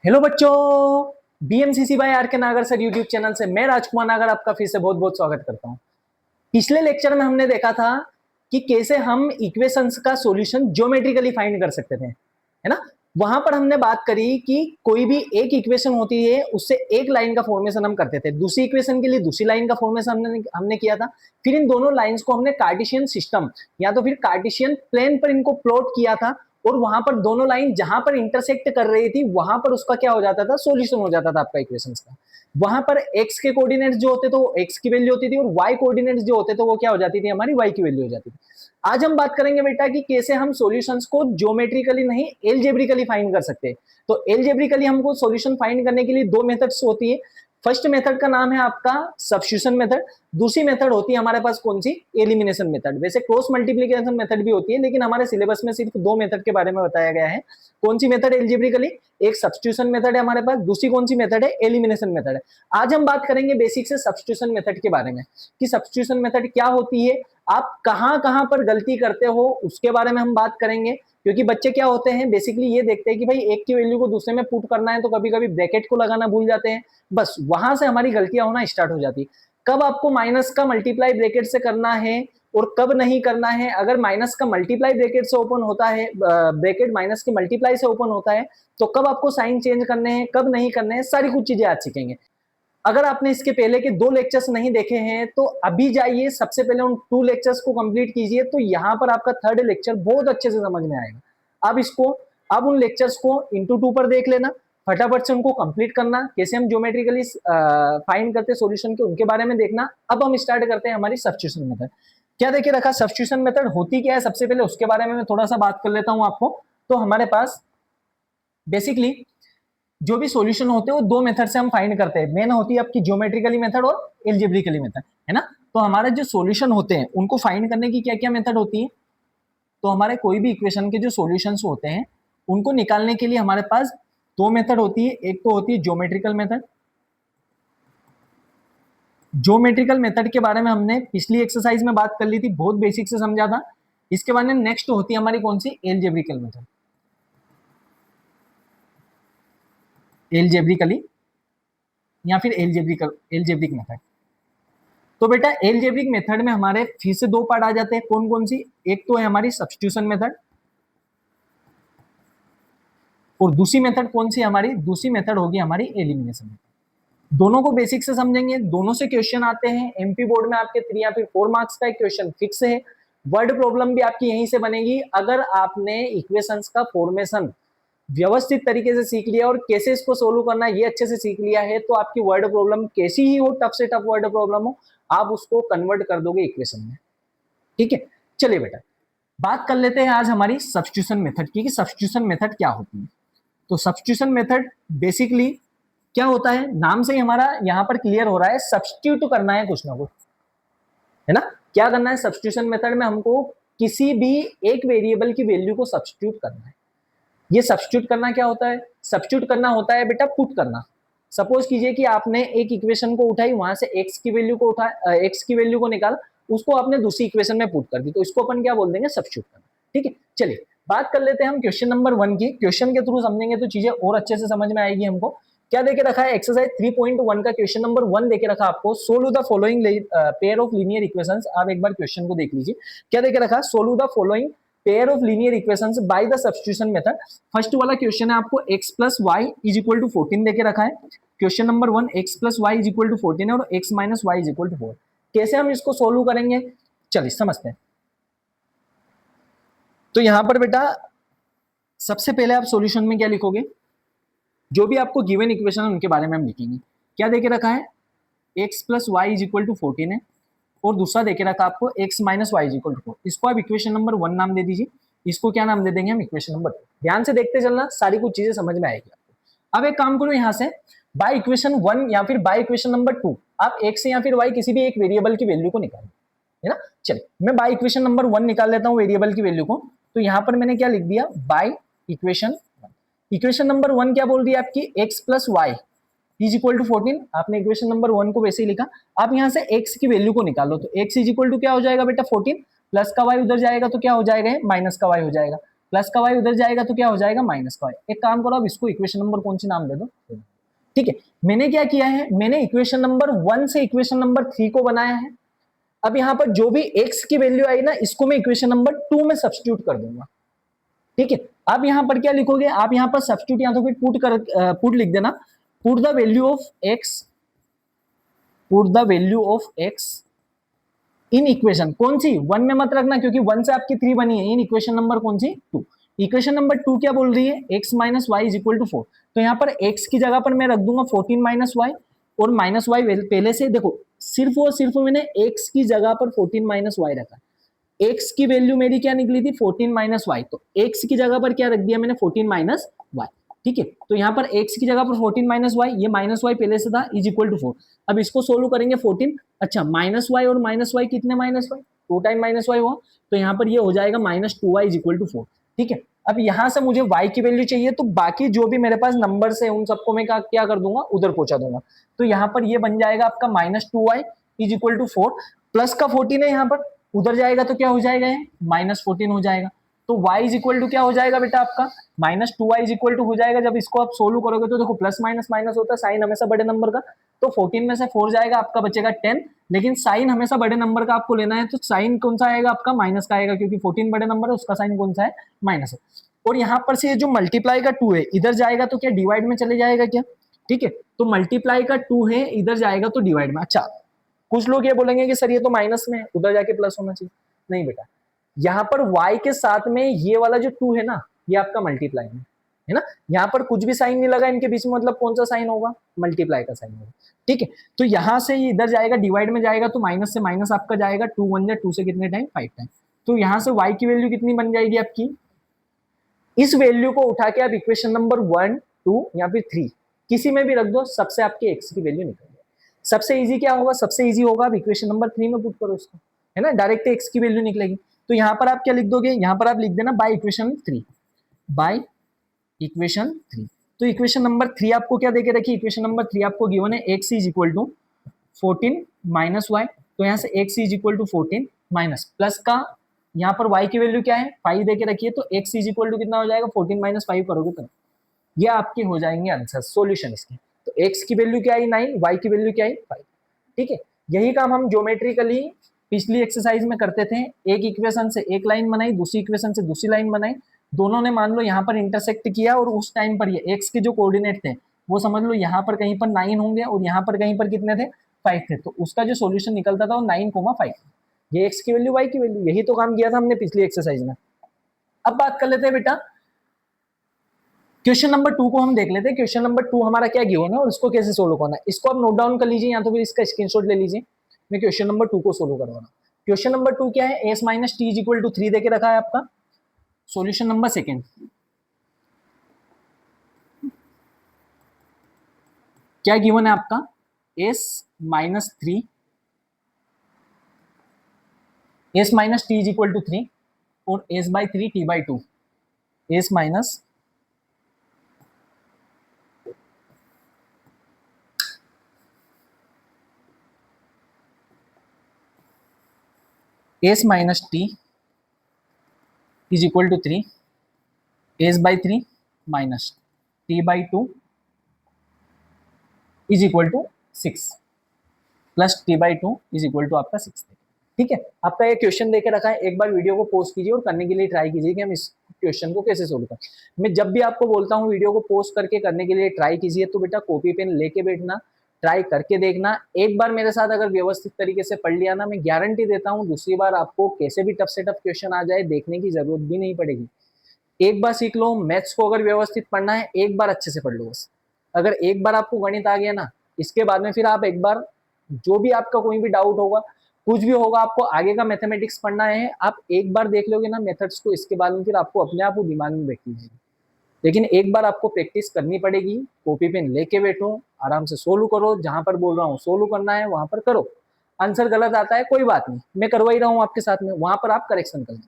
Hello बच्चों, BMCC bye are के नागर सर यूट्यूब चैनल से मैं राजकुमार नागर आपका फिर से बहुत बहुत स्वागत करता हूं। पिछले लेक्चर में हमने देखा था कि कैसे हम इक्वेशंस का सॉल्यूशन ज्योमेट्रिकली फाइंड कर सकते थे, है ना। वहां पर हमने बात करी कि कोई भी एक इक्वेशन होती है उससे एक लाइन का फॉर्मेशन हम करते थे, दूसरी इक्वेशन के लिए दूसरी लाइन का फॉर्मेशन हमने किया था। फिर इन दोनों लाइंस को हमने कार्टेशियन सिस्टम या तो फिर कार्टेशियन प्लेन पर इनको प्लॉट किया था और वहां पर दोनों लाइन जहां पर इंटरसेक्ट कर रही थी वहां पर उसका क्या हो जाता था, सॉल्यूशन हो जाता था आपका इक्वेशंस का। वहां पर एक्स के कोऑर्डिनेट्स जो होते थे वो एक्स की वैल्यू होती थी और वाई कोऑर्डिनेट्स जो होते थे वो क्या हो जाती थी, हमारी वाई की वैल्यू हो जाती थी। आज हम बात करेंगे बेटा कि कैसे हम सॉल्यूशंस को ज्योमेट्रिकली नहीं एल्जेब्रिकली फाइंड कर सकते हैं। तो एल्जेब्रिकली हमको सॉल्यूशन फाइंड करने के लिए दो मेथड्स होती है। फर्स्ट मेथड का नाम है आपका सब्स्टिट्यूशन मेथड, दूसरी मेथड होती है हमारे पास कौन सी, एलिमिनेशन मेथड। वैसे क्रॉस मल्टीप्लिकेशन मेथड भी होती है लेकिन हमारे सिलेबस में सिर्फ दो मेथड के बारे में बताया गया है। कौन सी मेथड एल्जेब्रिकली, एक सब्स्टिट्यूशन मेथड है हमारे पास, दूसरी कौन सी मेथड है, एलिमिनेशन मेथड है। आज हम बात करेंगे बेसिक से सब्स्टिट्यूशन मेथड के बारे में कि सब्स्टिट्यूशन मेथड क्या होती है, आप कहां कहां पर गलती करते हो उसके बारे में हम बात करेंगे। क्योंकि बच्चे क्या होते हैं, बेसिकली ये देखते हैं कि भाई एक की वैल्यू को दूसरे में पुट करना है तो कभी कभी ब्रैकेट को लगाना भूल जाते हैं, बस वहां से हमारी गलतियां होना स्टार्ट हो जाती। कब आपको माइनस का मल्टीप्लाई ब्रैकेट से करना है और कब नहीं करना है। अगर माइनस का मल्टीप्लाई ब्रैकेट से ओपन होता है, ब्रैकेट माइनस की मल्टीप्लाई से ओपन होता है तो कब आपको साइन चेंज करने हैं, कब नहीं करने हैं, सारी कुछ चीजें आज सीखेंगे। अगर आपने इसके पहले के दो लेक्चर्स नहीं देखे हैं तो अभी जाइए, सबसे पहले उन 2 लेक्चर्स को कंप्लीट कीजिए, तो यहाँ पर आपका थर्ड लेक्चर बहुत अच्छे से समझ में आएगा। अब उन लेक्चर्स को इंटू 2 पर देख लेना, फटाफट से उनको कंप्लीट करना, कैसे हम ज्योमेट्रिकली फाइंड करते सॉल्यूशन के उनके बारे में देखना। अब हम स्टार्ट करते हैं हमारी सब्स्टिट्यूशन मेथड। क्या देखे रखा, सब्स्टिट्यूशन मेथड होती क्या है, सबसे पहले उसके बारे में मैं थोड़ा सा बात कर लेता हूं आपको। तो हमारे पास बेसिकली जो भी सॉल्यूशन होते हैं वो दो मेथड से हम फाइंड करते हैं। मेन होती है आपकी ज्योमेट्रिकली मेथड और एल्जेब्रिकली मेथड, है ना। तो हमारे जो सॉल्यूशन होते हैं उनको फाइंड करने की क्या क्या मेथड होती है। तो हमारे कोई भी इक्वेशन के जो सॉल्यूशंस होते हैं उनको निकालने के लिए हमारे पास दो मेथड होती है। एक तो होती है ज्योमेट्रिकल मेथड। ज्योमेट्रिकल मेथड के बारे में हमने पिछली एक्सरसाइज में बात कर ली थी, बहुत बेसिक से समझा था। इसके बाद में नेक्स्ट होती है हमारी कौन सी, एल्जेब्रिकल मेथड, एल्जेब्रिकली या फिर एल्जेब्रिक मेथड। तो बेटा एल्जेब्रिक मेथड में हमारे फिर से दो पार्ट आ जाते हैं, कौन कौन सी, एक तो है हमारी सब्स्टिट्यूशन मेथड और दूसरी मेथड कौन सी हमारी, दूसरी मेथड होगी हमारी एलिमिनेशन मेथड। दोनों को बेसिक से समझेंगे, दोनों से क्वेश्चन आते हैं एमपी बोर्ड में आपके 3 या फिर 4 मार्क्स का एक क्वेश्चन फिक्स है। वर्ड प्रॉब्लम भी आपकी यहीं से बनेगी। अगर आपने इक्वेशंस का फॉर्मेशन व्यवस्थित तरीके से सीख लिया और कैसे इसको सोल्व करना ये अच्छे से सीख लिया है तो आपकी वर्ड प्रॉब्लम कैसी ही हो, टफ से टफ वर्ड प्रॉब्लम हो, आप उसको कन्वर्ट कर दोगे इक्वेशन में। ठीक है, चलिए बेटा बात कर लेते हैं आज हमारी सब्स्टिट्यूशन मेथड की कि सब्स्टिट्यूशन मेथड क्या होती है। तो सब्स्टिट्यूशन मेथड बेसिकली क्या होता है, नाम से ही हमारा यहाँ पर क्लियर हो रहा है, सब्स्टिट्यूट करना है कुछ ना कुछ, है ना। क्या करना है, सब्स्टिट्यूशन मेथड में हमको किसी भी एक वेरिएबल की वैल्यू को सब्स्टिट्यूट करना है। ये सब्स्टिट्यूट करना क्या होता है, सब्स्टिट्यूट करना होता है बेटा पुट करना। सपोज कीजिए कि आपने एक इक्वेशन को उठाई, वहां से एक्स की वैल्यू को उठा, एक्स की वैल्यू को निकाल, उसको आपने दूसरी इक्वेशन में पुट कर दी, तो इसको अपन क्या बोल देंगे, सब्स्टिट्यूट करना। ठीक है, चलिए बात कर लेते हैं हम क्वेश्चन नंबर 1 की। क्वेश्चन के थ्रू समझेंगे तो चीजें और अच्छे से समझ में आएगी हमको। क्या देके रखा है, एक्सरसाइज 3.1 का क्वेश्चन नंबर 1 देके रखा आपको, solve the following pair of linear equations. आप एक बार क्वेश्चन को देख लीजिए, क्या देके रखा, solve the following pair of linear equations by the substitution method. First वाला क्वेश्चन है आपको x plus Y is equal to 14 देके रखा है। Question number 1 x plus Y is equal to 14 है और x minus Y is equal to 4। कैसे हम इसको सोल्व करेंगे, चलिए समझते हैं। तो यहां पर बेटा सबसे पहले आप सॉल्यूशन में क्या लिखोगे, जो भी आपको गिवन इक्वेशन है उनके बारे में हम लिखेंगे। क्या देके रखा है, x plus Y is equal to 14 है और दूसरा देके रखा आपको x minus Y is equal to 4। इसको आप इक्वेशन नंबर 1 नाम दे दीजिए, इसको क्या नाम दे देंगे हम, इक्वेशन नंबर 2। ध्यान से देखते चलना, सारी कुछ चीजें समझ में आएगी आपको। अब एक काम करो, यहां से बाय इक्वेशन 1 या फिर बाय इक्वेशन नंबर 2 आप x या फिर y किसी भी एक वेरिएबल की वैल्यू को निकालो, है ना। चलिए मैं बाय इक्वेशन नंबर 1 निकाल लेता हूं वेरिएबल की वैल्यू को। तो यहां पर मैंने क्या लिख दिया, बाय इक्वेशन 1। इक्वेशन नंबर 1 क्या बोल रही है आपकी, x plus Y is equal to 14। आपने इक्वेशन नंबर 1 को वैसे ही लिखा। आप यहां से x की वैल्यू को निकालो, तो x इज इक्वल टू क्या हो जाएगा बेटा 14, प्लस का y उधर जाएगा तो क्या हो जाएगा, माइनस का y हो जाएगा। प्लस का y उधर जाएगा तो क्या हो जाएगा माइनस का y। एक काम करो, अब इसको इक्वेशन नंबर कौन सी नाम दे दो, ठीक है। मैंने क्या किया है, मैंने इक्वेशन नंबर 1 से इक्वेशन नंबर 3 को बनाया है। अब यहां पर जो भी x की वैल्यू आई ना, इसको मैं इक्वेशन नंबर 2 में सब्स्टिट्यूट कर दूंगा, ठीक है। अब यहां पर क्या लिखोगे आप, यहां पर सब्स्टिट्यूट या तो फिर पुट लिख देना, put the value of x, put the value of x in equation, कौन सी 1 में मत रखना क्योंकि 1 से आपकी 3 बनी है, इन इक्वेशन नंबर कौन सी 2। इक्वेशन नंबर 2 क्या बोल रही है, x minus Y is equal to 4। तो यहां पर x की जगह पर मैं रख दूंगा 14 माइनस वाई, और माइनस वाई पहले से देखो, सिर्फ और सिर्फ मैंने x की जगह पर 14 माइनस वाई रखा। x की वैल्यू मेरी क्या निकली थी 14 माइनस वाई, तो x की जगह पर क्या रख दिया मैंने 14 माइनस वाई, ठीक है। तो यहाँ पर x की जगह पर 14 माइनस वाई, ये माइनस वाई पहले से था, इज इक्वल टू 4। अब इसको सोल्व करेंगे 14, अच्छा माइनस वाई और माइनस वाई कितने minus Y, 2 time minus Y हुआ, तो यहाँ पर ये हो जाएगा minus 2y is equal to 4, ठीक है। अब यहां से मुझे y की वैल्यू चाहिए, तो बाकी जो भी मेरे पास नंबर है उन सबको मैं क्या कर दूंगा, उधर पहुंचा दूंगा। तो यहाँ पर ये बन जाएगा आपका minus 2y is equal to 4, plus का 14 है यहाँ पर, उधर जाएगा तो क्या हो जाएगा, माइनस 14 हो जाएगा। तो y इज इक्वल टू क्या हो जाएगा बेटा आपका, minus 2y is equal to हो जाएगा। जब इसको आप सोल्व करोगे तो देखो प्लस माइनस माइनस होता है, साइन हमेशा बड़े नंबर का, तो 14 में से 4 जाएगा, आपका बचेगा 10, लेकिन साइन हमेशा बड़े नंबर का आपको लेना है, तो साइन कौन सा आएगा आपका, माइनस का आएगा, क्योंकि 14 बड़े नंबर है, उसका साइन कौन सा है, माइनस है। और यहाँ पर से ये जो मल्टीप्लाई का 2 है इधर जाएगा तो क्या डिवाइड में चले जाएगा क्या, ठीक है। तो मल्टीप्लाई का 2 है इधर जाएगा तो डिवाइड में। अच्छा कुछ लोग ये बोलेंगे कि सर ये तो माइनस में है, उधर जाके प्लस होना चाहिए, नहीं बेटा, यहाँ पर y के साथ में ये वाला जो 2 है ना, ये आपका मल्टीप्लाई में है ना, यहाँ पर कुछ भी साइन नहीं लगा इनके बीच में, मतलब कौन सा साइन होगा, मल्टीप्लाई का साइन होगा, ठीक है। तो यहां से ये इधर जाएगा डिवाइड में जाएगा, तो माइनस से माइनस आपका जाएगा 2 1 जा 2 से कितने टाइम 5 टाइम, तो यहां से y की वैल्यू कितनी बन जाएगी आपकी, इस वैल्यू को उठा के आप इक्वेशन नंबर 1 2 या फिर 3 किसी में भी रख दो, सबसे आपके x की वैल्यू निकल जाएगी। सबसे इजी क्या होगा, सबसे इजी होगा आप इक्वेशन नंबर 3 में पुट करो इसको, है ना, डायरेक्ट x की वैल्यू निकलेगी। तो यहाँ पर आप क्या लिख दोगे, यहाँ पर आप लिख देना बाय इक्वेशन 3, बाय इक्वेशन 3। तो इक्वेशन नंबर 3 आपको क्या देके रखी, इक्वेशन नंबर 3 आपको गिवन है x is equal to 14 minus Y, तो यहाँ से x is equal to 14 minus plus का, यहाँ पर y की वैल्यू क्या है 5 देके रखी है, तो x इज इक्वल टू कितना हो जाएगा 14 माइनस 5 करोगे तो ये आपके हो जाएंगे आंसर, सॉल्यूशन इसके। तो x की वैल्यू क्या आई 9, y की वैल्यू क्या आई 5, ठीक है। यही काम हम ज्योमेट्रिकली पिछली एक्सरसाइज में करते थे, एक इक्वेशन से एक लाइन बनाई, दूसरी इक्वेशन से दूसरी लाइन बनाई, दोनों ने मान लो यहाँ पर इंटरसेक्ट किया, और उस टाइम पर ये x के जो कोऑर्डिनेट थे वो समझ लो यहाँ पर कहीं पर 9 होंगे और यहाँ पर कहीं पर कितने थे 5 थे, तो उसका जो सॉल्यूशन निकलता था वो 9,5, ये x की वैल्यू y की वैल्यू, यही तो काम किया था हमने पिछली एक्सरसाइज में। अब बात कर लेते हैं बेटा क्वेश्चन नंबर 2 को हम देख लेते हैं। क्वेश्चन नंबर 2 हमारा क्या गिवन है और इसको कैसे सोल्व करना है, इसको आप नोट डाउन कर लीजिए या तो फिर इसका स्क्रीनशॉट ले लीजिए। मैं क्वेश्चन नंबर 2 को सोल्व करवाना। क्वेश्चन नंबर 2 क्या है, s minus T is equal to 3 देके रखा है आपका। सॉल्यूशन नंबर सेकंड क्या गिवन है आपका, s minus 3, s minus T is equal to 3 और s by 3 t by 2, s minus s minus T is equal to 3, s by 3 minus t by 2 is equal to 6 plus t by 2 is equal to आपका 6, ठीक है। आपका ये question देके रखा है, एक बार वीडियो को पॉज कीजिए और करने के लिए ट्राई कीजिए कि हम इस क्वेश्चन को कैसे सोल्व करें। मैं जब भी आपको बोलता हूँ वीडियो को पॉज करके करने के लिए ट्राई कीजिए, तो बेटा कॉपी पेन लेके बैठना, ट्राई करके देखना। एक बार मेरे साथ अगर व्यवस्थित तरीके से पढ़ लिया ना, मैं गारंटी देता हूँ दूसरी बार आपको कैसे भी टफ से टफ क्वेश्चन आ जाए देखने की जरूरत भी नहीं पड़ेगी। एक बार सीख लो, मैथ्स को अगर व्यवस्थित पढ़ना है एक बार अच्छे से पढ़ लो बस। अगर एक बार आपको गणित आ गया ना, इसके बाद में फिर आप एक बार जो भी आपका कोई भी डाउट होगा, कुछ भी होगा, आपको आगे का मैथमेटिक्स पढ़ना है, आप एक बार देख लोगे ना मेथड्स को, इसके बाद में फिर आपको अपने आप वो दिमाग में बैठी जाएगी। लेकिन एक बार आपको प्रैक्टिस करनी पड़ेगी, कॉपी पेन लेके बैठो, आराम से सोल्व करो, जहां पर बोल रहा हूँ सोल्व करना है वहां पर करो। आंसर गलत आता है कोई बात नहीं, मैं करवा ही रहा हूँ आपके साथ में, वहां पर आप करेक्शन कर लें,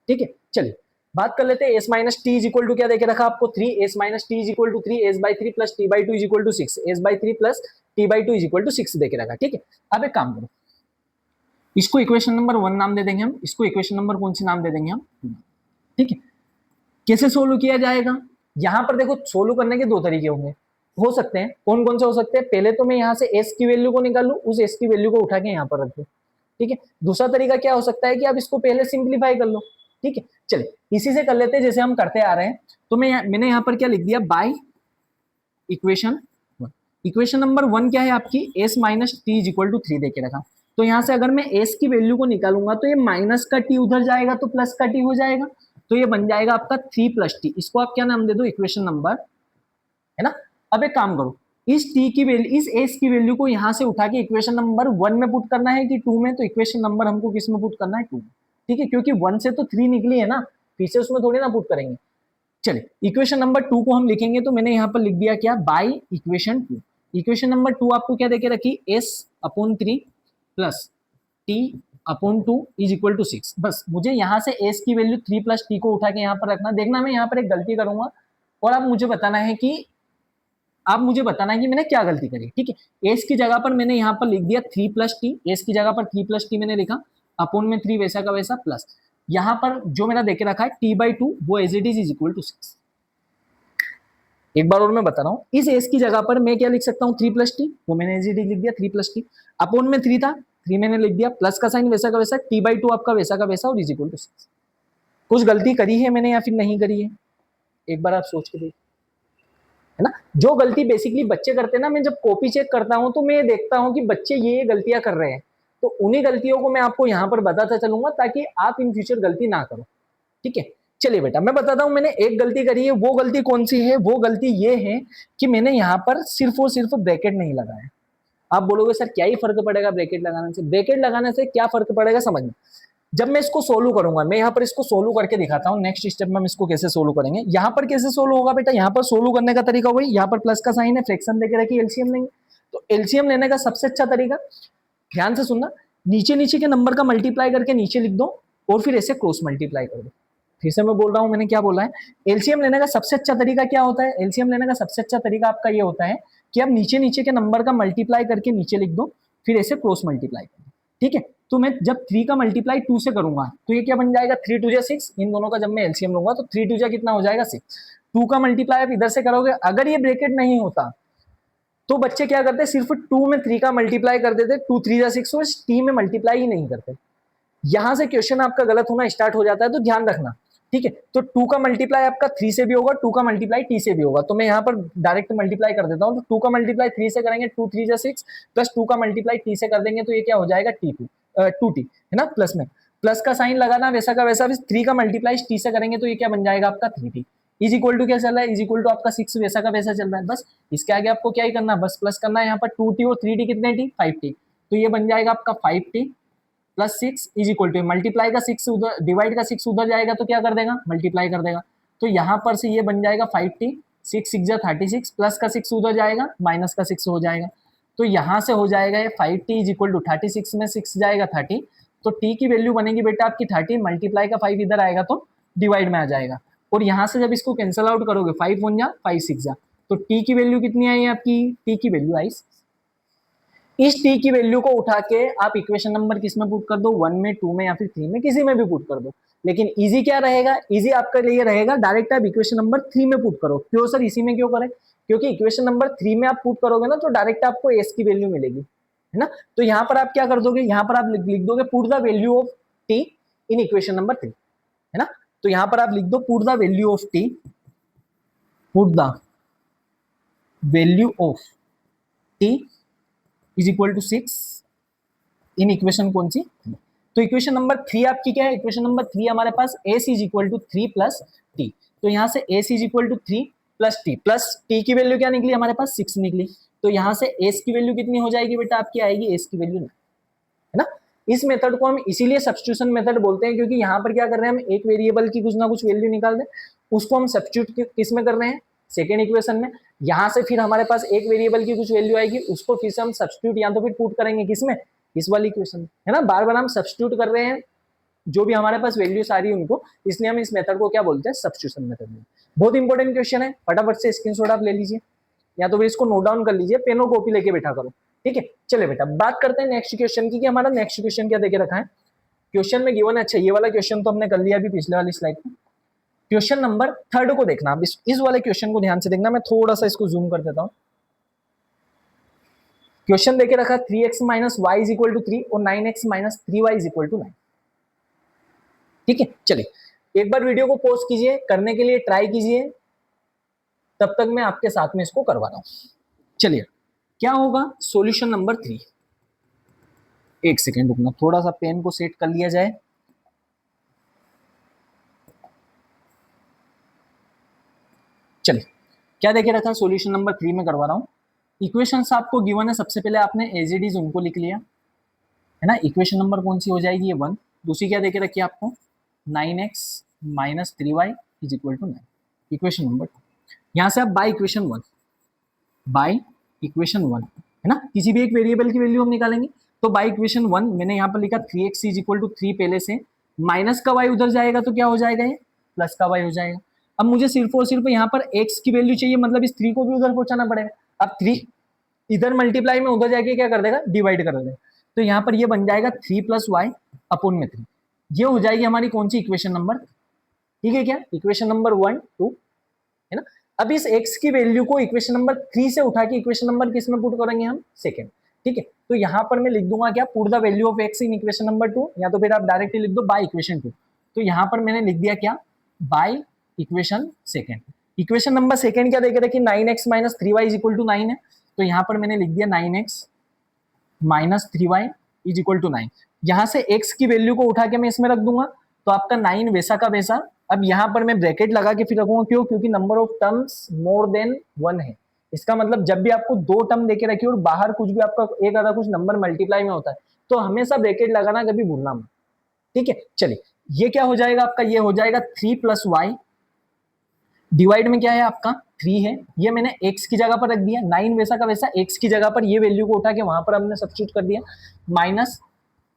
ठीक है। चलिए बात कर लेते हैं, S minus T is equal to क्या देके रखा आपको 3, S minus T is equal to 3, S by 3 plus T by 2 is equal to 6, S by 3 plus T by 2 is equal to 6 देके रखा, ठीक है। अब एक काम करो, इसको इक्वेशन नंबर 1 नाम दे देंगे हम, इसको इक्वेशन नंबर कौन सी नाम दे देंगे हम, ठीक है। कैसे सोल्व किया जाएगा? यहां पर देखो सोल्व करने के दो तरीके होंगे, हो सकते हैं। कौन कौन से हो सकते हैं? पहले तो मैं यहां से एस की वैल्यू को निकाल लूं, उस एस की वैल्यू को उठा के यहां पर रख दूं, ठीक है। दूसरा तरीका क्या हो सकता है कि आप इसको पहले सिंप्लीफाई कर लो, ठीक है। चलिए इसी से कर लेते हैं जैसे हम करते आ रहे हैं। तो मैंने यहां पर क्या लिख दिया, by equation one. Equation number one क्या है आपकी, S minus T is equal to 3 देके रखा। तो यहां से अगर मैं एस की वैल्यू को निकालूंगा तो ये माइनस का टी उधर जाएगा तो प्लस का टी हो जाएगा, तो ये बन जाएगा आपका 3 प्लस टी। इसको आप क्या नाम दे दो, इक्वेशन नंबर, है ना। अब एक काम करो, इस टी की वैल्यू, इस एस की वैल्यू को यहां से उठा के इक्वेशन नंबर वन में पुट करना है कि टू में, तो इक्वेशन नंबर हमको किस में पुट करना है, टू में, ठीक है, क्योंकि वन से तो 3 निकली है ना, फिर से उसमें थोड़ी ना पुट करेंगे। चलिए इक्वेशन नंबर टू को हम लिखेंगे, तो मैंने यहाँ पर लिख दिया क्या, by equation two. Equation number two आपको क्या देके रखी, S upon 3 plus T upon 2 is equal to 6। बस मुझे यहाँ से एस की वैल्यू 3 प्लस टी को उठा के यहाँ पर रखना। देखना मैं यहाँ पर एक गलती करूंगा और आप मुझे बताना है कि मैंने क्या गलती करी, ठीक है। एस की जगह पर मैंने यहाँ पर लिख दिया 3 प्लस टी, एस की जगह पर 3 प्लस टी मैंने लिखा, अपॉन में 3 वैसा का वैसा, प्लस यहाँ पर जो मेरा देके रखा है टी बाई टू, वो as it is equal to 6। एक बार और मैं बता रहा हूँ, इस एस की जगह पर मैं क्या लिख सकता हूँ, 3 प्लस टी, वो मैंने एज इट इज लिख दिया 3 प्लस टी, अपॉन में 3 था, 3 मैंने लिख दिया, प्लस का साइन वैसा का वैसा, टी बाई टू आपका वैसा का वैसा, और इज इक्वल टू 6। कुछ गलती करी है मैंने या फिर नहीं करी है, एक बार आप सोच के देखिए, है ना। जो गलती बेसिकली बच्चे करते हैं ना, मैं जब कॉपी चेक करता हूं तो मैं देखता हूं कि बच्चे ये गलतियां कर रहे हैं, तो उन्हीं गलतियों को मैं आपको यहां पर बताता चलूंगा ताकि आप इन फ्यूचर गलती ना करो, ठीक है। चलिए बेटा मैं बताता हूं, मैंने एक गलती करी है, वो गलती कौन सी है, वो गलती ये है कि मैंने यहाँ पर सिर्फ और सिर्फ ब्रैकेट नहीं लगाया। आप बोलोगे सर क्या ही फर्क पड़ेगा ब्रैकेट लगाने से, ब्रैकेट लगाने से क्या फर्क पड़ेगा समझना। जब मैं इसको सोल्व करूंगा, मैं यहाँ पर इसको सोल्व करके दिखाता हूँ, नेक्स्ट स्टेप में हम इसको कैसे सोल्व करेंगे। यहाँ पर कैसे सोल्व होगा बेटा, यहाँ पर सोल्व करने का तरीका वही, यहाँ पर प्लस का साइन है, फ्रैक्शन देके रखी, एलसीएम लेंगे। तो एलसीएम लेने का सबसे अच्छा तरीका, ध्यान से सुनना, नीचे नीचे के नंबर का मल्टीप्लाई करके नीचे लिख दो और फिर ऐसे क्रॉस मल्टीप्लाई कर दो। फिर से मैं बोल रहा हूँ मैंने क्या बोला है, एलसीएम लेने का सबसे अच्छा तरीका क्या होता है, एलसीएम लेने का सबसे अच्छा तरीका आपका ये होता है कि आप नीचे नीचे के नंबर का मल्टीप्लाई करके नीचे लिख दो, फिर ऐसे क्रॉस मल्टीप्लाई कर दो, ठीक है। तो मैं जब 3 का मल्टीप्लाई 2 से करूंगा तो ये क्या बन जाएगा, 3 2 जा 6, इन दोनों का जब मैं एलसीएम लूंगा तो 3 2 जा कितना हो जाएगा 6। 2 का मल्टीप्लाई आप इधर से करोगे, अगर ये ब्रैकेट नहीं होता तो बच्चे क्या करते, सिर्फ 2 में 3 का मल्टीप्लाई कर देते, 2 3 जा 6, और टी में मल्टीप्लाई ही नहीं करते। यहां से क्वेश्चन आपका गलत होना स्टार्ट हो जाता है, तो ध्यान रखना, ठीक है। तो 2 का मल्टीप्लाई आपका 3 से भी होगा, 2 का मल्टीप्लाई टी से भी होगा, तो मैं यहाँ पर डायरेक्ट मल्टीप्लाई कर देता हूँ। तो 2 का मल्टीप्लाई 3 से करेंगे, 2 3 जा 6, प्लस 2 का मल्टीप्लाई टी से कर देंगे, तो ये क्या हो जाएगा, टू टी, है ना। प्लस में प्लस का साइन लगाना वैसा का वैसा, 3 का मल्टीप्लाई टी से करेंगे तो ये क्या बन जाएगा आपका 3t। इज इक्वल टू क्या चल रहा है, इज इक्वल टू आपका 6 वैसा का वैसा चल रहा है। बस इसके आगे आपको क्या ही करना है, बस प्लस करना है, यहाँ पर 2t और 3t कितने टी, 5t, तो ये बन जाएगा आपका 5t plus 6 is equal to, multiply का 6 उधर, डिवाइड का 6 उधर जाएगा तो क्या कर देगा, मल्टीप्लाई कर देगा। तो यहाँ पर से ये बन जाएगा 5t, 6 6 जा 36, प्लस का 6 उधर जाएगा, माइनस का 6 हो जाएगा। तो यहाँ से हो जाएगा ये 5t इज इक्वल टू 36 में 6 जाएगा 30, तो t की वैल्यू बनेगी बेटा आपकी 30, मल्टीप्लाई का 5 इधर आएगा तो डिवाइड में आ जाएगा। और यहाँ से जब इसको कैंसिल आउट करोगे, 5 1 जा 5 6 जा, तो t की वैल्यू कितनी आई आपकी, t की वैल्यू आई। इस t की वैल्यू को उठा के आप इक्वेशन नंबर किस में पुट कर दो, 1 में, 2 में या फिर 3 में, किसी में भी पुट कर दो। लेकिन इजी क्या रहेगा, इजी आपके लिए रहेगा डायरेक्ट आप इक्वेशन नंबर 3 में पुट करो। क्यों सर इसी में क्यों करें, क्योंकि इक्वेशन नंबर 3 में आप पुट करोगे ना तो डायरेक्ट आपको s की वैल्यू मिलेगी, है ना। तो यहाँ पर आप क्या कर दोगे, यहाँ पर आप लिख दोगे put the value of t in equation number 3, है ना। तो यहाँ पर आप लिख दो put the value of t, put the value of t is equal to 6 in equation कौन सी, तो इक्वेशन नंबर 3 आपकी क्या है, इक्वेशन नंबर 3 हमारे पास s is equal to 3 plus T. तो यहाँ से s is equal to 3 plus T की वैल्यू क्या निकली हमारे पास 6 निकली। तो यहाँ से s की वैल्यू कितनी हो जाएगी बेटा आपकी, आएगी s की वैल्यू 9, है ना। इस मेथड को हम इसीलिए सब्स्टिट्यूशन मेथड बोलते हैं, क्योंकि यहाँ पर क्या कर रहे हैं हम, एक वेरिएबल की कुछ ना कुछ वैल्यू निकाल दें, उसको हम सब्स्टिट्यूट किस में कर रहे हैं, सेकेंड इक्वेशन में। यहाँ से फिर हमारे पास एक वेरिएबल की कुछ वैल्यू आएगी, उसको फिर से हम सब्स्टिट्यूट या तो फिर पुट करेंगे किसमें, इस वाली इक्वेशन में, है ना। बार बार हम सब्स्टिट्यूट कर रहे हैं जो भी हमारे पास वैल्यूज आ रही है उनको, इसलिए हम इस मेथड को क्या बोलते हैं, सब्स्टिट्यूशन मेथड में। बहुत इंपॉर्टेंट क्वेश्चन है, फटाफट से स्क्रीनशॉट आप ले लीजिए या तो फिर इसको नोट डाउन कर लीजिए, पेन और कॉपी लेके बैठा करो, ठीक है। चले बेटा बात करते हैं नेक्स्ट क्वेश्चन की, कि हमारा नेक्स्ट क्वेश्चन क्या देके रखा है। क्वेश्चन में गिवन है, अच्छा ये वाला क्वेश्चन तो हमने कर लिया अभी पिछले वाली स्लाइड में। क्वेश्चन नंबर 3 को देखना। अब इस वाले क्वेश्चन को ध्यान से देखना, मैं थोड़ा सा इसको जूम कर देता हूं। क्वेश्चन देके रखा 3x minus Y is equal to 3 और 9x minus 3y is equal to 9। ठीक है, चलिए एक बार वीडियो को पॉज कीजिए, करने के लिए ट्राई कीजिए, तब तक मैं आपके साथ में इसको करवा रहा हूं। चलिए क्या होगा सॉल्यूशन नंबर 3। एक सेकेंड रुकना, थोड़ा सा पेन को सेट कर लिया जाए। चलिए क्या देखे रखा सॉल्यूशन नंबर 3 में करवा रहा हूं। इक्वेशंस आपको गिवन है, सबसे पहले आपने एज इट इज उनको लिख लिया है ना। इक्वेशन नंबर कौन सी हो जाएगी, ये 1। दूसरी क्या देके रखी है आपको, 9x minus 3y is equal to 9। Equation number 2। यहां से आप बाय इक्वेशन 1 है ना, किसी भी एक वेरिएबल की वैल्यू हम निकालेंगे। तो बाय इक्वेशन 1 मैंने यहाँ पर लिखा 3x इज इक्वल टू 3 पहले से, माइनस का y उधर जाएगा तो क्या हो जाएगा, ये प्लस का y हो जाएगा। अब मुझे सिर्फ और सिर्फ यहाँ पर x की वैल्यू चाहिए, मतलब इस 3 को भी उधर पहुंचाना पड़ेगा। अब 3 इधर मल्टीप्लाई में उधर जाके क्या कर देगा, डिवाइड कर देगा। तो यहाँ पर ये बन जाएगा 3 प्लस वाई अपॉन में 3। ये हो जाएगी हमारी कौन सी इक्वेशन नंबर, ठीक है क्या, इक्वेशन नंबर 1 2 है ना। अब इस x की वैल्यू को इक्वेशन नंबर 3 से उठा के इक्वेशन नंबर किस में पुट करेंगे हम, सेकंड। ठीक है, तो यहाँ पर मैं लिख दूंगा क्या, put the value of x in equation number 2, या तो फिर आप डायरेक्टली लिख दो बाय इक्वेशन 2। तो यहाँ पर मैंने लिख दिया क्या, by equation second. Equation number second क्या देखे रखी, 9x minus 3y is equal to 9 है। तो यहाँ पर मैंने लिख दिया 9x minus 3y is equal to 9। यहाँ से x की वैल्यू को उठा के मैं इसमें रख दूंगा, तो आपका 9 वैसा का वैसा। अब यहाँ पर मैं ब्रैकेट लगा के फिर रखूंगा, क्यों, क्योंकि number of terms more than 1 है। इसका मतलब जब भी आपको 2 टर्म देके रखी और बाहर कुछ भी आपका एक आधा कुछ नंबर मल्टीप्लाई में होता है, तो हमेशा ब्रैकेट लगाना कभी भूलना मत। ठीक है, चलिए ये क्या हो जाएगा आपका, ये हो जाएगा 3 प्लस वाई डिवाइड में क्या है आपका 3 है, ये मैंने x की जगह पर रख दिया, 9 वैसा का वैसा x की जगह पर ये वैल्यू को उठा के वहां पर हमने सब्स्टिट्यूट कर दिया, minus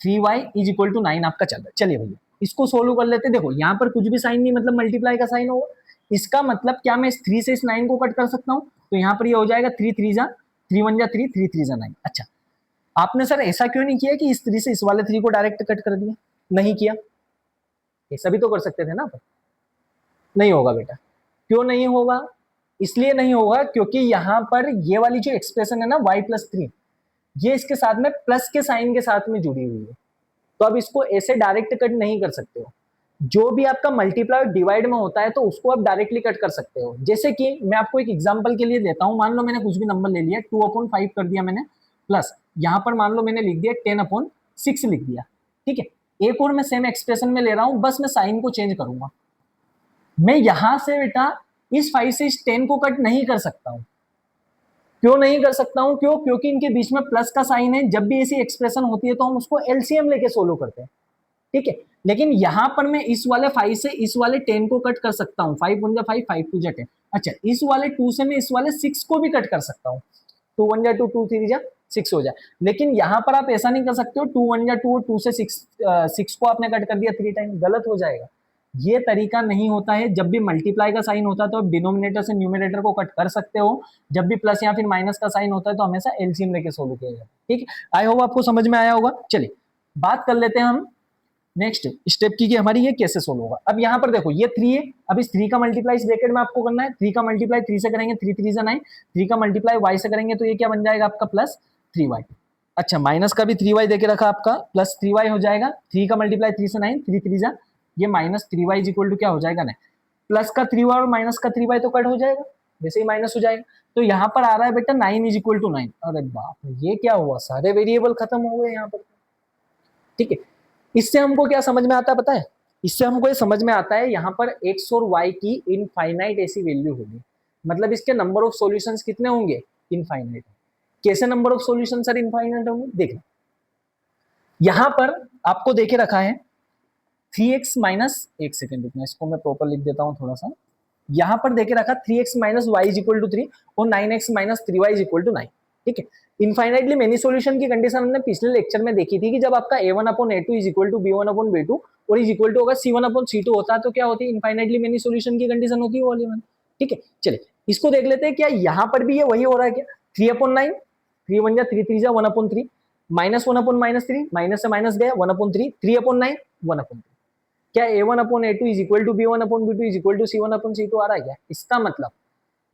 3y is equal to 9 आपका चल रहा है। चलिए भैया इसको सोल्व कर लेते। देखो यहाँ पर कुछ भी साइन नहीं, मतलब मल्टीप्लाई का साइन होगा। इसका मतलब क्या, मैं इस 3 से इस 9 को कट कर सकता हूँ। तो यहाँ पर ये हो जाएगा 3 3 जा 3 1 जा 3 3 3 जा 9। अच्छा आपने सर ऐसा क्यों नहीं किया कि इस 3 से इस वाले 3 को डायरेक्ट कट कर दिया, नहीं किया, ऐसा भी तो कर सकते थे ना। नहीं होगा बेटा, क्यों नहीं होगा, इसलिए नहीं होगा क्योंकि यहां पर ये वाली जो एक्सप्रेशन है ना y प्लस 3, ये इसके साथ में प्लस के साइन के साथ में जुड़ी हुई है। तो अब इसको ऐसे डायरेक्ट कट नहीं कर सकते हो। जो भी आपका मल्टीप्लाई डिवाइड में होता है तो उसको आप डायरेक्टली कट कर सकते हो। जैसे कि मैं आपको एक एग्जांपल के लिए देता हूं, मान लो मैंने कुछ भी नंबर ले लिया 2/5 कर दिया मैंने, प्लस यहां पर मान लो मैंने लिख दिया 10/6 लिख दिया। ठीक है, एक और मैं सेम एक्सप्रेशन में ले रहा हूं, बस मैं साइन को चेंज करूंगा। मैं यहां से बेटा इस 5 से इस 10 को कट नहीं कर सकता हूं। क्यों नहीं कर सकता हूं, क्यों, क्योंकि इनके बीच में प्लस का साइन है। जब भी ऐसी एक्सप्रेशन होती है तो हम उसको एलसीएम लेके सोल्व करते हैं। ठीक है, लेकिन यहां पर मैं इस वाले 5 से इस वाले 10 को कट कर सकता हूं, 5 1 जा 5 5 2 जा 10। अच्छा इस वाले 2 से मैं इस वाले 6 को भी कट कर सकता हूं, 2 1 जा 2 2 3 जा 6 हो जाए। लेकिन यहां पर आप ऐसा नहीं कर सकते हो, 2 1 जा 2 और 2 से 6 को आपने कट कर दिया 3 टाइम, गलत हो जाएगा। ये तरीका नहीं होता है। जब भी मल्टीप्लाई का साइन होता है तो आप डिनोमिनेटर से न्यूमरेटर को कट कर सकते हो। जब भी प्लस या फिर माइनस का साइन होता है तो हमेशा एलसीएम लेके सोल्व किया जाता है। ठीक है, आई होप आपको समझ में आया होगा। चलिए बात कर लेते हैं हम नेक्स्ट स्टेप की कि हमारी ये कैसे सोल्व होगा। अब यहाँ पर देखो ये 3 है, अब इस 3 का मल्टीप्लाई इस ब्रैकेट में आपको करना है। 3 का मल्टीप्लाई 3 से करेंगे 3 3 जा 9, 3 का मल्टीप्लाई y से करेंगे तो ये क्या बन जाएगा आपका प्लस 3y। अच्छा माइनस का भी 3y देके रखा आपका, प्लस 3y हो जाएगा। 3 का मल्टीप्लाई 3 से 9 3 3 जा, ये minus 3y is equal to क्या हो जाएगा ना, प्लस का 3y और माइनस का 3y तो कट हो जाएगा, वैसे ही माइनस हो जाएगा। तो यहाँ पर आ रहा है बेटा 9 इज इक्वल टू 9। अरे बाप ये क्या हुआ, सारे वेरिएबल खत्म हो गए यहाँ पर। ठीक है, इससे हमको क्या समझ में आता है पता है, इससे हमको ये समझ में आता है यहाँ पर x और y की इनफाइनाइट ऐसी वैल्यू होगी, मतलब इसके नंबर ऑफ सॉल्यूशंस कितने होंगे, इनफाइनाइट। कैसे number of solution sir infinite होंगे, देखना यहां पर आपको देखे रखा है 3x माइनस, एक सेकेंड रुकना, इसको मैं प्रॉपर लिख देता हूं थोड़ा सा। यहां पर देखे रखा 3x minus Y is equal to 3 और 9x minus 3y is equal to 9। ठीक है, इनफाइनाइटली मेनी सॉल्यूशन की कंडीशन हमने पिछले लेक्चर में देखी थी कि जब आपका a1 upon a2 is equal to b1 upon b2 और इज इक्वल टू अगर c1 अपॉन c2 होता है तो क्या होती है, इनफाइनाइटली मेनी सॉल्यूशन की कंडीशन होती है वाली। ठीक है, चलिए इसको देख लेते हैं, क्या यहाँ पर भी ये वही हो रहा है क्या, 3/9 3 1 जा 3 3 जा 1/3 माइनस 1/-3 माइनस से माइनस गया 1/3 3/9 1/3। क्या A1/A2 is equal to B1/B2 is equal to C1/C2 आ रहा है क्या? इसका मतलब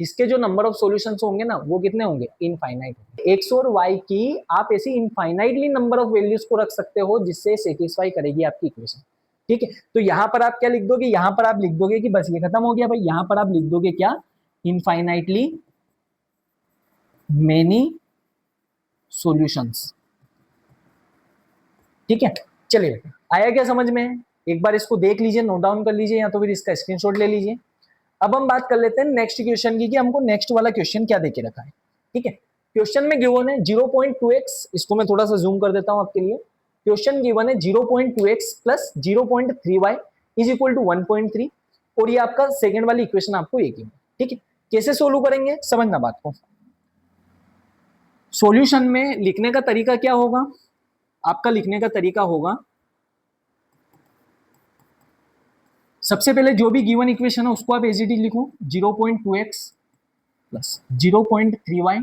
इसके जो नंबर ऑफ सॉल्यूशंस होंगे ना वो कितने होंगे? इनफाइनाइट। एक्स और वाई की आप ऐसी इनफाइनाइटली नंबर ऑफ वैल्यूज को रख सकते हो जिससे सेटिस्फाई करेगी आपकी इक्वेशन। ठीक है, तो यहां पर आप क्या लिख दोगे? यहां पर आप लिख दोगे कि बस ये खत्म हो गया भाई। यहां पर आप लिख दोगे क्या? Infinitely many solutions. ठीक है, चलिए बेटा, आया क्या समझ में? एक बार इसको देख लीजिए, नोट डाउन कर लीजिए, या तो फिर इसका स्क्रीनशॉट ले लीजिए। अब हम बात कर लेते हैं नेक्स्ट क्वेश्चन की कि हमको नेक्स्ट वाला क्वेश्चन क्या देके रखा है। ठीक है, क्वेश्चन में गिवन है 0.2x, इसको मैं थोड़ा सा जूम कर देता हूं आपके लिए। क्वेश्चन गिवन है 0.2x plus 0.3y is equal to 1.3, और ये आपका सेकंड वाली इक्वेशन आपको ये गिवन। ठीक है, कैसे सोल्व करेंगे समझना बात को। सॉल्यूशन में लिखने का तरीका क्या होगा? आपका लिखने का तरीका होगा, सबसे पहले जो भी गिवन इक्वेशन है उसको आप एज इट इज लिखो, 0.2x plus 0.3y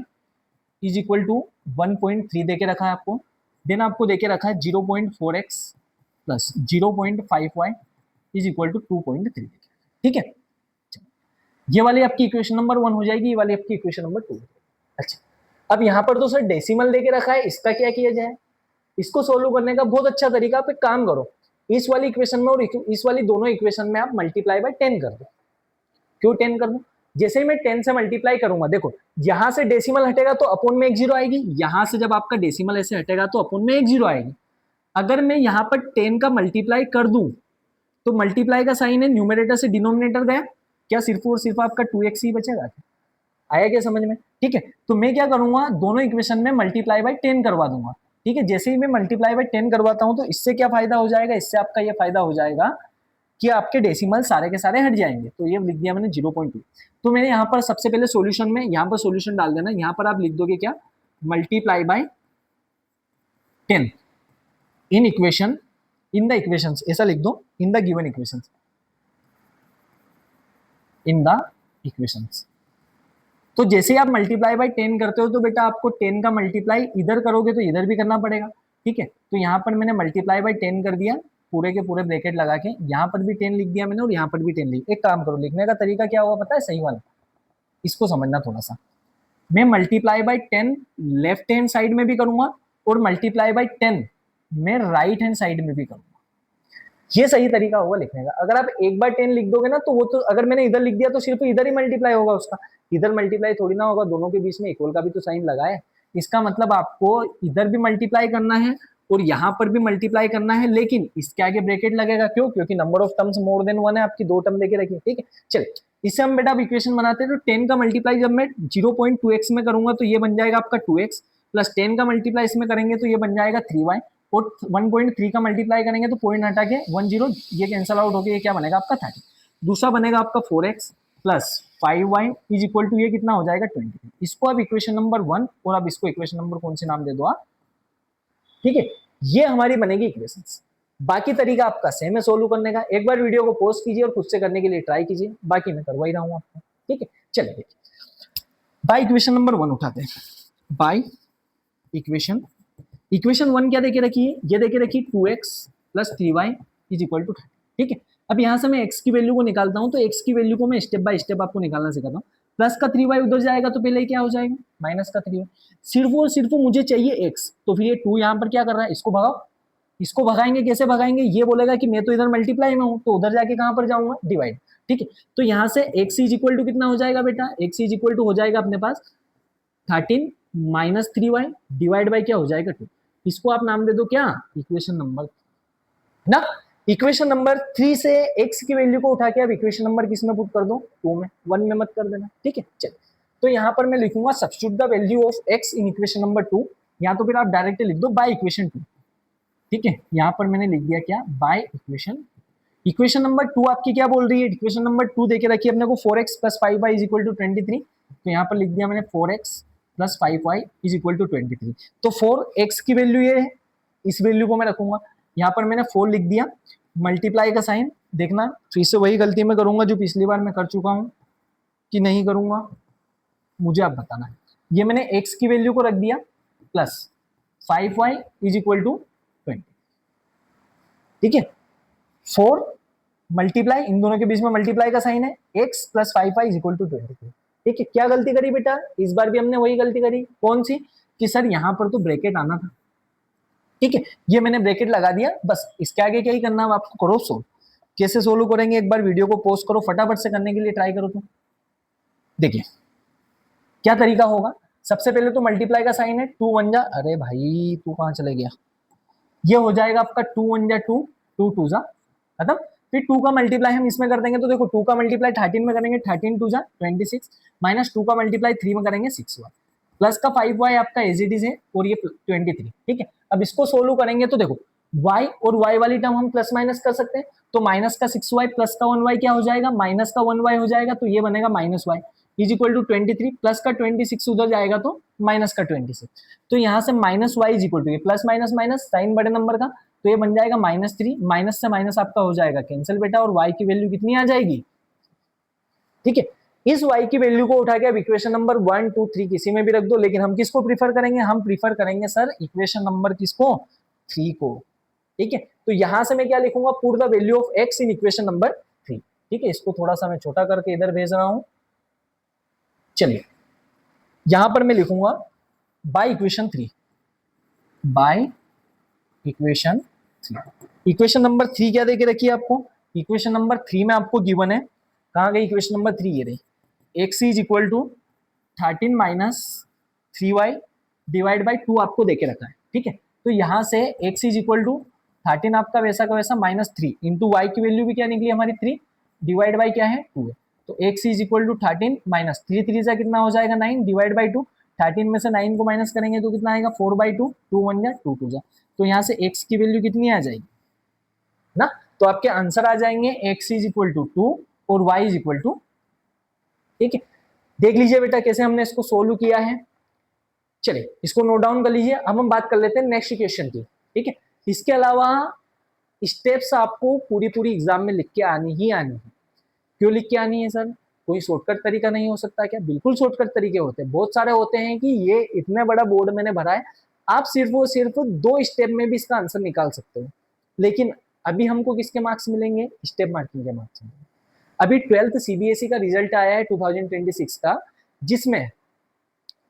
is equal to 1.3 देके रखा है आपको। देन आपको देके रखा है 0.4x plus 0.5y is equal to 2.3। ठीक है, ये वाली आपकी इक्वेशन नंबर 1 हो जाएगी, ये वाली आपकी इक्वेशन नंबर 2। अच्छा, अब यहाँ पर तो सर डेसिमल देके रखा है, इसका क्या किया जाए? इसको सोल्व करने का बहुत अच्छा तरीका, आप एक काम करो, इस वाली इक्वेशन में और इस वाली दोनों इक्वेशन में आप मल्टीप्लाई बाय 10 कर दो। क्यों 10 कर दो? जैसे ही मैं 10 से मल्टीप्लाई करूंगा, देखो यहां से डेसिमल हटेगा तो अपोन में एक जीरो आएगी, यहां से जब आपका डेसिमल ऐसे हटेगा तो अपोन में एक जीरो आएगी। अगर मैं यहां पर 10 का मल्टीप्लाई कर दूं तो मल्टीप्लाई का साइन है, न्यूमरेटर से डिनोमिनेटर गया, क्या सिर्फ और सिर्फ आपका 2x ही बचेगा? आया क्या समझ में? ठीक है, तो मैं क्या करूंगा, दोनों इक्वेशन में मल्टीप्लाई बाय 10 करवा दूंगा। ठीक है, जैसे ही मैं मल्टीप्लाई बाय 10 करवाता हूं तो इससे क्या फायदा हो जाएगा? इससे आपका ये फायदा हो जाएगा कि आपके डेसिमल सारे के सारे हट जाएंगे। तो ये लिख दिया मैंने 0.2। तो मैंने यहाँ पर सबसे पहले सॉल्यूशन में, यहाँ पर सॉल्यूशन डाल देना, यहाँ पर आप लिख दोगे क्या? Multiply by 10 in equation, in the equations, ऐसा लिख दो, in the given equations, in the equations. तो जैसे ही आप मल्टीप्लाई बाय 10 करते हो तो बेटा आपको 10 का मल्टीप्लाई इधर करोगे तो इधर भी करना पड़ेगा। ठीक है, तो यहाँ पर मैंने मल्टीप्लाई बाय 10 कर दिया, पूरे के पूरे ब्रैकेट लगा के, यहाँ पर भी 10 लिख दिया मैंने और यहाँ पर भी 10 लिख। एक काम करो, लिखने का तरीका क्या होगा पता है? सही वाला, इसको समझना थोड़ा सा। मैं multiply by 10 left hand side में भी करूंगा और मल्टीप्लाई बाय 10 मैं राइट हैंड साइड में भी करूंगा। ये सही तरीका होगा लिखने का। अगर आप एक बार 10 लिख दोगे ना तो वो तो, अगर मैंने इधर लिख दिया तो सिर्फ इधर ही मल्टीप्लाई होगा उसका, इधर मल्टीप्लाई थोड़ी ना होगा, दोनों के बीच में इक्वल का भी तो साइन लगा है। इसका मतलब आपको इधर भी मल्टीप्लाई करना है और यहाँ पर भी मल्टीप्लाई करना है, लेकिन इसके आगे ब्रैकेट लगेगा। क्यों? क्योंकि number of terms more than 1 है, आपकी 2 टर्म देके रखी है। ठीक है, चलिए इससे हम बेटा इक्वेशन बनाते हैं। तो 10 का मल्टीप्लाई जब मैं 0.2x में करूंगा तो ये बन जाएगा आपका 2x, प्लस 10 का मल्टीप्लाई इसमें करेंगे तो ये बन जाएगा 3y, और 1.3 का मल्टीप्लाई करेंगे तो पॉइंट हटा के 10, ये कैंसल आउट होकर ये क्या बनेगा आपका 30। दूसरा बनेगा आपका 4x plus 5y is equal to ये कितना हो जाएगा 20। इसको आप इक्वेशन नंबर 1 और आप इसको इक्वेशन नंबर कौन से नाम दे दो आप? ठीक है, ये हमारी बनेगी इक्वेशंस। बाकी तरीका आपका सेम है सोल्व करने का। एक बार वीडियो को पॉज कीजिए और खुद से करने के लिए ट्राई कीजिए, बाकी मैं करवा ही रहा हूं आपको। ठीक है, चलिए देखिए, बाय इक्वेशन नंबर 1 उठाते हैं। बाय इक्वेशन 1 क्या देके रखी है? ये देके रखी 2x plus 3y is equal to 30। ठीक है, अब यहां से मैं x की वैल्यू को निकालता हूं, तो x की वैल्यू को मैं स्टेप बाय स्टेप आपको निकालना सिखाता हूं। प्लस का 3y उधर जाएगा तो पहले क्या हो जाएगा? माइनस का 3y। सिर्फ और सिर्फ मुझे चाहिए x, तो फिर ये 2 यहाँ पर क्या कर रहा है? इसको भगाओ। इसको भगाएंगे, कैसे भगाएंगे? ये बोलेगा कि मैं तो इधर मल्टीप्लाई में हूं, तो उधर जाके कहां पर जाऊंगा? डिवाइड। ठीक है, तो यहां से x इज इक्वल टू कितना हो जाएगा बेटा? x इज इक्वल टू हो जाएगा अपने पास 13 माइनस 3y डिवाइड बाय क्या हो जाएगा 2। इसको आप नाम दे दो क्या? इक्वेशन नंबर ना। इक्वेशन नंबर 3 से x की वैल्यू को उठा के आप इक्वेशन नंबर किस में पुट कर दो? 2 में, 1 में मत कर देना। ठीक है, चलिए तो यहाँ पर मैं लिखूंगा substitute the value of x in equation number 2, या तो फिर आप डायरेक्ट लिख दो बाय इक्वेशन 2। ठीक है, यहाँ पर मैंने लिख दिया क्या? By equation. इक्वेशन नंबर 2 आपकी क्या बोल रही है? इक्वेशन नंबर 2 देके रखिए अपने को 4x plus 5y is equal to 23। तो यहाँ पर लिख दिया मैंने 4x plus 5y is equal to 23। तो 4x की वैल्यू ये है, इस वैल्यू को मैं रखूंगा। यहाँ पर मैंने 4 लिख दिया, मल्टीप्लाई का साइन देखना, फिर से वही गलती मैं करूंगा जो पिछली बार मैं कर चुका हूं कि नहीं करूंगा, मुझे आप बताना है। ये मैंने x की वैल्यू को रख दिया plus 5y is equal to 20। ठीक है, 4 मल्टीप्लाई, इन दोनों के बीच में मल्टीप्लाई का साइन है, x plus 5y is equal to 23। ठीक है, क्या गलती करी बेटा, इस बार भी हमने वही गलती करी, कौन सी, कि सर यहाँ पर तो ब्रैकेट आना था। ठीक है, ये मैंने ब्रैकेट लगा दिया, बस इसके आगे क्या ही करना है आपको, करो सोल्व। कैसे सोल्व करेंगे, एक बार वीडियो को पॉज करो, फटाफट से करने के लिए ट्राई करो। तो देखिए क्या तरीका होगा, सबसे पहले तो मल्टीप्लाई का साइन है, 2 1 जा, अरे भाई तू कहाँ चले गया, ये हो जाएगा आपका 2 1 जा 2, 2 2 जा खत्म। फिर 2 का मल्टीप्लाई हम इसमें कर देंगे, तो देखो 2 का मल्टीप्लाई 13 में करेंगे, 13 2 जा 26, माइनस 2 का मल्टीप्लाई 3 में करेंगे 6y, प्लस का 5y आपका एज इट इज है, और ये 23। ठीक है, अब इसको सोल्व करेंगे तो देखो y और y वाली टर्म हम प्लस माइनस कर सकते हैं, तो माइनस का 6y प्लस का 1y क्या हो जाएगा, माइनस का 1y हो जाएगा, तो ये बनेगा minus y is equal to 23, plus का 26 उधर जाएगा तो माइनस का 26, तो यहाँ से minus y is equal to, ये प्लस माइनस माइनस साइन बड़े नंबर का, तो ये बन जाएगा -3, माइनस से माइनस आपका हो जाएगा कैंसिल बेटा, और y की वैल्यू कितनी आ जाएगी। ठीक है, इस y की वैल्यू को उठा के अब इक्वेशन नंबर 1 2 3 किसी में भी रख दो, लेकिन हम किसको प्रीफर करेंगे, हम प्रीफर करेंगे सर इक्वेशन नंबर किसको, 3 को। ठीक है, तो यहां से मैं क्या लिखूंगा, put the value of x in equation number 3। ठीक है, इसको थोड़ा सा मैं छोटा करके इधर भेज रहा हूं, चलिए यहां पर मैं लिखूंगा by equation 3, by equation 3। Equation number 3 क्या देके रखी है आपको, इक्वेशन नंबर 3 में आपको गिवन है, कहां गई इक्वेशन नंबर 3, ये रही, x is equal to 13 minus 3y divide by 2 आपको देके रखा है। ठीक है, तो यहां से x इज इक्वल टू 13 आपका वैसा का वैसा माइनस 3 इंटू वाई की वैल्यू भी क्या निकली हमारी 3 डिवाइड बाई क्या है 2 है, तो x is equal to 13 minus 3 3 से कितना हो जाएगा 9 डिवाइड बाई 2, 13 में से 9 को माइनस करेंगे तो कितना आएगा 4 बाई 2, 2 1 जा 2 2 जा, तो यहाँ से x की वैल्यू कितनी आ जाएगी ना, तो आपके आंसर आ जाएंगे x इज इक्वल टू 2 और y इज इक्वल टू। ठीक है, देख लीजिए बेटा कैसे हमने इसको सोल्व किया है, चलिए इसको नोट डाउन कर लीजिए। अब हम बात कर लेते हैं नेक्स्ट क्वेश्चन की। ठीक है, इसके अलावा स्टेप्स आपको पूरी पूरी एग्जाम में लिख के आनी ही आनी है। क्यों लिख के आनी है सर, कोई शॉर्टकट तरीका नहीं हो सकता क्या, बिल्कुल शॉर्टकट तरीके होते हैं, बहुत सारे होते हैं कि ये इतने बड़ा बोर्ड मैंने भरा है, आप सिर्फ और सिर्फ 2 स्टेप में भी इसका आंसर निकाल सकते हो, लेकिन अभी हमको किसके मार्क्स मिलेंगे, स्टेप मार्किंग के मार्क्स मिलेंगे। अभी 12th सीबीएसई का रिजल्ट आया है 2026 का, जिसमें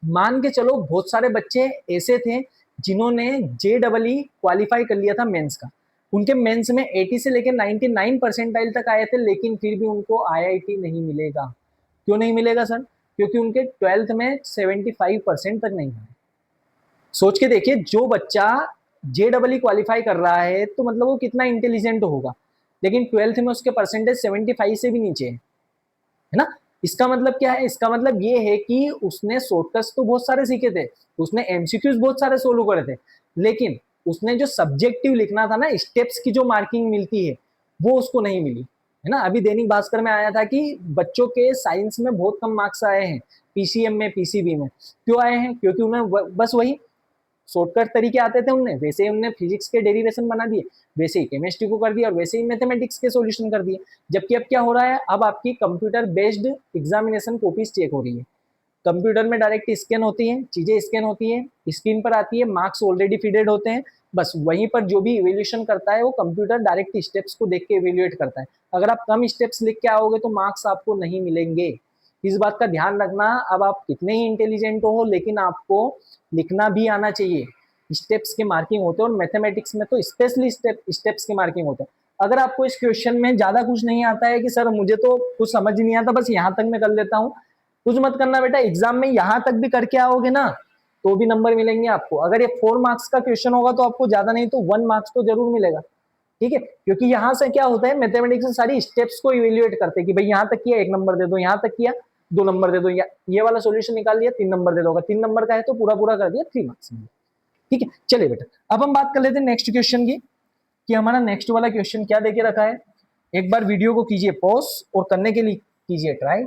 मान के चलो बहुत सारे बच्चे ऐसे थे जिन्होंने JEE क्वालिफाई कर लिया था मेंस का, उनके मेंस में 80 से लेकर 99 परसेंटाइल तक आए थे, लेकिन फिर भी उनको IIT नहीं मिलेगा। क्यों नहीं मिलेगा सर, क्योंकि उनके 12th में 75% तक नहीं आए। सोच के देखिए, जो बच्चा JEE क्वालिफाई कर रहा है तो मतलब वो कितना इंटेलिजेंट होगा, लेकिन 12th में उसके परसेंटेज 75 से भी नीचे है ना। इसका मतलब क्या है, इसका मतलब ये है कि उसने शॉर्टकट्स तो बहुत सारे सीखे थे, उसने एमसीक्यूज बहुत सारे सोल्व करे थे, लेकिन उसने जो सब्जेक्टिव लिखना था ना, स्टेप्स की जो मार्किंग मिलती है वो उसको नहीं मिली है ना। अभी दैनिक भास्कर में आया था कि बच्चों के साइंस में बहुत कम मार्क्स आए हैं, पीसीएम में पीसीबी में। क्यों आए हैं, क्योंकि उन्हें बस वही शॉर्टकट तरीके आते थे उनने, वैसे ही उनने फिजिक्स के डेरिवेशन बना दिए, वैसे ही केमिस्ट्री को कर दिया, और वैसे ही मैथमेटिक्स के सॉल्यूशन कर दिए। जबकि अब क्या हो रहा है, अब आपकी computer based examination copies check हो रही है, कंप्यूटर में डायरेक्ट स्कैन होती है, चीजें स्कैन होती है, स्क्रीन पर आती है, मार्क्स ऑलरेडी फीडेड होते हैं, बस वहीं पर जो भी इवेल्यूशन करता है वो कंप्यूटर डायरेक्ट स्टेप्स को देख के इवेल्युएट करता है। अगर आप कम स्टेप्स लिख के आओगे तो मार्क्स आपको नहीं मिलेंगे, इस बात का ध्यान रखना। अब आप कितने ही इंटेलिजेंट हो, लेकिन आपको लिखना भी आना चाहिए। स्टेप्स के मार्किंग होते हैं, और मैथमेटिक्स में तो स्पेशली स्टेप्स के मार्किंग होते हैं। अगर आपको इस क्वेश्चन में ज्यादा कुछ नहीं आता है कि सर मुझे तो कुछ समझ नहीं आता, बस यहाँ तक मैं कर लेता हूँ, कुछ मत करना बेटा, एग्जाम में यहाँ तक भी करके आओगे ना तो भी नंबर मिलेंगे आपको। अगर ये 4 मार्क्स का क्वेश्चन होगा तो आपको ज्यादा नहीं तो 1 मार्क्स तो जरूर मिलेगा। ठीक है, क्योंकि यहाँ से क्या होता है, मैथमेटिक्स से सारी स्टेप्स को इवेल्युएट करते हैं कि भाई यहाँ तक किया 1 नंबर दे दो, यहाँ तक किया 2 नंबर दे दो, या ये वाला सोल्यूशन निकाल लिया 3 नंबर दे दो, 3 नंबर का है तो पूरा पूरा कर दिया 3 मार्क्स में। ठीक है, चलिए बेटा अब हम बात कर लेते हैं नेक्स्ट क्वेश्चन की, कि हमारा नेक्स्ट वाला क्वेश्चन क्या देके रखा है। एक बार वीडियो को कीजिए पॉज और करने के लिए कीजिए ट्राई,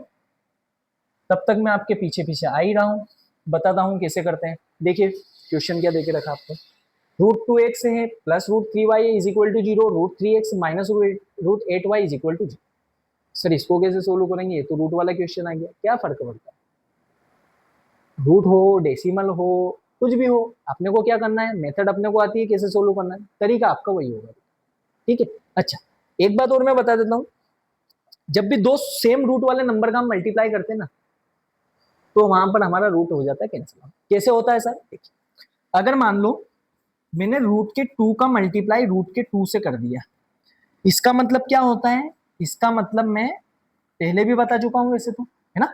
तब तक मैं आपके पीछे पीछे आ ही रहा हूँ, बताता हूँ कैसे करते हैं। देखिए क्वेश्चन क्या देके रखा आपको, √2x है plus √3y is equal to 0, √3x minus √8y is equal to 0। Sir इसको कैसे सोल्व करेंगे, तो रूट वाला क्वेश्चन आ गया, क्या फर्क पड़ता है, रूट हो डेसिमल हो कुछ भी हो, अपने को क्या करना है, मेथड अपने को आती है कैसे सोल्व करना है, तरीका आपका वही होगा। ठीक है, अच्छा एक बात और मैं बता देता हूं, जब भी दो सेम रूट वाले नंबर का हम मल्टीप्लाई करते हैं ना, तो वहां पर हमारा रूट हो जाता है कैंसिल। कैसे होता है सर? देखिए, अगर मान लो मैंने रूट के 2 का मल्टीप्लाई रूट के 2 से कर दिया, इसका मतलब क्या होता है? इसका मतलब मैं पहले भी बता चुका हूं वैसे तो, है ना,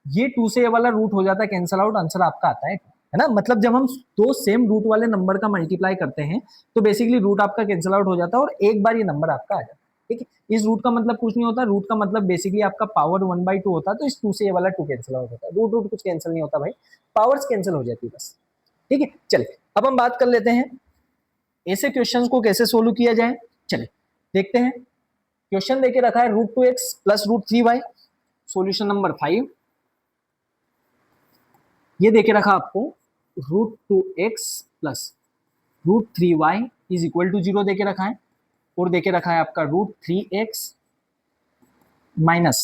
ये 2 से ये वाला रूट हो जाता है कैंसिल आउट, आंसर आपका आता है ना। मतलब जब हम दो सेम रूट वाले नंबर का मल्टीप्लाई करते हैं तो बेसिकली रूट आपका कैंसिल आउट हो जाता है और एक बार ये नंबर आपका आ जाता है। ठीक है, इस रूट का मतलब कुछ नहीं होता, रूट का मतलब बेसिकली आपका पावर 1/2 होता है, तो इस 2 से ये वाला 2 कैंसिल आउट होता है। रूट रूट कुछ कैंसिल नहीं होता भाई, पावर्स कैंसिल हो जाती है बस। ठीक है, चलिए अब हम बात कर लेते हैं ऐसे क्वेश्चंस को कैसे सोल्व किया जाए। चलिए देखते हैं। क्वेश्चन देके रखा है √2x plus √3y, solution number 5। ये देके रखा आपको √2x plus √3y is equal to 0 देके रखा है, और देके रखा है आपका √3x minus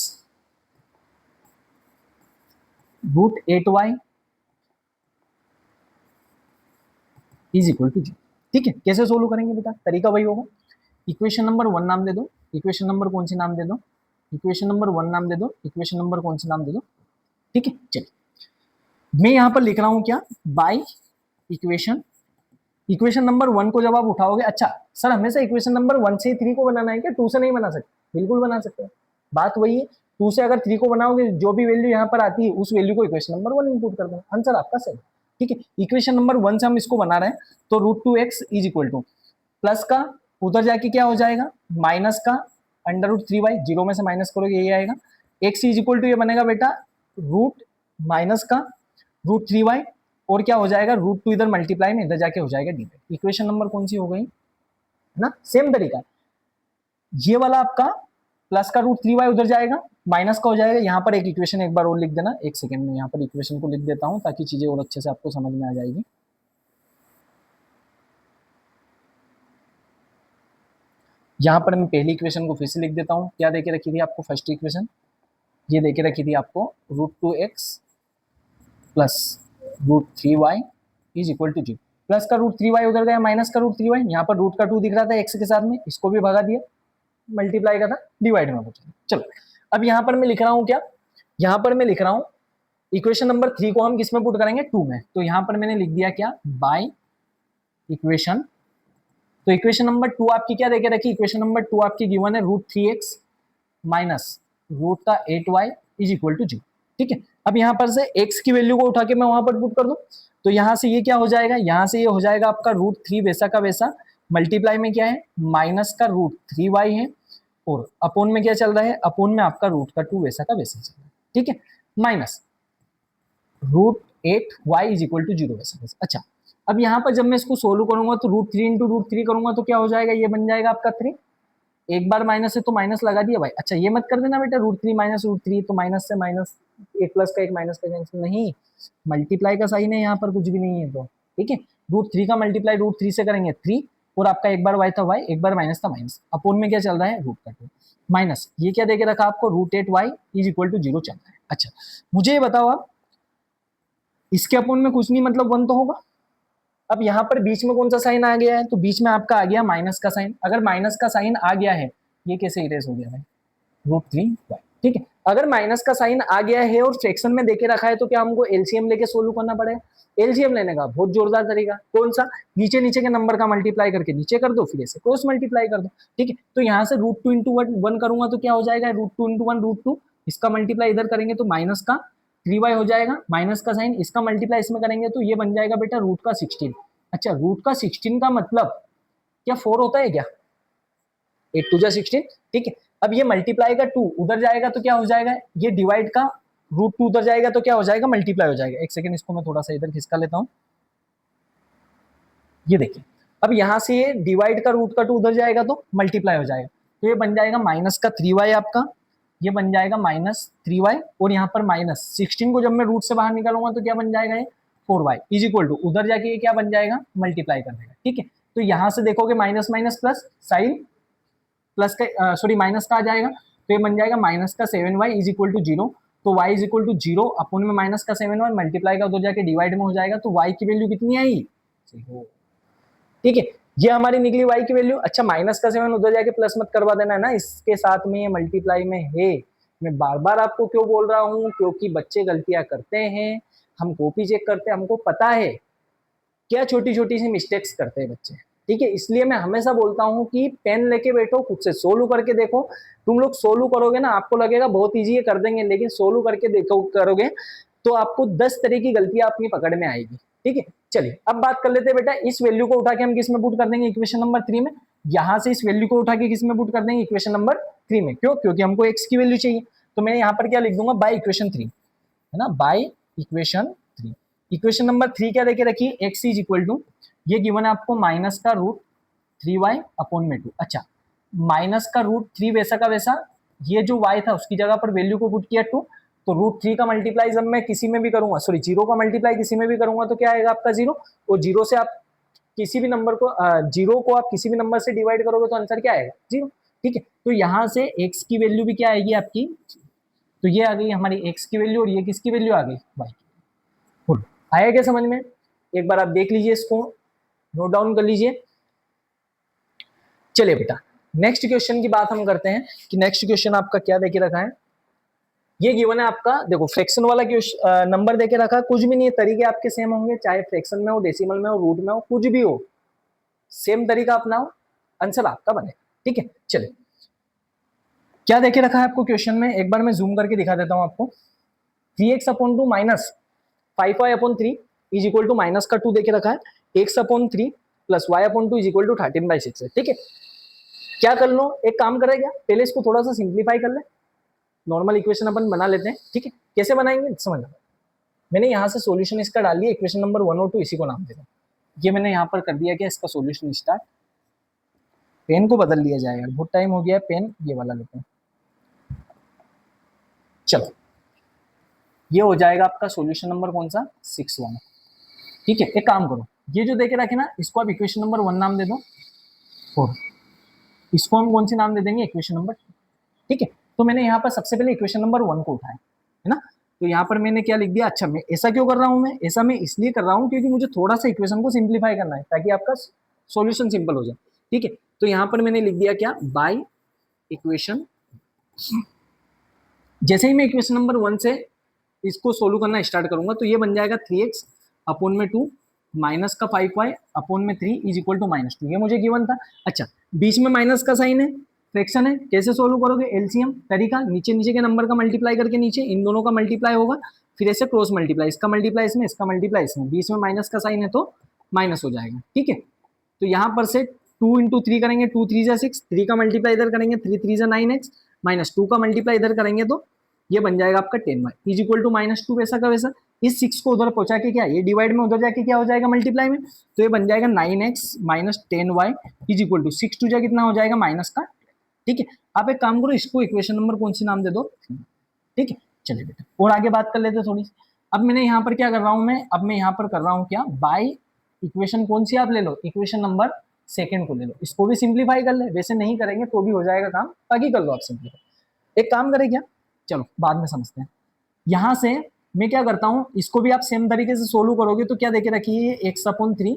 √8y is equal to 0। ठीक है, कैसे सोल्व करेंगे बेटा? तरीका वही होगा, इक्वेशन नंबर 1 नाम दे दो, इक्वेशन नंबर कौन सी नाम दे दो, इक्वेशन नंबर 1 नाम दे दो, इक्वेशन नंबर कौन सी नाम दे दो। ठीक है, चलिए मैं यहां पर लिख रहा हूं क्या, बाय इक्वेशन। इक्वेशन नंबर 1 को जब आप उठाओगे, अच्छा सर हमेशा इक्वेशन नंबर 1 से 3 को बनाना है क्या, 2 से नहीं बना सकते? बिल्कुल बना सकते हैं, बात वही है। 2 से अगर 3 को बनाओगे, जो भी वैल्यू यहाँ पर आती है उस वैल्यू को इक्वेशन नंबर 1 इंक्लूड कर दो, आंसर आपका सही। ठीक है, इक्वेशन नंबर 1 से हम इसको बना रहे हैं, तो √2x is equal to plus का उधर जाके क्या हो जाएगा, माइनस का √3y, जीरो में से माइनस करोगे ये आएगा, x इज इक्वल टू ये बनेगा बेटा रूट माइनस का √3y, और क्या हो जाएगा, √2 इधर मल्टीप्लाई में इधर जाके हो जाएगा डिवाइड। इक्वेशन नंबर कौन सी हो गई, है ना, सेम तरीका। ये वाला आपका प्लस का √3y उधर जाएगा, माइनस का हो जाएगा। यहाँ पर एक इक्वेशन एक बार और लिख देना, एक सेकंड में यहाँ पर इक्वेशन को लिख देता हूँ ताकि चीजें और अच्छे से आपको समझ में आ जाएगी। यहाँ पर मैं पहली इक्वेशन को फिर से लिख देता हूँ। क्या देके रखी थी आपको फर्स्ट इक्वेशन, ये देके रखी थी आपको √2x plus √3y is equal to 0। Plus का √3y उधर गया, माइनस का √3y, यहाँ पर रूट का 2 दिख रहा था x के साथ में, इसको भी भगा दिया, मल्टीप्लाई का था, डिवाइड में बचा। चलो अब यहाँ पर मैं लिख रहा हूँ क्या, यहाँ पर मैं लिख रहा हूँ इक्वेशन नंबर 3 को हम किस में पुट करेंगे, 2 में। तो यहाँ पर मैंने लिख दिया क्या, बाय इक्वेशन। तो इक्वेशन नंबर 2 आपकी क्या देके रखी, इक्वेशन नंबर 2 आपकी गिवन है √3x माइनस रूट का 8y इज इक्वल टू 0। ठीक है, अब यहाँ पर से x की वैल्यू को उठा के मैं वहां पर पुट कर दूं, तो यहाँ से ये क्या हो जाएगा, यहाँ से ये हो जाएगा आपका √3 वैसा का वैसा, मल्टीप्लाई में क्या है, माइनस का √3y है, और अपोन में क्या चल रहा है, अपोन में आपका √2 वैसा का वैसा चल रहा है। ठीक है, minus √8y is equal to 0 वैसा वैसा। अच्छा, अब यहाँ पर जब मैं इसको सोल्व करूंगा तो √3 इंटू √3 करूंगा तो क्या हो जाएगा, ये बन जाएगा आपका 3। एक बार माइनस है तो माइनस लगा दिया भाई। अच्छा ये मत कर देना बेटा √3 माइनस √3, तो माइनस से माइनस, एक प्लस का एक माइनस का कैंसिल नहीं, मल्टीप्लाई का साइन है यहाँ पर, कुछ भी नहीं है तो। ठीक है, √3 का मल्टीप्लाई √3 से करेंगे 3, और आपका एक बार y था y, एक बार माइनस था माइनस, अपोन में क्या चल रहा है, √2 माइनस, ये क्या देके रखा आपको, √8y इज इक्वल टू 0 चल रहा है। अच्छा मुझे ये बताओ आप, इसके अपोन में कुछ नहीं, मतलब 1 तो होगा। अब यहाँ पर बीच में कौन सा साइन आ गया है, तो बीच में आपका आ गया माइनस का साइन। अगर माइनस का साइन आ गया है, ये कैसे इरेज हो गया भाई, √3y। ठीक है, अगर माइनस का साइन आ गया है और फ्रैक्शन में देके रखा है, तो क्या हमको एलसीएम लेके सोल्व करना पड़ेगा। एलसीएम लेने का बहुत जोरदार तरीका, कौन सा, नीचे नीचे के नंबर का मल्टीप्लाई करके नीचे कर दो, फिर ऐसे क्रॉस मल्टीप्लाई कर दो। ठीक है, तो यहाँ से √2 इंटू 1 करूंगा तो क्या हो जाएगा, √2 इंटू 1 √2, इसका मल्टीप्लाई इधर करेंगे तो माइनस का 3y हो जाएगा, माइनस का साइन, इसका मल्टीप्लाई इसमें करेंगे तो ये बन जाएगा बेटा रूट का 16। अच्छा रूट का 16 का मतलब क्या 4 होता है क्या, 8 2 जा 16। ठीक है, अब ये मल्टीप्लाई का 2 उधर जाएगा तो क्या हो जाएगा, ये डिवाइड का √2 उधर जाएगा तो क्या हो जाएगा, मल्टीप्लाई हो जाएगा। एक सेकंड इसको मैं थोड़ा सा इधर खिसका लेता हूं, ये देखिए, अब यहां से ये डिवाइड का √2 उधर जाएगा तो मल्टीप्लाई हो जाएगा, तो ये बन जाएगा माइनस का 3y आपका, ये बन जाएगा -3y, और यहाँ पर -16 को जब मैं रूट से बाहर निकालूंगा तो क्या बन जाएगा, ये 4y इज इक्वल टू, उधर जाके ये क्या बन जाएगा, मल्टीप्लाई कर देगा। ठीक है, तो यहाँ से देखोगे minus minus plus, sign plus का सॉरी माइनस का आ जाएगा, तो ये बन जाएगा माइनस का 7y इज इक्वल टू 0। तो y is equal to 0 upon में माइनस का 7y, मल्टीप्लाई का उधर जाके डिवाइड में हो जाएगा, तो y की वैल्यू कितनी आई, 0। ठीक है, ये हमारी निकली y की वैल्यू। अच्छा माइनस का 7 उधर जाके प्लस मत करवा देना है ना, इसके साथ में ये मल्टीप्लाई में है। मैं बार बार आपको क्यों बोल रहा हूँ, क्योंकि बच्चे गलतियां करते हैं, हम कॉपी चेक करते हैं, हमको पता है क्या छोटी छोटी सी मिस्टेक्स करते हैं बच्चे, ठीक है। इसलिए मैं हमेशा बोलता हूँ कि पेन लेके बैठो, खुद से सोल्व करके देखो। तुम लोग सोल्व करोगे ना, आपको लगेगा बहुत इजी है कर देंगे, लेकिन सोल्व करके देखो करोगे तो आपको 10 तरह की गलतियां अपनी पकड़ में आएगी, ठीक है। चलिए अब बात कर लेते हैं बेटा, इस वैल्यू को उठा के हम किस में पुट कर देंगे, इक्वेशन नंबर 3 में। यहां से इस वैल्यू को उठा के किस में पुट कर देंगे, इक्वेशन नंबर 3 में। क्यों, क्योंकि हमको एक्स की वैल्यू चाहिए। तो मैं यहाँ पर क्या लिख दूंगा, बाय इक्वेशन 3, है ना, बाय इक्वेशन 3। इक्वेशन नंबर 3 क्या देके रखिए, एक्स इज इक्वल टू, ये गिवन है आपको माइनस का रूट 3y अपॉन में 2। अच्छा माइनस का रूट 3 वैसा का वैसा, ये जो y था उसकी जगह पर वैल्यू को पुट किया 2, तो रूट 3 का मल्टीप्लाई जब मैं किसी में भी करूंगा, सॉरी 0 का मल्टीप्लाई किसी में भी करूंगा तो क्या आएगा आपका 0, और 0 से आप किसी भी नंबर को 0 को आप किसी भी नंबर से डिवाइड करोगे तो आंसर क्या आएगा, 0, ठीक है। तो यहां से x की वैल्यू भी क्या आएगी आपकी, तो ये आ गई हमारी x की वैल्यू, और ये किसकी वैल्यू आ गई, y की। बोलो आया क्या समझ में, एक बार आप देख लीजिए, इसको नोट डाउन कर लीजिए। चलिए बेटा नेक्स्ट क्वेश्चन की बात हम करते हैं कि नेक्स्ट क्वेश्चन आपका क्या देके रखा है। ये गिवन है आपका, देखो फ्रैक्शन वाला नंबर देके रखा है, कुछ भी नहीं है, तरीके आपके सेम होंगे, चाहे फ्रैक्शन में हो, डेसिमल में हो, रूट में हो, कुछ भी हो, सेम तरीका अपनाओ, आंसर आपका बने, ठीक है। चलिए क्या देके रखा है आपको क्वेश्चन में, एक बार मैं जूम करके दिखा देता हूं आपको। 3x upon 2 minus 5y upon 3 is equal to minus का 2 देके रखा है, x upon 3 plus y upon 2 is equal to 13/6 है, ठीक है। क्या कर लो, एक काम करेगा, पहले इसको थोड़ा सा सिंप्लीफाई कर ले, नॉर्मल इक्वेशन अपन बना लेते हैं, ठीक है। कैसे बनाएंगे समझ लो, मैंने यहाँ से सॉल्यूशन इसका डाल दिया, इक्वेशन नंबर 1 और 2 इसी को नाम देता हूँ। ये मैंने यहाँ पर कर दिया कि इसका सॉल्यूशन स्टार्ट, पेन को बदल लिया जाए यार, बहुत टाइम हो गया है, पेन ये वाला लेते हैं। चलो ये हो जाएगा आपका सॉल्यूशन नंबर कौन सा, 6 वाला, ठीक है। एक काम करो, ये जो देके रखे ना, इसको आप इक्वेशन नंबर 1 नाम दे दो, और इसको हम कौन सी नाम दे देंगे, इक्वेशन नंबर 2, ठीक है। तो मैंने यहाँ पर सबसे पहले इक्वेशन नंबर 1 को उठाया, है ना। तो यहाँ पर मैंने क्या लिख दिया, अच्छा मैं ऐसा क्यों कर रहा हूँ, मैं ऐसा मैं इसलिए कर रहा हूँ क्योंकि मुझे थोड़ा सा इक्वेशन को सिंप्लीफाई करना है ताकि आपका सॉल्यूशन सिंपल हो जाए, ठीक है। तो यहाँ पर मैंने लिख दिया क्या, बाय इक्वेशन, जैसे ही मैं इक्वेशन नंबर 1 से इसको सोल्व करना स्टार्ट करूंगा तो ये बन जाएगा 3x अपॉन में 2 माइनस का 5y अपॉन में 3 इज इक्वल टू -2, ये मुझे गिवन था। अच्छा बीच में माइनस का साइन है, फ्रैक्शन है, कैसे सोल्व करोगे, एलसीएम तरीका, नीचे नीचे के नंबर का मल्टीप्लाई करके नीचे इन दोनों का मल्टीप्लाई होगा, फिर ऐसे क्रॉस मल्टीप्लाई, इसका मल्टीप्लाई इसमें, इसका मल्टीप्लाई इसमें, बीच में माइनस का साइन है तो माइनस हो जाएगा, ठीक है। तो यहाँ पर से 2 इंटू 3 करेंगे, 2 3 जा 6, 3 का मल्टीप्लाई इधर करेंगे, 3 3 जा 9x, माइनस 2 का मल्टीप्लाई इधर करेंगे तो ये बन जाएगा आपका 10y इज इक्वल टू -2, वैसा का वैसा। इस 6 को उधर पहुंचा के क्या, ये डिवाइड में उधर जाके क्या हो जाएगा मल्टीप्लाई में, तो ये बन जाएगा 9x minus 10y is equal to 6 2 जा कितना हो जाएगा माइनस का, ठीक है। आप एक काम करो, इसको इक्वेशन नंबर कौन सी नाम दे दो, ठीक है। चलिए बेटा और आगे बात कर लेते थोड़ी सी। अब मैंने यहाँ पर क्या कर रहा हूँ मैं, अब मैं यहाँ पर कर रहा हूँ क्या, बाय इक्वेशन कौन सी आप ले लो, इक्वेशन नंबर 2 को ले लो, इसको भी सिंप्लीफाई कर ले, वैसे नहीं करेंगे तो भी हो जाएगा काम, बाकी कर लो आप सिंप्लीफाई। एक काम करें क्या, चलो बाद में समझते हैं। यहां से मैं क्या करता हूं, इसको भी आप सेम तरीके से सोल्व करोगे तो क्या देके रखी है, x upon 3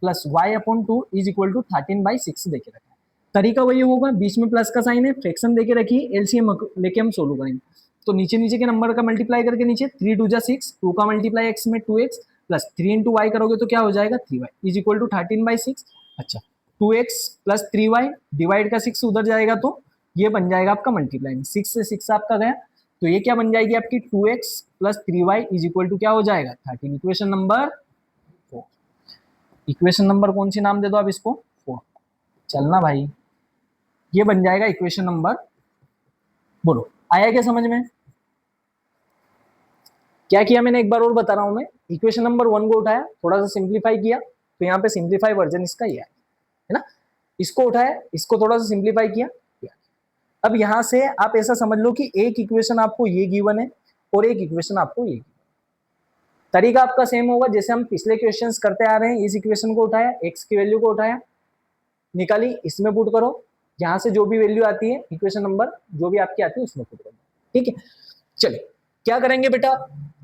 plus y upon 2 is equal to 13/6 देके रखा है। तरीका वही होगा, बीच में प्लस का साइन है, फ्रैक्शन देके रखी है, एलसीएम लेके हम सोल्व करेंगे। तो नीचे नीचे के नंबर का मल्टीप्लाई करके नीचे 3 2 जा 6, 2 का मल्टीप्लाई x में 2x प्लस 3 इंटू वाई करोगे तो क्या हो जाएगा 3y इज इक्वल टू 13/6। अच्छा 2x प्लस 3y डिवाइड का 6 उधर जाएगा तो ये बन जाएगा आपका मल्टीप्लाई में, 6 से 6 आपका गया, तो ये क्या बन जाएगी आपकी 2x plus 3y is equal to क्या हो जाएगा 13, इक्वेशन नंबर 4। इक्वेशन नंबर कौन सी नाम दे दो आप इसको, 4, चलना भाई, ये बन जाएगा इक्वेशन नंबर, बोलो आया क्या समझ में। क्या किया मैंने एक बार और बता रहा हूं मैं, इक्वेशन नंबर 1 को उठाया, थोड़ा सा सिंप्लीफाई किया, तो यहाँ पे सिंप्लीफाई वर्जन इसका ये है ना, इसको उठाया, इसको थोड़ा सा सिंप्लीफाई किया। अब यहां से आप ऐसा समझ लो कि एक इक्वेशन आपको ये गिवन है और एक इक्वेशन आपको ये, तरीका आपका सेम होगा जैसे हम पिछले क्वेश्चंस करते आ रहे हैं। इस इक्वेशन को उठाया, x की वैल्यू को उठाया, निकाली, इसमें पुट करो, यहां से जो भी वैल्यू आती है इक्वेशन नंबर जो भी आपकी आती है उसमें पुट करो, ठीक है। चलिए क्या करेंगे बेटा,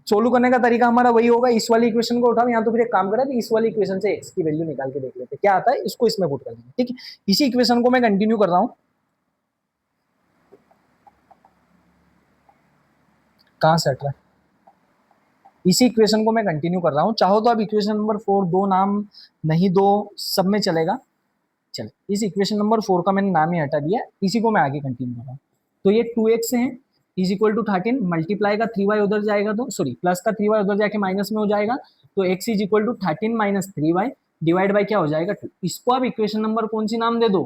सोल्व करने का तरीका हमारा वही होगा, इस वाली इक्वेशन को उठाओ, यहाँ तो फिर एक काम करें, इस वाली इक्वेशन से x की वैल्यू निकाल के देख लेते हैं क्या आता है, इसको इसमें पुट कर देंगे। ठीक है, इसी इक्वेशन को मैं कंटिन्यू कर रहा हूं, कहां से हट रहा है, इसी इक्वेशन को मैं कंटिन्यू कर रहा हूं। चाहो तो अब इक्वेशन नंबर 4 दो, नाम नहीं दो, सब में चलेगा। चल, इस इक्वेशन नंबर 4 का मैंने नाम ही हटा दिया, इसी को मैं आगे कंटिन्यू कर रहा हूँ। तो ये 2x है इज इक्वल टू 13, मल्टीप्लाई का 3y उधर जाएगा तो सॉरी प्लस का 3y उधर जाके माइनस में हो जाएगा, तो x is equal to 13 minus 3y divide by क्या हो जाएगा 2। इसको आप इक्वेशन नंबर कौन सी नाम दे दो,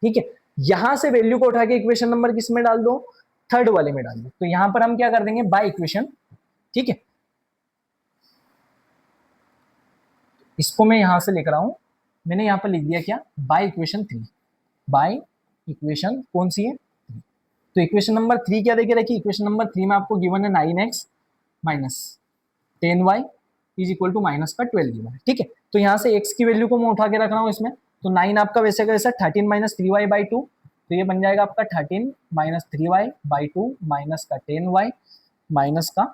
ठीक है, यहां से वैल्यू को उठा के इक्वेशन नंबर किस में डाल दो, थर्ड वाले में डाल दो। तो यहां पर हम क्या कर देंगे, बाय इक्वेशन, ठीक है, इसको मैं यहां से लिख रहा हूं, मैंने यहां पर लिख दिया क्या, बाय इक्वेशन 3, बाय इक्वेशन कौन सी है, तो इक्वेशन नंबर 3 क्या देके रखी, इक्वेशन नंबर 3 में आपको गिवन है 9x minus 10y is equal to minus का 12 गिवन है। ठीक है, तो यहाँ से x की वैल्यू को मैं उठा के रख रहा हूँ इसमें, तो 9 आपका वैसे का वैसा 13 माइनस 3y बाई 2, तो ये बन जाएगा आपका 13 माइनस 3y बाई 2 माइनस का 10y माइनस का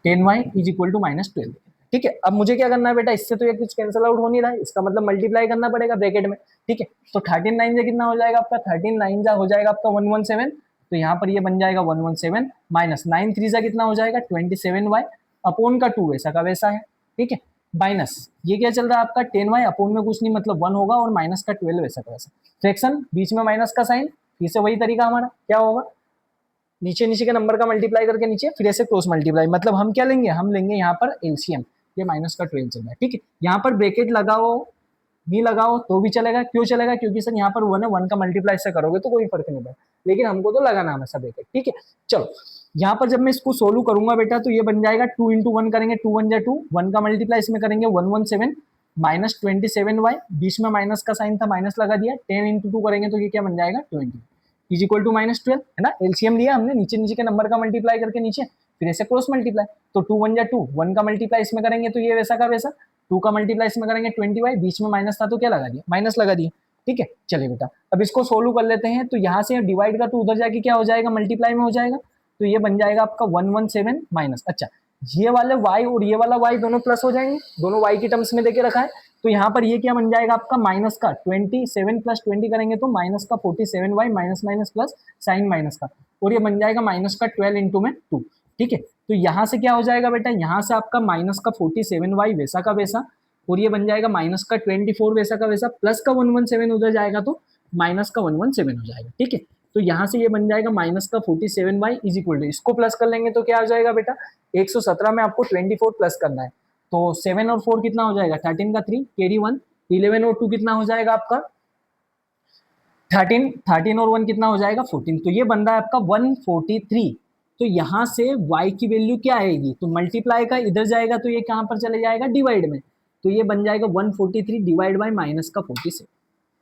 10y is equal to minus 12। ठीक है, अब मुझे क्या करना है बेटा, इससे तो ये कुछ कैंसिल आउट हो नहीं रहा है, इसका मतलब मल्टीप्लाई करना पड़ेगा ब्रैकेट में। ठीक है, तो 13 9 से कितना हो जाएगा आपका, 13 9 जा हो जाएगा आपका 117, तो यहाँ पर ये बन जाएगा 117 माइनस 9 3 जा कितना हो जाएगा 27y अपॉन का 2 वैसा का वैसा है। ठीक है, माइनस ये क्या चल रहा है आपका 10y अपॉन में कुछ नहीं मतलब 1 होगा और माइनस का 12 वैसा का वैसा, फ्रैक्शन बीच में माइनस का साइन, फिर से वही तरीका हमारा क्या होगा, नीचे नीचे के नंबर का मल्टीप्लाई करके नीचे फिर ऐसे क्रॉस मल्टीप्लाई, मतलब हम क्या लेंगे, हम लेंगे यहाँ पर एलसीएम, ये माइनस का 12 चल रहा है। ठीक है, यहाँ पर ब्रैकेट लगाओ नहीं लगाओ तो भी चलेगा, क्यों चलेगा, क्योंकि सर यहाँ पर 1 है, 1 का मल्टीप्लाई से करोगे तो कोई फर्क नहीं पड़ेगा, लेकिन हमको तो लगाना हमेशा ब्रैकेट। ठीक है, चलो यहाँ पर जब मैं इसको सोल्व करूंगा बेटा तो ये बन जाएगा 2 इंटू 1 करेंगे, 2 1 जा 2, 1 का मल्टीप्लाई इसमें करेंगे 117 माइनस 27y, बीच में माइनस का साइन था माइनस लगा दिया, 10 इंटू 2 करेंगे तो ये क्या बन जाएगा 20 इज इक्वल टू माइनस 12 है ना, एलसीएम लिया हमने, नीचे नीचे के नंबर का मल्टीप्लाई करके नीचे फिर ऐसे क्रॉस मल्टीप्लाई, तो 2 1 जा 2, 1 का मल्टीप्लाई इसमें करेंगे तो ये वैसा का वैसा, 2 का मल्टीप्लाई इसमें करेंगे 20y, बीच में माइनस था तो क्या लगा दिया माइनस लगा दिया। ठीक है, चलिए बेटा अब इसको सोल्व कर लेते हैं, तो यहाँ से डिवाइड का तो उधर जाके क्या हो जाएगा मल्टीप्लाई में हो जाएगा, तो ये बन जाएगा आपका 117 माइनस, अच्छा ये वाले y और ये वाला y दोनों प्लस हो जाएंगे, दोनों y की टर्म्स में देके रखा है, तो यहाँ पर ये क्या बन जाएगा आपका माइनस का 27 प्लस 20 करेंगे तो माइनस का 47y minus minus plus sign minus का, और ये बन जाएगा माइनस का 12 इंटू में 2। ठीक है, तो यहाँ से क्या हो जाएगा बेटा, यहाँ से आपका माइनस का 47y वैसा का वैसा, और ये बन जाएगा माइनस का 24 वैसा का वैसा, प्लस का 117 उधर जाएगा तो माइनस का 117 हो जाएगा। ठीक है, तो यहाँ से ये बन जाएगा माइनस का 47y इज इक्वल टू, इसको प्लस कर लेंगे तो क्या आ जाएगा बेटा 117 में आपको 24 प्लस करना है, तो 7 और 4 कितना हो जाएगा 13 का 3 कैरी 1, 11 और 2 कितना हो जाएगा आपका 13, 13 और 1 कितना हो जाएगा 14, तो ये बन रहा है आपका 143। तो यहाँ से y की वैल्यू क्या आएगी, तो मल्टीप्लाई का इधर जाएगा तो ये कहाँ पर चले जाएगा डिवाइड में, तो ये बन जाएगा 143 डिवाइड बाय माइनस का 47।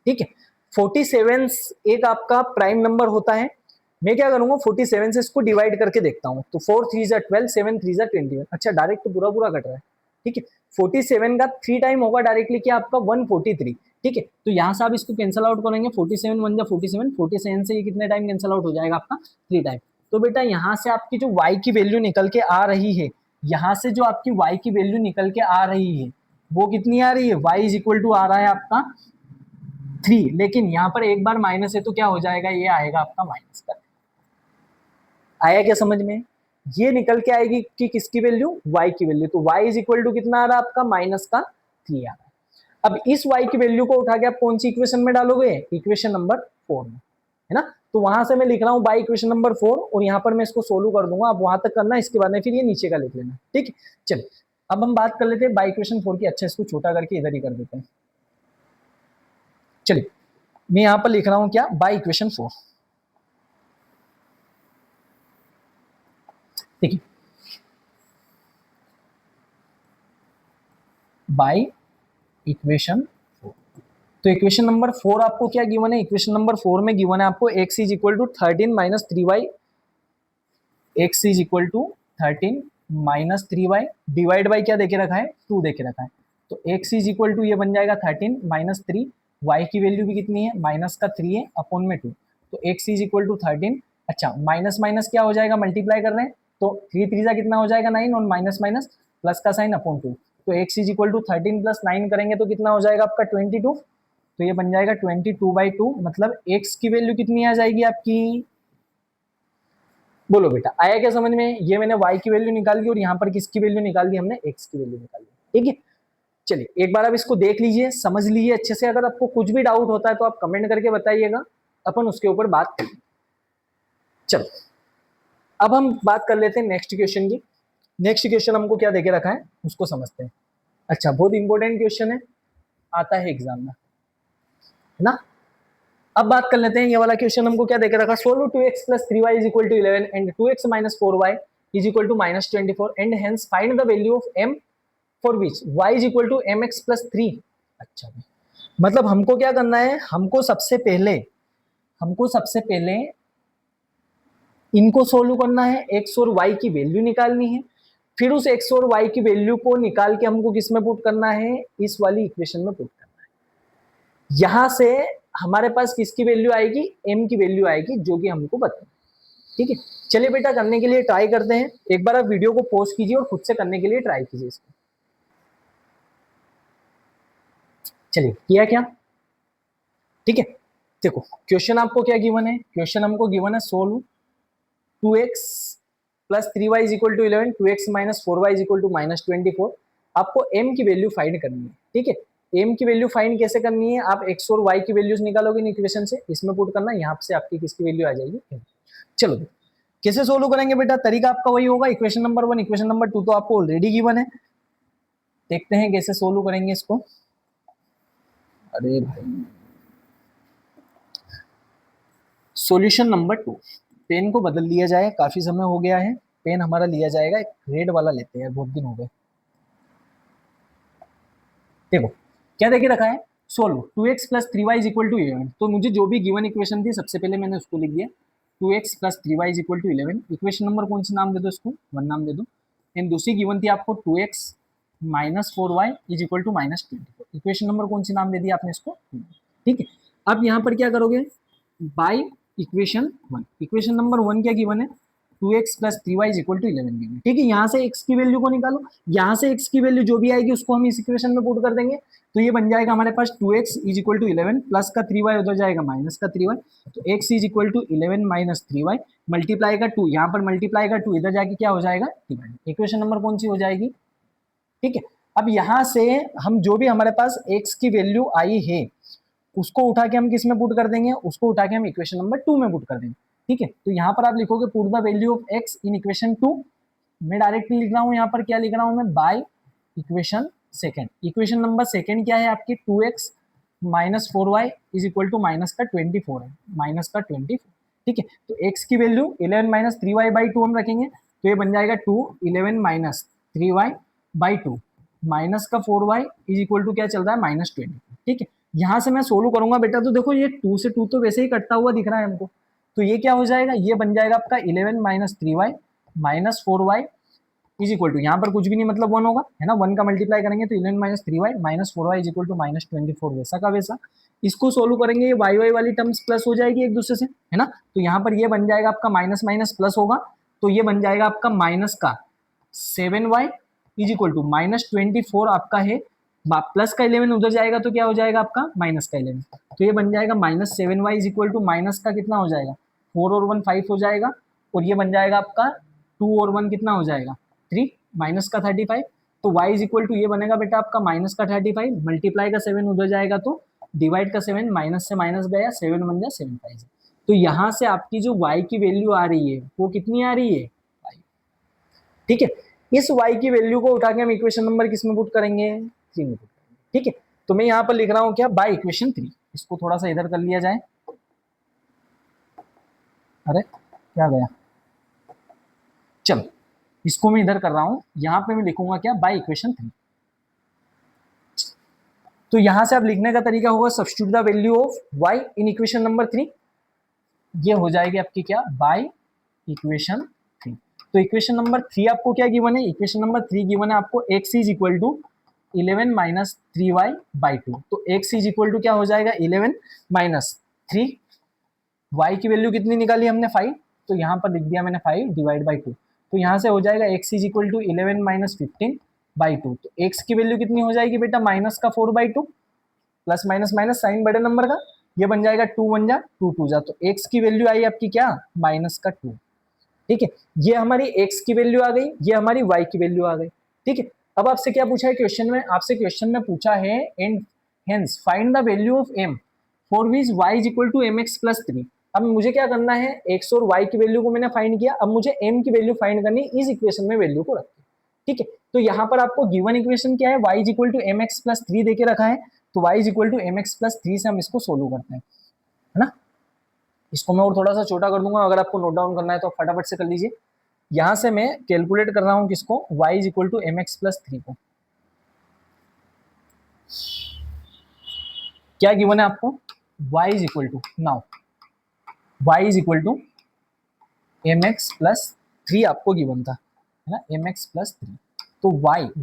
ठीक है, 47 एक आपका प्राइम नंबर होता है, मैं क्या करूंगा 47 से इसको डिवाइड करके देखता हूँ, तो 4 3 जा 12, 7 3 जा 21, अच्छा डायरेक्ट तो पूरा पूरा कट रहा है। ठीक है, 47 का 3 टाइम होगा डायरेक्टली क्या आपका 143। ठीक है, तो यहाँ से आप इसको कैंसिल आउट करेंगे, 47 1 जा 47, 47 से ये कितने टाइम कैंसिल आउट हो जाएगा आपका 3 टाइम। तो बेटा यहाँ से आपकी जो y की वैल्यू निकल के आ रही है, यहाँ से जो आपकी y की वैल्यू निकल के आ रही है वो कितनी आ रही है, y इज इक्वल टू आ रहा है आपका 3, लेकिन यहाँ पर एक बार माइनस है तो क्या हो जाएगा, ये आएगा आपका माइनस का, आया क्या समझ में, ये निकल के आएगी कि किसकी वैल्यू y की वैल्यू, तो y इज इक्वल टू कितना आ रहा है आपका माइनस का 3 आ रहा है। अब इस y की वैल्यू को उठा के आप कौन सी इक्वेशन में डालोगे, इक्वेशन नंबर 4 में, है ना, तो वहां से मैं लिख रहा हूँ बाय इक्वेशन नंबर 4, और यहाँ पर मैं इसको सोल्व कर दूंगा, आप वहां तक करना, इसके बाद में फिर ये नीचे का लिख लेना। ठीक है, चलिए अब हम बात कर लेते हैं बाय इक्वेशन 4 की, अच्छा इसको छोटा करके इधर ही कर देते हैं। चलिए मैं यहाँ पर लिख रहा हूँ क्या, बाय इक्वेशन 4। ठीक है, बाय इक्वेशन 4, तो इक्वेशन नंबर 4 आपको क्या गिवन है, इक्वेशन नंबर 4 में गिवन है आपको x is equal to 13 minus 3y, x is equal to 13 minus 3y divide by क्या देके रखा है 2 देके रखा है, तो x इज इक्वल टू ये बन जाएगा 13 माइनस 3, y की वैल्यू भी कितनी है माइनस का 3 है अपॉन में 2, तो x इज इक्वल टू 13, अच्छा माइनस माइनस क्या हो जाएगा मल्टीप्लाई कर रहे हैं, तो 3 3 कितना हो जाएगा 9 और माइनस माइनस प्लस का साइन अपॉन 2, तो x is equal to 13 plus 9 करेंगे तो कितना हो जाएगा आपका 22, तो ये बन जाएगा 22/2, मतलब x की वैल्यू कितनी आ जाएगी आपकी, बोलो बेटा आया क्या समझ में। ये मैंने y की वैल्यू निकाल दी और यहाँ पर किसकी वैल्यू निकाल दी, हमने x की वैल्यू निकाल दी। ठीक है, चलिए एक बार आप इसको देख लीजिए, समझ लीजिए अच्छे से। अगर आपको कुछ भी डाउट होता है तो आप कमेंट करके बताइएगा, अपन उसके ऊपर बात करेंगे। चलो अब हम बात कर लेते हैं नेक्स्ट क्वेश्चन की। नेक्स्ट क्वेश्चन हमको क्या देके रखा है उसको समझते हैं। अच्छा, बहुत इंपॉर्टेंट क्वेश्चन है, आता है एग्जाम में, है ना। अब बात कर लेते हैं, ये वाला क्वेश्चन हमको क्या देके रखा, solve 2x plus 3y is equal to 11 and 2x minus 4y is equal to minus 24 and hence find the value of m for which y is equal to mx plus 3। अच्छा, मतलब हमको क्या करना है, हमको सबसे पहले इनको सोल्व करना है, x और y की वैल्यू निकालनी है, फिर उस x और y की वैल्यू को निकाल के हमको किस में पुट करना है, इस वाली इक्वेशन में पुट करना है। यहां से हमारे पास किसकी वैल्यू आएगी, m की वैल्यू आएगी, जो कि हमको बताना है। ठीक है, चलिए बेटा करने के लिए ट्राई करते हैं। एक बार आप वीडियो को पॉज कीजिए और खुद से करने के लिए ट्राई कीजिए इसको। चलिए किया क्या, ठीक है। देखो क्वेश्चन आपको क्या गिवन है, क्वेश्चन हमको गिवन है solve 2x plus 3y is equal to 11, 2x minus 4y is equal to minus 24। आपको m की वैल्यू फाइंड करनी है। ठीक है, m की वैल्यू फाइंड कैसे करनी है, आप x और y की वैल्यूज निकालोगे इक्वेशन से, इसमें पुट करना, यहाँ से आपकी किसकी वैल्यू आ जाएगी। चलो कैसे सोल्व करेंगे बेटा, तरीका आपका वही होगा, इक्वेशन नंबर 1 इक्वेशन नंबर 2 तो आपको ऑलरेडी गिवन है। देखते हैं कैसे सोल्व करेंगे इसको। अरे भाई, सॉल्यूशन नंबर 2, पेन को बदल लिया जाए, काफी समय हो गया है, पेन हमारा लिया जाएगा एक रेड वाला लेते हैं, बहुत दिन हो गए। देखो क्या देखे रखा है, solve 2x plus 3y is equal to 11। तो मुझे जो भी गिवन इक्वेशन थी सबसे पहले मैंने उसको लिख दिया, 2x plus 3y is equal to 11। Equation number कौन सी नाम दे दो इसको, 1 नाम दे दो। एंड दूसरी गिवन थी आपको 2x minus 4y is equal to minus 24। Equation number कौन सी नाम दे दी आपने इसको, ठीक है। अब यहाँ पर क्या करोगे, बाई इक्वेशन 1, इक्वेशन नंबर 1 क्या गिवन है, 2x plus 3y is equal to 11 given. ठीक है, यहाँ से x की वैल्यू को निकालो, यहाँ से x की वैल्यू जो भी आएगी उसको हम इस इक्वेशन में पुट कर देंगे, तो ये बन जाएगा हमारे पास 2x is equal to 11 plus का 3y उधर जाएगा माइनस का 3y, तो x is equal to 11 minus 3y multiply का 2, यहाँ पर मल्टीप्लाई का 2 इधर जाके क्या हो जाएगा, इक्वेशन नंबर कौन सी हो जाएगी। ठीक है, अब यहाँ से हम जो भी हमारे पास x की वैल्यू आई है उसको उठा के हम किस में पुट कर देंगे, उसको उठा के हम इक्वेशन नंबर 2 में पुट कर देंगे। ठीक है, तो यहाँ पर आप लिखोगे put the value of x in equation 2। मैं डायरेक्टली लिख रहा हूँ, यहाँ पर क्या लिख रहा हूँ मैं, by equation second. Equation number second क्या है आपकी, 2x minus 4y is equal to minus का 24 है, माइनस का 24। ठीक है, तो x की वैल्यू 11 माइनस 3y बाई 2 हम रखेंगे, तो ये बन जाएगा 2 11 माइनस 3y बाई 2 माइनस का 4y इज इक्वल टू क्या चल रहा है, माइनस 20। ठीक है, यहां से मैं सोल्व करूंगा बेटा, तो देखो ये 2 से 2 तो वैसे ही कटता हुआ दिख रहा है हमको, तो ये क्या हो जाएगा, ये बन जाएगा आपका 11 minus 3y minus 4y is equal to, यहाँ पर कुछ भी नहीं मतलब 1 होगा, है ना, 1 का मल्टीप्लाई करेंगे तो 11 minus 3y minus 4y is equal to minus 24, वैसा का वैसा। इसको सोल्व करेंगे, ये y वाली टर्म्स प्लस हो जाएगी एक दूसरे से, है ना, तो यहाँ पर ये बन जाएगा आपका माइनस माइनस प्लस होगा, तो ये बन जाएगा आपका माइनस का 7y is equal to minus 24 आपका है, प्लस का 11 उधर जाएगा तो क्या हो जाएगा आपका माइनस का 11, तो ये बन जाएगा minus 7y is equal to minus का कितना हो जाएगा 4 और 1 5 हो जाएगा, और ये बन जाएगा आपका 2 और 1 कितना हो जाएगा 3 माइनस का 35, तो y इज इक्वल टू ये बनेगा बेटा आपका माइनस का 35 मल्टीप्लाई का 7 उधर जाएगा तो डिवाइड का 7, माइनस से माइनस गया 7 बन जाए 7 5। तो यहाँ से आपकी जो y की वैल्यू आ रही है वो कितनी आ रही है 5। ठीक है, इस y की वैल्यू को उठा के हम इक्वेशन नंबर किस में पुट करेंगे, 3 में पुट करेंगे। ठीक है, तो मैं यहाँ पर लिख रहा हूँ क्या, बाय इक्वेशन 3। इसको थोड़ा सा इधर कर लिया जाए, अरे क्या गया, चलो इसको मैं इधर कर रहा हूं, यहां पे मैं लिखूंगा क्या, बाय इक्वेशन 3। तो यहां से अब लिखने का तरीका होगा, substitute the value of y in equation number 3, ये हो जाएगी आपकी क्या, बाय इक्वेशन 3। तो इक्वेशन नंबर 3 आपको क्या गिवन है, इक्वेशन नंबर 3 गिवन है आपको x is equal to 11 minus 3y by 2, तो x इज इक्वल टू क्या हो जाएगा 11 माइनस 3, y की वैल्यू कितनी निकाली हमने 5, तो यहाँ पर लिख दिया मैंने 5 डिवाइड बाई 2, तो यहाँ से हो जाएगा x is equal to 11 minus 15/2। तो x की वैल्यू कितनी हो जाएगी बेटा, माइनस का 4/2, प्लस माइनस माइनस साइन बड़े नंबर का, ये बन जाएगा 2 1 जा 2 2 जा, तो x की वैल्यू आई आपकी क्या, माइनस का 2। ठीक है, ये हमारी x की वैल्यू आ गई, ये हमारी y की वैल्यू आ गई। ठीक है, अब आपसे क्या पूछा है क्वेश्चन में, आपसे क्वेश्चन में पूछा है and hence find the value of m for which y is equal to mx plus 3। अब मुझे क्या करना है, x और y की वैल्यू को मैंने फाइंड किया, अब मुझे m की वैल्यू फाइंड करनी है, इस इक्वेशन में वैल्यू को रख के। ठीक है, तो यहाँ पर आपको गिवन इक्वेशन क्या है, y is equal to mx plus 3 देके रखा है, तो y is equal to mx plus 3 से हम इसको सोल्व करते हैं, है ना। इसको मैं और थोड़ा सा छोटा कर दूंगा, अगर आपको नोट डाउन करना है तो फटाफट से कर लीजिए। यहां से मैं कैलकुलेट कर रहा हूं किसको, y is equal to mx plus 3 को। क्या गिवन है आपको, y is equal to, now y is equal to mx plus 3 आपको गिवन था, है ना, mx प्लस 3। तो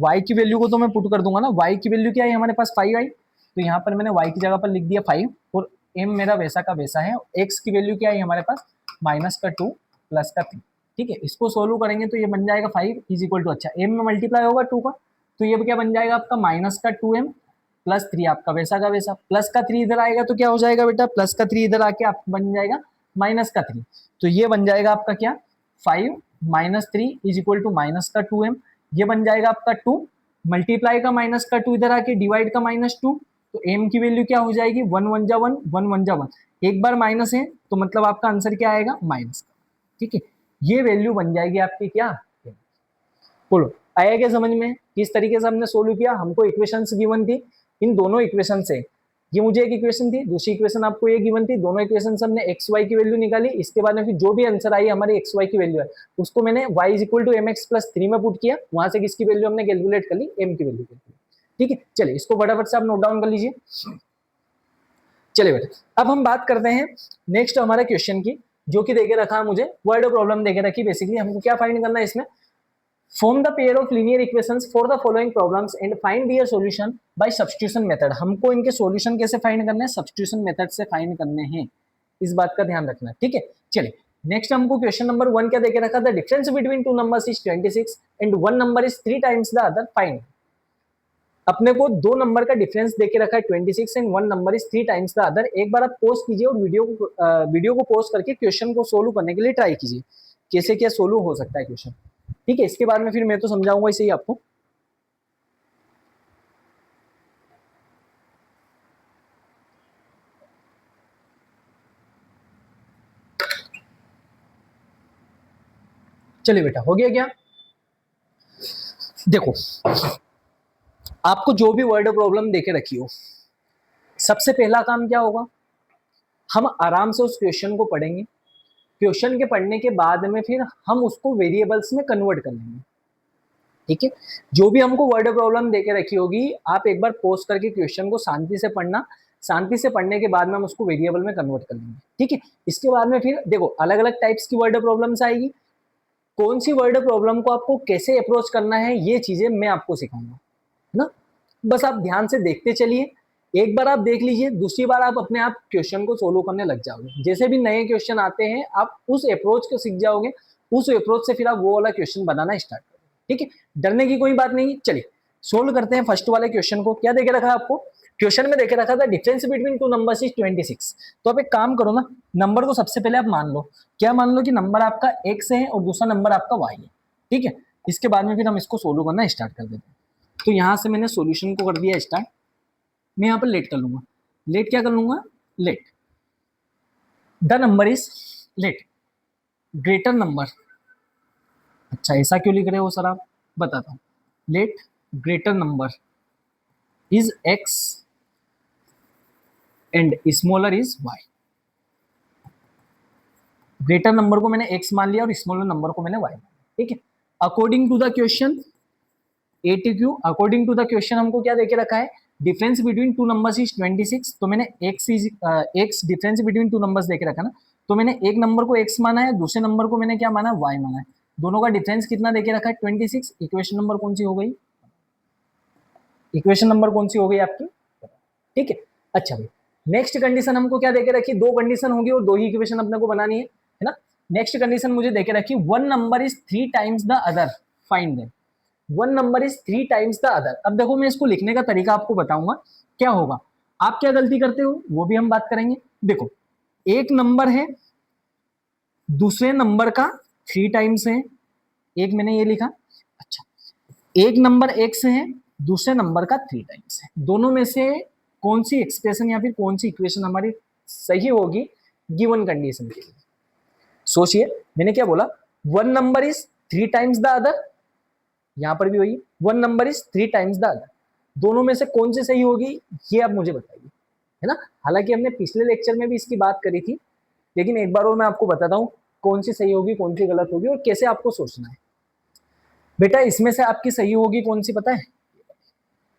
y की वैल्यू को तो मैं पुट कर दूंगा ना, y की वैल्यू क्या है हमारे पास 5 आई, तो यहाँ पर मैंने y की जगह पर लिख दिया 5, और m मेरा वैसा का वैसा है, x की वैल्यू क्या है हमारे पास, माइनस का 2 प्लस का 3। ठीक है, इसको सोल्व करेंगे तो ये बन जाएगा 5 इज इक्वल टू, अच्छा m में मल्टीप्लाई होगा 2 का, तो ये क्या बन जाएगा आपका, माइनस का 2m प्लस 3 आपका वैसा का वैसा, प्लस का 3 इधर आएगा तो क्या हो जाएगा बेटा, प्लस का 3 इधर आके आप बन जाएगा माइनस का 3, तो ये बन जाएगा आपका क्या, 5 minus 3 is equal to minus का 2m, ये बन जाएगा आपका 2, मल्टीप्लाई का माइनस का 2 इधर आके डिवाइड का -2, तो m की वैल्यू क्या हो जाएगी, 1 1 जा 1 1 1 जा 1, एक बार माइनस है तो मतलब आपका आंसर क्या आएगा, माइनस। ठीक है, ये वैल्यू बन जाएगी आपकी क्या, बोलो आया क्या समझ में, किस तरीके से हमने सोल्व किया। हमको इक्वेशंस गिवन थी, इन दोनों इक्वेशन से, ये मुझे एक इक्वेशन थी, दूसरी इक्वेशन आपको ये गिवन थी, दोनों इक्वेशन से हमने एक्स वाई की वैल्यू निकाली, इसके बाद में फिर जो भी आंसर आई हमारी एक्स वाई की वैल्यू है उसको मैंने y is equal to M X plus 3 में पुट किया, वहां से किसकी वैल्यू हमने कैलकुलेट कर ली, m की वैल्यू कैलकुलेट। ठीक है, चलिए इसको फटाफट से आप नोट डाउन कर लीजिए। चलिए बेटा अब हम बात करते हैं नेक्स्ट हमारे क्वेश्चन की, जो कि देके रखा है मुझे वर्ड प्रॉब्लम देके रखी, बेसिकली हमको क्या फाइंड करना है इसमें, form the pair of linear equations for the following problems and find their solution by substitution method। हमको इनके सॉल्यूशन कैसे फाइंड करने हैं, सब्स्टिट्यूशन मेथड से फाइंड करने हैं, इस बात का ध्यान रखना। ठीक है, चलिए नेक्स्ट हमको क्वेश्चन नंबर 1 क्या देके रखा था, difference between two numbers is 26 and one number is 3 times the other, find. अपने को दो नंबर का डिफरेंस देके रखा है 26 and one number is 3 times the other. एक बार आप पॉज कीजिए और वीडियो को पॉज करके क्वेश्चन को सोल्व करने के लिए ट्राई कीजिए, कैसे क्या सोल्व हो सकता है क्वेश्चन। ठीक है, इसके बाद में फिर मैं तो समझाऊंगा इसे ही आपको। चलिए बेटा हो गया क्या, देखो आपको जो भी वर्ड प्रॉब्लम देके रखी हो, सबसे पहला काम क्या होगा, हम आराम से उस क्वेश्चन को पढ़ेंगे, क्वेश्चन के पढ़ने के बाद में फिर हम उसको वेरिएबल्स में कन्वर्ट कर लेंगे। ठीक है, जो भी हमको वर्ड प्रॉब्लम देके रखी होगी आप एक बार पॉज करके क्वेश्चन को शांति से पढ़ना, शांति से पढ़ने के बाद में हम उसको वेरिएबल में कन्वर्ट कर लेंगे। ठीक है, इसके बाद में फिर देखो अलग अलग टाइप्स की वर्ड प्रॉब्लम्स आएगी, कौन सी वर्ड प्रॉब्लम को आपको कैसे अप्रोच करना है ये चीजें मैं आपको सिखाऊंगा, है ना। बस आप ध्यान से देखते चलिए, एक बार आप देख लीजिए, दूसरी बार आप अपने आप क्वेश्चन को सोल्व करने लग जाओगे, जैसे भी नए क्वेश्चन आते हैं आप उस अप्रोच को सीख जाओगे, उस अप्रोच से फिर आप वो वाला क्वेश्चन बनाना स्टार्ट करोगे। ठीक है, डरने की कोई बात नहीं। चलिए सोल्व करते हैं फर्स्ट वाले क्वेश्चन को। क्या देके रखा है आपको, क्वेश्चन में देखे रखा था difference between two numbers is 26। तो आप एक काम करो ना, नंबर को सबसे पहले आप मान लो, क्या मान लो कि नंबर आपका x है और दूसरा नंबर आपका y है। ठीक है, इसके बाद में फिर हम इसको सोल्व करना स्टार्ट कर देते हैं। तो यहाँ से मैंने सॉल्यूशन को कर दिया स्टार्ट, मैं यहाँ पर लेट कर लूंगा, लेट क्या कर लूंगा, let the number is, let greater number. अच्छा ऐसा क्यों लिख रहे हो सर आप, बताता हूँ, let greater number is x and smaller is y। Greater number को मैंने x मान लिया और स्मॉलर नंबर को मैंने y मान लिया। ठीक है, according to the question ATQ, according to the question हमको क्या देके रखा है, difference between two numbers is 26। तो मैंने x difference between two numbers देके रखा ना, तो मैंने एक नंबर को x माना है, दूसरे नंबर को मैंने क्या माना, y माना है, दोनों का डिफरेंस कितना देके रखा है 26। इक्वेशन नंबर कौन सी हो गई, इक्वेशन नंबर कौन सी हो गई आपकी। ठीक है, अच्छा भाई नेक्स्ट कंडीशन हमको क्या देके रखी, दो कंडीशन होगी और दो ही इक्वेशन अपने को बनानी है ना। नेक्स्ट कंडीशन मुझे देके रखी, one number is 3 times the other, find them. One number is 3 times the other. अब देखो मैं इसको लिखने का तरीका आपको बताऊंगा क्या होगा। आप क्या गलती करते हो वो भी हम बात करेंगे। देखो एक नंबर है, दूसरे नंबर का 3 टाइम्स है, एक मैंने ये लिखा। अच्छा, एक नंबर x है, दूसरे नंबर का 3 टाइम्स है। दोनों में से कौन सी एक्सप्रेशन या फिर कौन सी इक्वेशन हमारी सही होगी गिवन कंडीशन के लिए? सोचिए, मैंने क्या बोला, one number is 3 times the other, यहां पर भी वही one number is 3 times the other. दोनों में से कौन सी सही होगी ये आप मुझे बताइए, है ना। हालांकि हमने पिछले लेक्चर में भी इसकी बात करी थी, लेकिन एक बार और मैं आपको बताता हूँ कौन सी सही होगी कौन सी गलत होगी और कैसे आपको सोचना है। बेटा इसमें से आपकी सही होगी कौन सी पता है?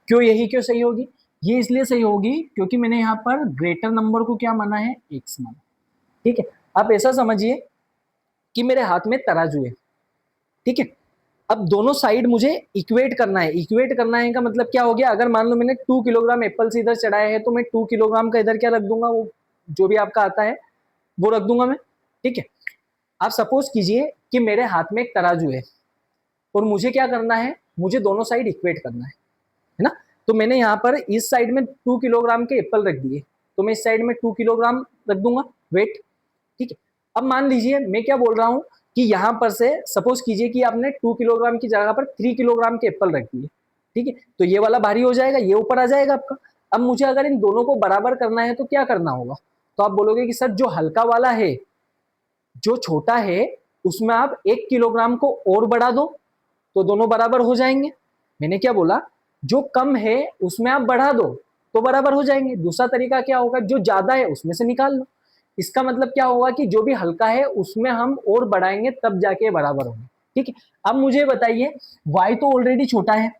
क्यों, यही क्यों सही होगी? ये इसलिए सही होगी क्योंकि मैंने यहाँ पर ग्रेटर नंबर को क्या माना है, एक्स माना। ठीक है, आप ऐसा समझिए कि मेरे हाथ में तराजू है, ठीक है। अब दोनों साइड मुझे इक्वेट करना है। इक्वेट करना है का मतलब क्या हो गया, अगर मान लो मैंने 2 किलोग्राम एप्पल इधर चढ़ाए हैं तो मैं 2 किलोग्राम का इधर क्या रख दूंगा, वो जो भी आपका आता है वो रख दूंगा मैं। ठीक है, आप सपोज कीजिए कि मेरे हाथ में एक तराजू है और मुझे क्या करना है, मुझे दोनों साइड इक्वेट करना है ना। तो मैंने यहाँ पर इस साइड में 2 किलोग्राम के एप्पल रख दिए, तो मैं इस साइड में 2 किलोग्राम रख दूंगा वेट। ठीक है, अब मान लीजिए मैं क्या बोल रहा हूँ कि यहाँ पर से सपोज कीजिए कि आपने 2 किलोग्राम की जगह पर 3 किलोग्राम के एप्पल रख दिए। ठीक है, तो ये वाला भारी हो जाएगा, ये ऊपर आ जाएगा आपका। अब मुझे अगर इन दोनों को बराबर करना है तो क्या करना होगा? तो आप बोलोगे कि सर जो हल्का वाला है, जो छोटा है, उसमें आप 1 किलोग्राम को और बढ़ा दो तो दोनों बराबर हो जाएंगे। मैंने क्या बोला, जो कम है उसमें आप बढ़ा दो तो बराबर हो जाएंगे। दूसरा तरीका क्या होगा, जो ज्यादा है उसमें से निकाल लो। इसका मतलब क्या होगा कि जो भी हल्का है उसमें हम और बढ़ाएंगे तब जाके बराबर होंगे। ठीक है, अब मुझे बताइए, y तो ऑलरेडी छोटा है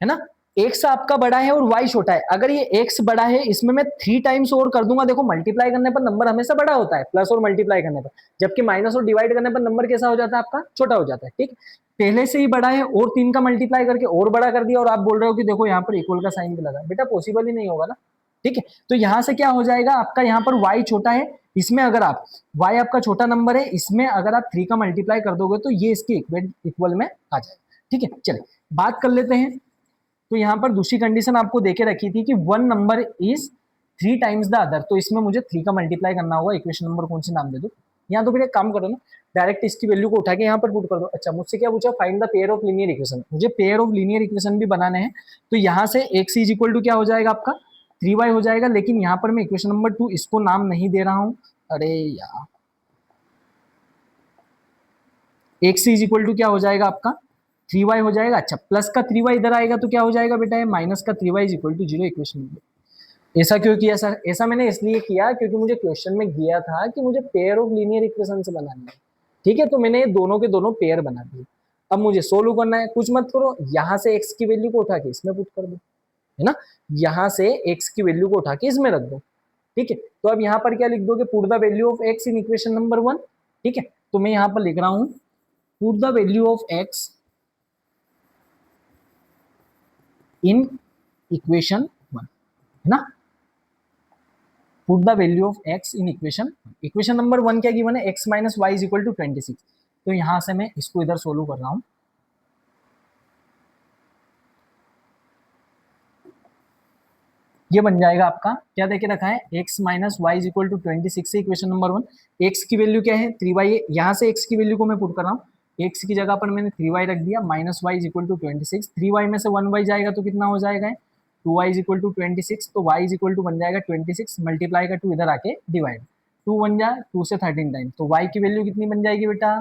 ना, x आपका बड़ा है और y छोटा है। अगर ये x बड़ा है, इसमें मैं 3 टाइम्स और कर दूंगा। देखो मल्टीप्लाई करने पर नंबर हमेशा बड़ा होता है, प्लस और मल्टीप्लाई करने पर, जबकि माइनस और डिवाइड करने पर नंबर कैसा हो जाता है आपका, छोटा हो जाता है। ठीक, पहले से ही बड़ा है और 3 का मल्टीप्लाई करके और बड़ा कर दिया और आप बोल रहे हो कि देखो यहाँ पर इक्वल का साइन भी लगा। बेटा पॉसिबल ही नहीं होगा ना। ठीक है, तो यहां से क्या हो जाएगा आपका, यहाँ पर y छोटा है, इसमें अगर आप y आपका छोटा नंबर है, इसमें अगर आप 3 का मल्टीप्लाई कर दोगे तो ये इसके इक्वल में आ जाएगा। ठीक है, चलिए बात कर लेते हैं। तो यहाँ पर दूसरी कंडीशन आपको देके रखी थी कि one number is 3 times the other, तो इसमें मुझे 3 का मल्टीप्लाई करना होगा। इक्वेशन नंबर कौन सी नाम दे दो यहाँ, तो फिर एक काम करो ना, डायरेक्ट इसकी वैल्यू को उठा के यहाँ पर पुट कर दो। अच्छा, मुझसे क्या पूछा, find the pair of linear equation. मुझे पेयर ऑफ लीनियर इक्वेशन भी बनाने हैं। तो यहाँ से एक्स इज इक्वल टू क्या हो जाएगा आपका, 3y हो जाएगा। लेकिन यहाँ पर मैं इक्वेशन नंबर 2 इसको नाम नहीं दे रहा हूँ। अरे यार, एक्स इज इक्वल टू क्या हो जाएगा आपका, 3y हो जाएगा। अच्छा, प्लस का 3y इधर आएगा तो क्या हो जाएगा बेटा, ये माइनस का 3y is equal to 0 equation number. ऐसा क्यों किया सर? ऐसा मैंने इसलिए किया क्योंकि मुझे क्वेश्चन में दिया था कि मुझे पेयर ऑफ लीनियर इक्वेशन से बनानी है। ठीक है, तो मैंने दोनों के दोनों पेयर बना दिए। अब मुझे सोल्व करना है, कुछ मत करो, यहाँ से x की वैल्यू को उठा के इसमें पुट कर दो, है ना। यहाँ से x की वैल्यू को उठा के इसमें रख दो। ठीक है, तो अब यहाँ पर क्या लिख दोगे, put the value of x in equation number 1। ठीक है, तो मैं यहाँ पर लिख रहा हूँ put the value of x in equation 1, है ना। Put the value of x in equation number 1 क्या गिवन है, x minus Y is equal to 26। तो यहां से मैं इसको इधर सोल्व कर रहा हूं। ये बन जाएगा आपका, क्या देके रखा है, x minus Y is equal to 26 से इक्वेशन नंबर 1। x की वैल्यू क्या है, 3y। यहाँ से x की वैल्यू को मैं पुट कर रहा हूँ, x की जगह पर मैंने 3y रख दिया, minus Y is equal to 26। 3y में से 1y जाएगा तो कितना हो जाएगा, 2y इज इक्वल टू 26। तो y इज इक्वल टू बन जाएगा 26, मल्टीप्लाई का 2 इधर आके डिवाइड, 2 बन जाए 2 से 13 टाइम, तो y की वैल्यू कितनी बन जाएगी बेटा।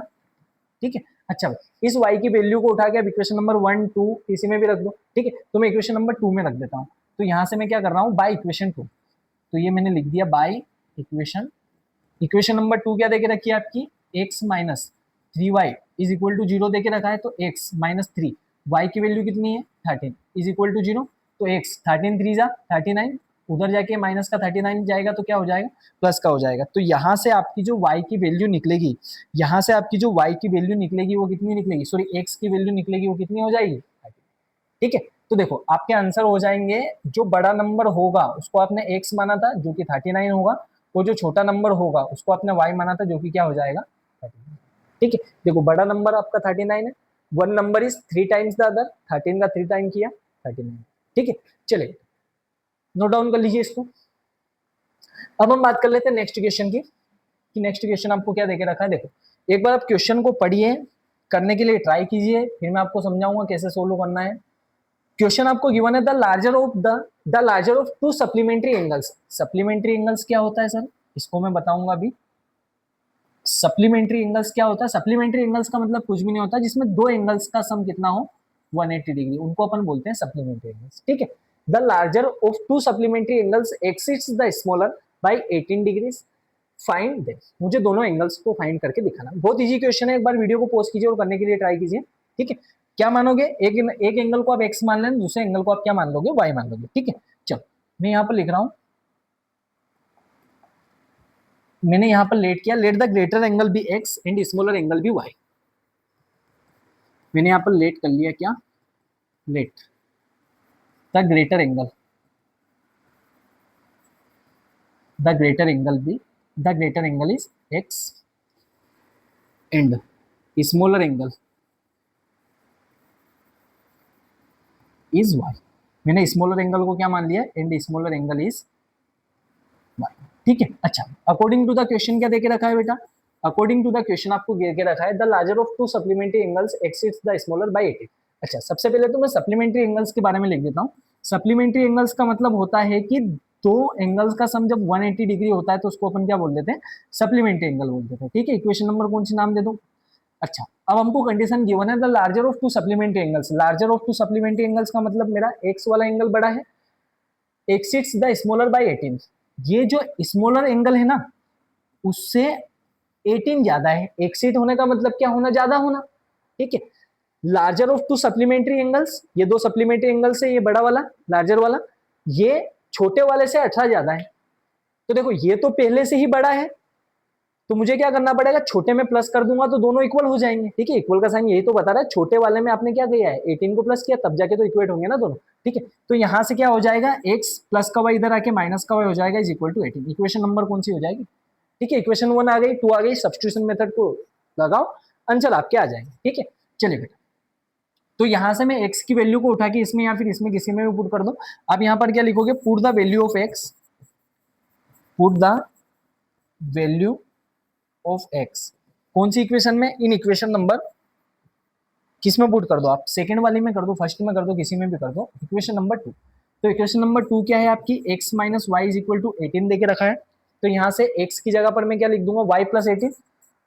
ठीक है, अच्छा इस y की वैल्यू को उठा के अब इक्वेशन नंबर 1 2 इसी में भी रख दो। ठीक है, तो मैं इक्वेशन नंबर 2 में रख देता हूँ। तो यहाँ से मैं क्या कर रहा हूँ, बाय इक्वेशन 2। तो ये मैंने लिख दिया बाय इक्वेशन नंबर 2 क्या देके रखी है आपकी, x minus 3y is equal to 0 देके रखा है। तो x माइनस 3, y की वैल्यू कितनी है 13 इज इक्वल टू 0। तो x 13 3 जा 39, उधर जाके माइनस का 39 जाएगा तो क्या हो जाएगा, प्लस का हो जाएगा। तो यहाँ से आपकी जो y की वैल्यू निकलेगी, यहाँ से आपकी जो y की वैल्यू निकलेगी वो कितनी निकलेगी, सॉरी x की वैल्यू निकलेगी वो कितनी हो जाएगी। ठीक है, तो देखो आपके आंसर हो जाएंगे, जो बड़ा नंबर होगा उसको आपने x माना था जो कि 39 होगा, वो जो छोटा नंबर होगा उसको आपने y माना था जो कि क्या हो जाएगा ठीक है, देखो बड़ा नंबर आपका 39 है, one number is 3 times the other, 13 का 3 टाइम किया 39। ठीक है, चलिए नोट डाउन कर लीजिए इसको। अब हम बात कर लेते हैं नेक्स्ट क्वेश्चन की, कि नेक्स्ट क्वेश्चन आपको क्या देके रखा है। देखो एक बार आप क्वेश्चन को पढ़िए, करने के लिए ट्राई कीजिए, फिर मैं आपको समझाऊंगा कैसे सोल्व करना है। क्वेश्चन आपको गिवन है the larger of to supplementary angles. Supplementary angles क्या होता है सर, इसको मैं बताऊंगा अभी। सप्लीमेंट्री एंगल्स क्या होता है, सप्लीमेंट्री एंगल्स का मतलब कुछ भी नहीं होता जिसमें दो एंगल्स का सम कितना हो 180 डिग्री, उनको अपन बोलते हैं सप्लीमेंट्री एंगल्स। ठीक है, the larger of to supplementary angles exceeds the smaller by 18 degrees, find them. मुझे दोनों एंगल्स को फाइंड करके दिखाना। बहुत इजी क्वेश्चन है, एक बार वीडियो को पॉज कीजिए और करने के लिए ट्राई कीजिए। ठीक है, क्या मानोगे, एक एंगल को आप एक्स मान लें, दूसरे एंगल को आप क्या मान लोगे, वाई मान लोगे। ठीक है, चलो मैं यहाँ पर लिख रहा हूं, मैंने यहां पर लेट किया, let the greater angle be X and smaller angle be Y. मैंने यहां पर लेट कर लिया, क्या let the greater angle, the greater angle be, the greater angle is X and smaller angle is Y. मैंने smaller angle को क्या मान लिया, and smaller angle is Y. ठीक है, अच्छा अकॉर्डिंग टू द क्वेश्चन क्या देके रखा है बेटा, अकॉर्डिंग टू द क्वेश्चन आपको दे के रखा है the larger of to supplementary angles exceeds the smaller by 18। अच्छा सबसे पहले तो मैं सप्लीमेंट्री एंगल्स के बारे में लिख देता हूँ। सप्लीमेंट्री एंगल्स का मतलब होता है कि दो एंगल्स का सम जब 180 डिग्री होता है तो उसको अपन क्या बोल देते हैं, सप्लीमेंट्री एंगल बोल देते हैं। ठीक है, इक्वेशन नंबर कौन सी नाम दे दो। अच्छा अब हमको कंडीशन गिवन है the larger of to supplementary angles. Larger of to supplementary angles का मतलब मेरा एक्स वाला एंगल बड़ा है, एक्सिड्स द स्मॉलर बाय 18। ये जो स्मॉलर एंगल है ना उससे 18 ज्यादा है, एक्सिड होने का मतलब क्या होना, ज्यादा होना। ठीक है, larger of to supplementary angles, ये दो सप्लीमेंट्री एंगल्स है, ये बड़ा वाला लार्जर वाला, ये छोटे वाले से 18 ज्यादा है। तो देखो ये तो पहले से ही बड़ा है, तो मुझे क्या करना पड़ेगा, छोटे में प्लस कर दूंगा तो दोनों इक्वल हो जाएंगे। ठीक है, इक्वल का साइन यही तो बता रहा है, छोटे वाले में आपने क्या किया है 18 को प्लस किया, तब जाके तो इक्वेट होंगे ना दोनों। ठीक है, तो यहां से क्या हो जाएगा, एक्स प्लस का वाई इधर आके माइनस का वाई हो जाएगा is equal to 18। Equation number कौन सी हो जाएगी। ठीक है, इक्वेशन 1 आ गई, 2 आ गई, सब्स्टिट्यूशन मेथड को लगाओ, आंसर आपके आ जाएंगे। ठीक है, चलिए बेटा, तो यहां से मैं x की वैल्यू को उठा के इसमें या फिर इसमें किसी में भी पुट कर दो। अब यहां पर क्या लिखोगे, put the value of x, put the value of x कौन सी इक्वेशन में, इन इक्वेशन नंबर किस में पुट कर दो, आप सेकंड वाली में कर दो, फर्स्ट में कर दो, किसी में भी कर दो, इक्वेशन नंबर 2। तो इक्वेशन नंबर 2 क्या है आपकी, x minus Y is equal to 18 देके रखा है। तो यहाँ से x की जगह पर मैं क्या लिख दूंगा, y प्लस 18।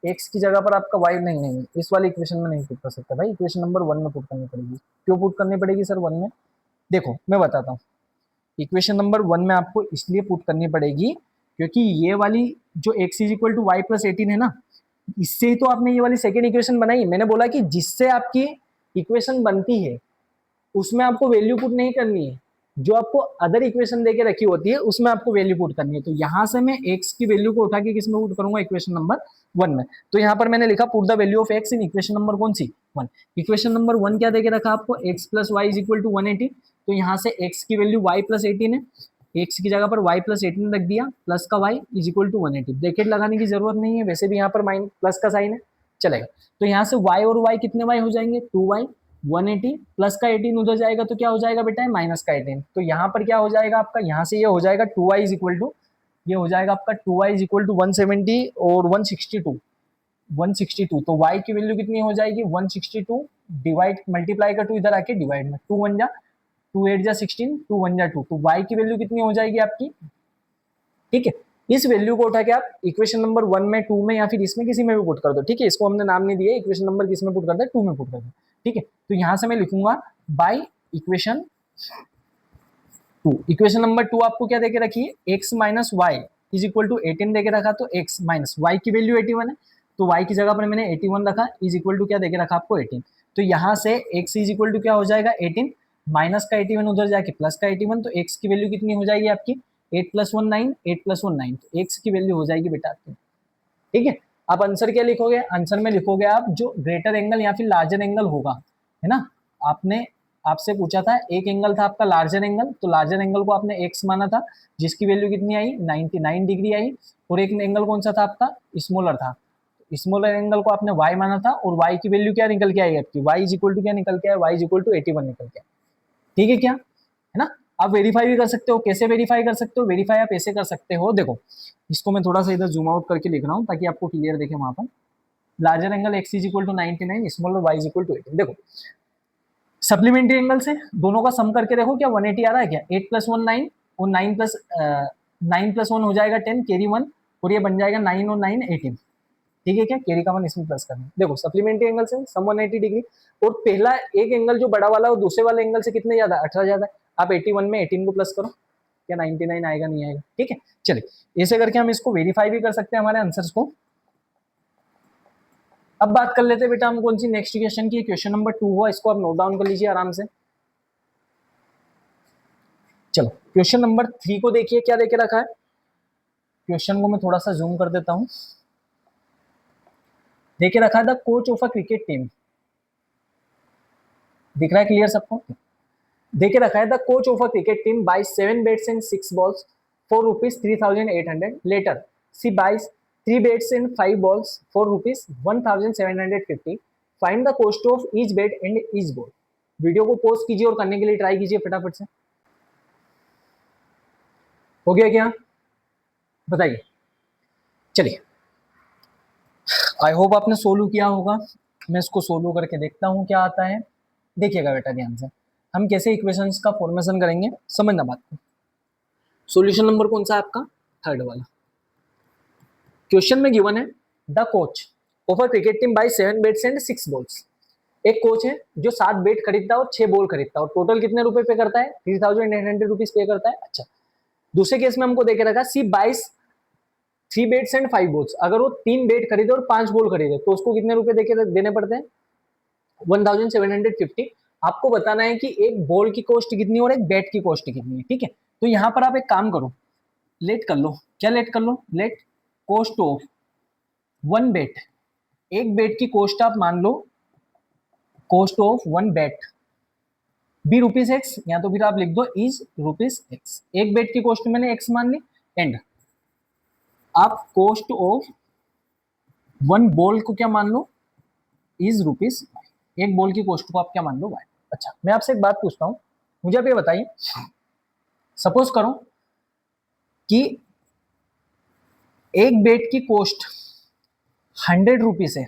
x की जगह पर आपका y, नहीं इस वाली इक्वेशन में नहीं पुट कर सकता भाई, इक्वेशन नंबर 1 में पुट करनी पड़ेगी। क्यों पुट करनी पड़ेगी सर 1 में, देखो मैं बताता हूँ। इक्वेशन नंबर 1 में आपको इसलिए पुट करनी पड़ेगी क्योंकि ये वाली जो x is equal to Y plus 18 है ना, इससे ही तो आपने ये वाली सेकेंड इक्वेशन बनाई। मैंने बोला कि जिससे आपकी इक्वेशन बनती है उसमें आपको वैल्यू पुट नहीं करनी है, जो आपको अदर इक्वेशन देके रखी होती है उसमें आपको वैल्यू पुट करनी है। तो यहां से मैं x की वैल्यू को उठा के किस में पुट करूंगा, इक्वेशन नंबर 1 में। तो यहाँ पर मैंने लिखा put the value of x in equation number कौन सी, 1। इक्वेशन नंबर 1 क्या देके रखा आपको, x plus Y is equal to 180। तो यहाँ से x की वैल्यू y प्लस 18 है, x की जगह पर y प्लस 18 रख दिया, प्लस का y is equal to 180। Bracket लगाने की जरूरत नहीं है, वैसे भी यहाँ पर माइनस प्लस का साइन है, चलेगा। तो यहाँ से y और y कितने y हो जाएंगे, 2y, 180 प्लस का 18 उधर जाएगा तो क्या हो जाएगा बेटा, माइनस का 18। तो यहाँ पर क्या हो जाएगा आपका, यहाँ से ये हो जाएगा 2y इज इक्वल टू, ये हो जाएगा आपका 2y इज इक्वल टू 170 और 162। तो y की वैल्यू कितनी हो जाएगी, 162 डिवाइड मल्टीप्लाई का 2 इधर आके डिवाइड में, 2 1 जा 2 8 जा 16, 2 1 जा 2। तो y की वैल्यू कितनी हो जाएगी आपकी। ठीक है, इस वैल्यू को उठा के आप इक्वेशन नंबर 1 में, 2 में या फिर इसमें किसी में भी पुट कर दो। ठीक है, इसको हमने नाम नहीं दिया, इक्वेशन नंबर किस में पुट करते हैं, 2 में पुट करते हैं। ठीक है, तो यहां से मैं लिखूंगा बाय इक्वेशन 2। इक्वेशन नंबर 2 आपको क्या देके रखी है, x minus Y is equal to 18 देके रखा, तो x माइनस वाई की वैल्यू 81 है, तो y की जगह पर मैंने 81 रखा, इज इक्वल टू क्या देके रखा आपको 18। तो यहाँ से x इज इक्वल टू क्या हो जाएगा 18, माइनस का 81 उधर जाके प्लस का 81, तो x की वैल्यू कितनी हो जाएगी आपकी 8 प्लस 1 9, 8 प्लस 1 9, तो x की वैल्यू हो जाएगी बेटा आपकी। ठीक है, आप आंसर क्या लिखोगे, आंसर में लिखोगे आप जो ग्रेटर एंगल या फिर लार्जर एंगल होगा, है ना। आपने आपसे पूछा था, एक एंगल था आपका लार्जर एंगल, तो लार्जर एंगल को आपने x माना था जिसकी वैल्यू कितनी आई 99 डिग्री आई, और एक एंगल कौन सा था आपका स्मॉलर था, स्मॉलर एंगल को आपने y माना था और y की वैल्यू क्या निकल के आई आपकी, y इज इक्वल टू क्या निकल के आया, y इज इक्वल टू 81 निकल के आया। ठीक है क्या, है ना। आप वेरीफाई भी कर सकते हो, कैसे वेरीफाई कर सकते हो, वेरीफाई आप ऐसे कर सकते हो, देखो इसको मैं थोड़ा सा इधर जूम आउट करके लिख रहा हूँ ताकि आपको क्लियर दिखे वहां पर। Larger angle x is equal to 99, smaller y is equal to 18। देखो सप्लीमेंट्री एंगल से दोनों का सम करके देखो क्या 180 आ रहा है क्या, 8 प्लस 1 9 और 9 प्लस 1 हो जाएगा 10, कैरी 1 और ये बन जाएगा 9 और 9 18। ठीक है क्या, कैरी का 1 इसमें प्लस करना है। देखो सप्लीमेंट्री एंगल से सम 180 डिग्री, और पहला एक एंगल जो बड़ा वाला है वो दूसरे वाले एंगल से कितने ज्यादा, 18 ज्यादा है। आप 81 में 18 को प्लस करो, क्या 99 आएगा, नहीं आएगा। ठीक है, चलिए ऐसे करके हम इसको वेरीफाई भी कर सकते हैं हमारे आंसर्स को। अब बात कर लेते हैं बेटा हम कौन सी नेक्स्ट क्वेश्चन की, क्वेश्चन नंबर 2 हुआ, इसको आप नोट डाउन कर लीजिए आराम से। चलो क्वेश्चन नंबर 3 को देखिए क्या देके रखा है। क्वेश्चन को मैं थोड़ा सा जूम कर देता हूं। देखे रखा है the coach of a cricket team, दिख रहा है क्लियर सबको। देखे रखा है the coach of a cricket team buys 7 bats and 6 balls for rupees 3800, later she buys 3 bats and 5 balls for rupees 1750, find the cost of each bat and each ball. Video को pause कीजिए और करने के लिए try कीजिए फटाफट से। हो गया क्या, बताइए। चलिए आई होप आपने सोल्व किया होगा, मैं इसको सोल्व करके देखता हूं क्या आता है। देखिएगा बेटा ध्यान से, हम कैसे इक्वेशंस का फॉर्मेशन करेंगे, समझना बात को। सॉल्यूशन नंबर कौन सा है आपका, थर्ड वाला। क्वेश्चन में गिवन है the coach of a cricket team by 7 bats and 6 balls. एक कोच है जो 7 बैट खरीदता है और 6 बॉल खरीदता है और टोटल कितने रुपए पे करता है, 3800 रुपीज पे करता है। अच्छा, दूसरे केस में हमको देखे रखा सी बाइस 3 बैट्स एंड 5 बॉल्स, अगर वो 3 बैट खरीदे और 5 बॉल खरीदे तो उसको कितने रुपए देने पड़ते हैं, 1750। आपको बताना है कि एक बॉल की कॉस्ट कितनी है और एक बैट की कॉस्ट कितनी है। ठीक है, तो यहाँ पर आप एक काम करो, लेट कर लो, क्या लेट कर लो, लेट कॉस्ट ऑफ 1 बैट, एक बैट की कॉस्ट आप मान लो, cost of 1 bat be rupees X, या तो फिर आप लिख दो इज रुपीज एक्स। एक बैट की कॉस्ट मैंने एक्स मान ली, एंड आप कॉस्ट ऑफ 1 बॉल को क्या मान लो, इज रुपीज, एक बॉल की कॉस्ट को आप क्या मान लो, वाई। अच्छा, मैं आपसे एक बात पूछता हूं, मुझे आप ये बताइए, सपोज करो कि एक बैट की कॉस्ट 100 रुपीज है,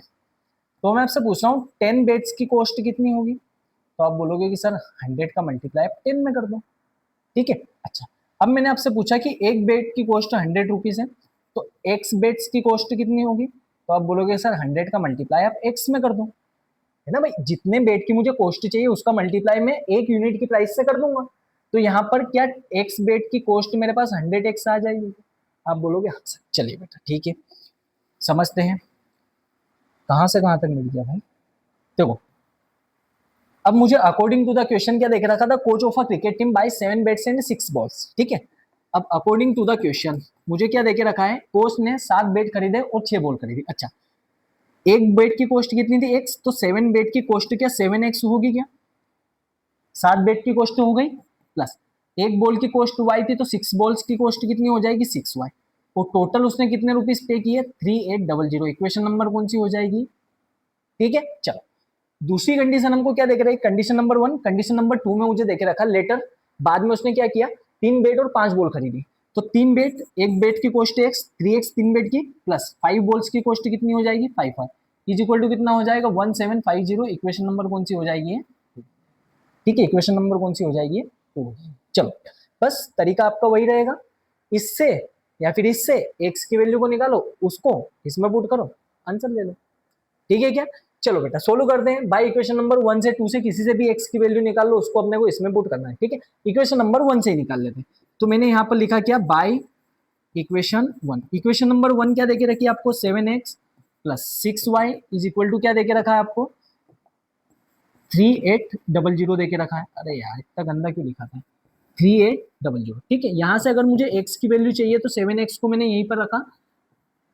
तो मैं आपसे पूछ रहा हूँ 10 बैट्स की कॉस्ट कितनी होगी, तो आप बोलोगे कि सर 100 का मल्टीप्लाई आप 10 में कर दो। ठीक है, अच्छा अब मैंने आपसे पूछा कि एक बैट की कॉस्ट 100 रुपीज है, तो एक्स बैट्स की कॉस्ट कितनी होगी, तो आप बोलोगे सर 100 का मल्टीप्लाई आप एक्स में कर दो, है ना भाई। जितने बैट की मुझे कॉस्ट चाहिए उसका मल्टीप्लाई मैं एक यूनिट की प्राइस से कर दूंगा, तो यहाँ पर क्या एक्स बैट की कॉस्ट मेरे पास 100 एक्स आ जाएगी। आप बोलोगे हाँ सर, चलिए बेटा ठीक है, समझते हैं। कहां से कहां तक मिल गया भाई, देखो अब मुझे अकॉर्डिंग टू द क्वेश्चन क्या देख रखा था, coach of a cricket team by 7 bats and 6 balls. ठीक है, अब अकॉर्डिंग टू द क्वेश्चन मुझे क्या देके रखा है, कोच ने 7 बैट खरीदे और 6 बॉल खरीदी। अच्छा, एक बैट की कॉस्ट कितनी थी एक्स, तो 7 बैट की कॉस्ट क्या 7x होगी क्या, 7 बैट की कॉस्ट हो गई, प्लस एक बॉल की कॉस्ट y थी, तो 6 बॉल्स की कॉस्ट कितनी हो जाएगी 6y, और टोटल उसने कितने रुपीस पे किए 3800। इक्वेशन नंबर कौन सी हो जाएगी। ठीक है, चलो दूसरी कंडीशन हमको क्या देख रही है, कंडीशन नंबर 1। कंडीशन नंबर 2 में मुझे देखे रखा लेटर, बाद में उसने क्या किया, 3 बैट और 5 बॉल खरीदी, तो 3 बैट, एक बैट की कॉस्ट एक्स, 3x 3 बैट की, प्लस 5 बॉल्स की कॉस्ट कितनी हो जाएगी 5y, इज इक्वल टू कितना हो जाएगा 1750। इक्वेशन नंबर कौन सी हो जाएगी, ठीक है, इक्वेशन नंबर कौन सी हो जाएगी, चलो बस तरीका आपका वही रहेगा, इससे या फिर इससे एक्स की वैल्यू को निकालो, उसको इसमें पुट करो, आंसर ले लो। ठीक है क्या, चलो बेटा सोल्व करते हैं। बाय इक्वेशन नंबर 1 से 2 से किसी से भी एक्स की वैल्यू निकाल लो, उसको अपने को इसमें पुट करना है। ठीक है, इक्वेशन नंबर 1 से ही निकाल लेते हैं, तो मैंने यहाँ पर लिखा क्या, बाय इक्वेशन 1। इक्वेशन नंबर 1 क्या देके रखी है आपको, 7x plus 6y is equal to क्या देके रखा है आपको, 3800 देके रखा है। अरे यार इतना गंदा क्यों लिखा था, 3800। ठीक है, यहां से अगर मुझे x की वैल्यू चाहिए तो 7x को मैंने यहीं पर रखा,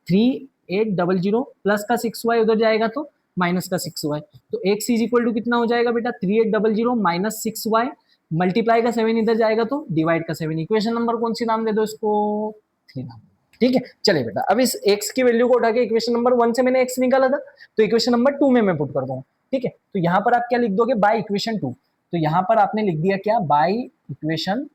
3800 प्लस का 6y उधर जाएगा तो माइनस का 6y, तो x इज इक्वल टू कितना हो जाएगा बेटा 3800 माइनस 6y, मल्टीप्लाई का 7 इधर जाएगा तो डिवाइड का 7। इक्वेशन नंबर कौन सी नाम दे दो इसको, 3 नाम। ठीक है, चलिए बेटा, अब इस x की वैल्यू को उठा के इक्वेशन नंबर 1 से मैंने x निकाला था, तो इक्वेशन नंबर 2 में मैं पुट कर दूंगा। ठीक है, तो यहाँ पर आप क्या लिख दोगे, बाय इक्वेशन 2। तो यहाँ पर आपने लिख दिया क्या, बाय इक्वेशन।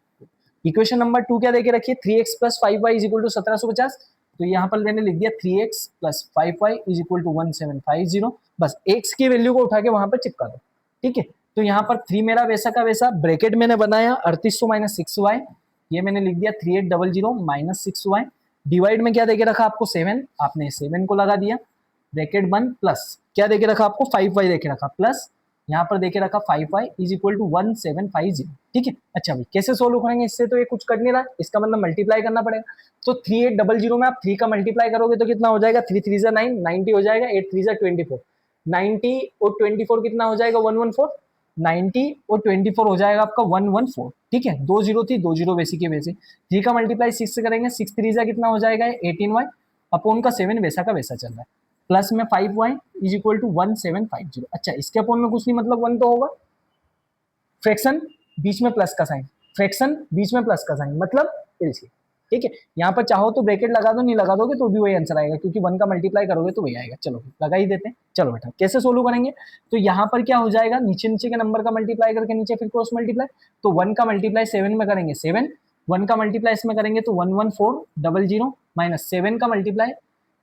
इक्वेशन नंबर 2 क्या देके रखिए, 3x plus 5y is equal to 1750। तो यहाँ पर मैंने लिख दिया 3x plus 5y is equal to 1750। बस x की वैल्यू को उठा के वहां पर चिपका दो। ठीक है, तो यहाँ पर 3 मेरा वैसा का वैसा, ब्रैकेट मैंने बनाया 3800 माइनस 6y, ये मैंने लिख दिया 3800 माइनस 6y, डिवाइड में क्या देके रखा आपको 7, आपने 7 को लगा दिया, ब्रैकेट बंद, प्लस क्या देके रखा आपको 5y देके रखा, प्लस यहाँ पर देके रखा 5y इज इक्वल टू 1750। ठीक है, अच्छा भाई कैसे सोल्व करेंगे, इससे तो ये कुछ कर नहीं रहा, इसका मतलब मल्टीप्लाई करना पड़ेगा। तो 3800 में आप 3 का मल्टीप्लाई करोगे तो कितना हो जाएगा, 3 3 जा 9, 90 हो जाएगा, 8 3 जा 24, 90 और 24 कितना हो जाएगा 114, 90 और 24 हो जाएगा आपका 114। ठीक है, 2 जीरो थी, 2 जीरो वैसी के वैसे, 3 का मल्टीप्लाई 6 से करेंगे, 6 3 जा कितना हो जाएगा 18y, अपॉन का 7 वैसा का वैसा चल रहा है, प्लस में 5y इज इक्वल टू 1750। अच्छा, इसके अपॉन में कुछ नहीं, मतलब 1 तो होगा, फ्रैक्शन बीच में प्लस का साइन, फ्रैक्शन बीच में प्लस का साइन, मतलब एलसीएम। ठीक है, यहाँ पर चाहो तो ब्रैकेट लगा दो, नहीं लगा दोगे तो भी वही आंसर आएगा, क्योंकि 1 का मल्टीप्लाई करोगे तो वही आएगा। चलो लगा ही देते हैं। चलो बेटा कैसे सोल्व करेंगे, तो यहाँ पर क्या हो जाएगा, नीचे नीचे के नंबर का मल्टीप्लाई करके नीचे फिर क्रॉस मल्टीप्लाई, तो 1 का मल्टीप्लाई 7 में करेंगे 7, 1 का मल्टीप्लाई इसमें करेंगे तो 11400 माइनस 7 का मल्टीप्लाई,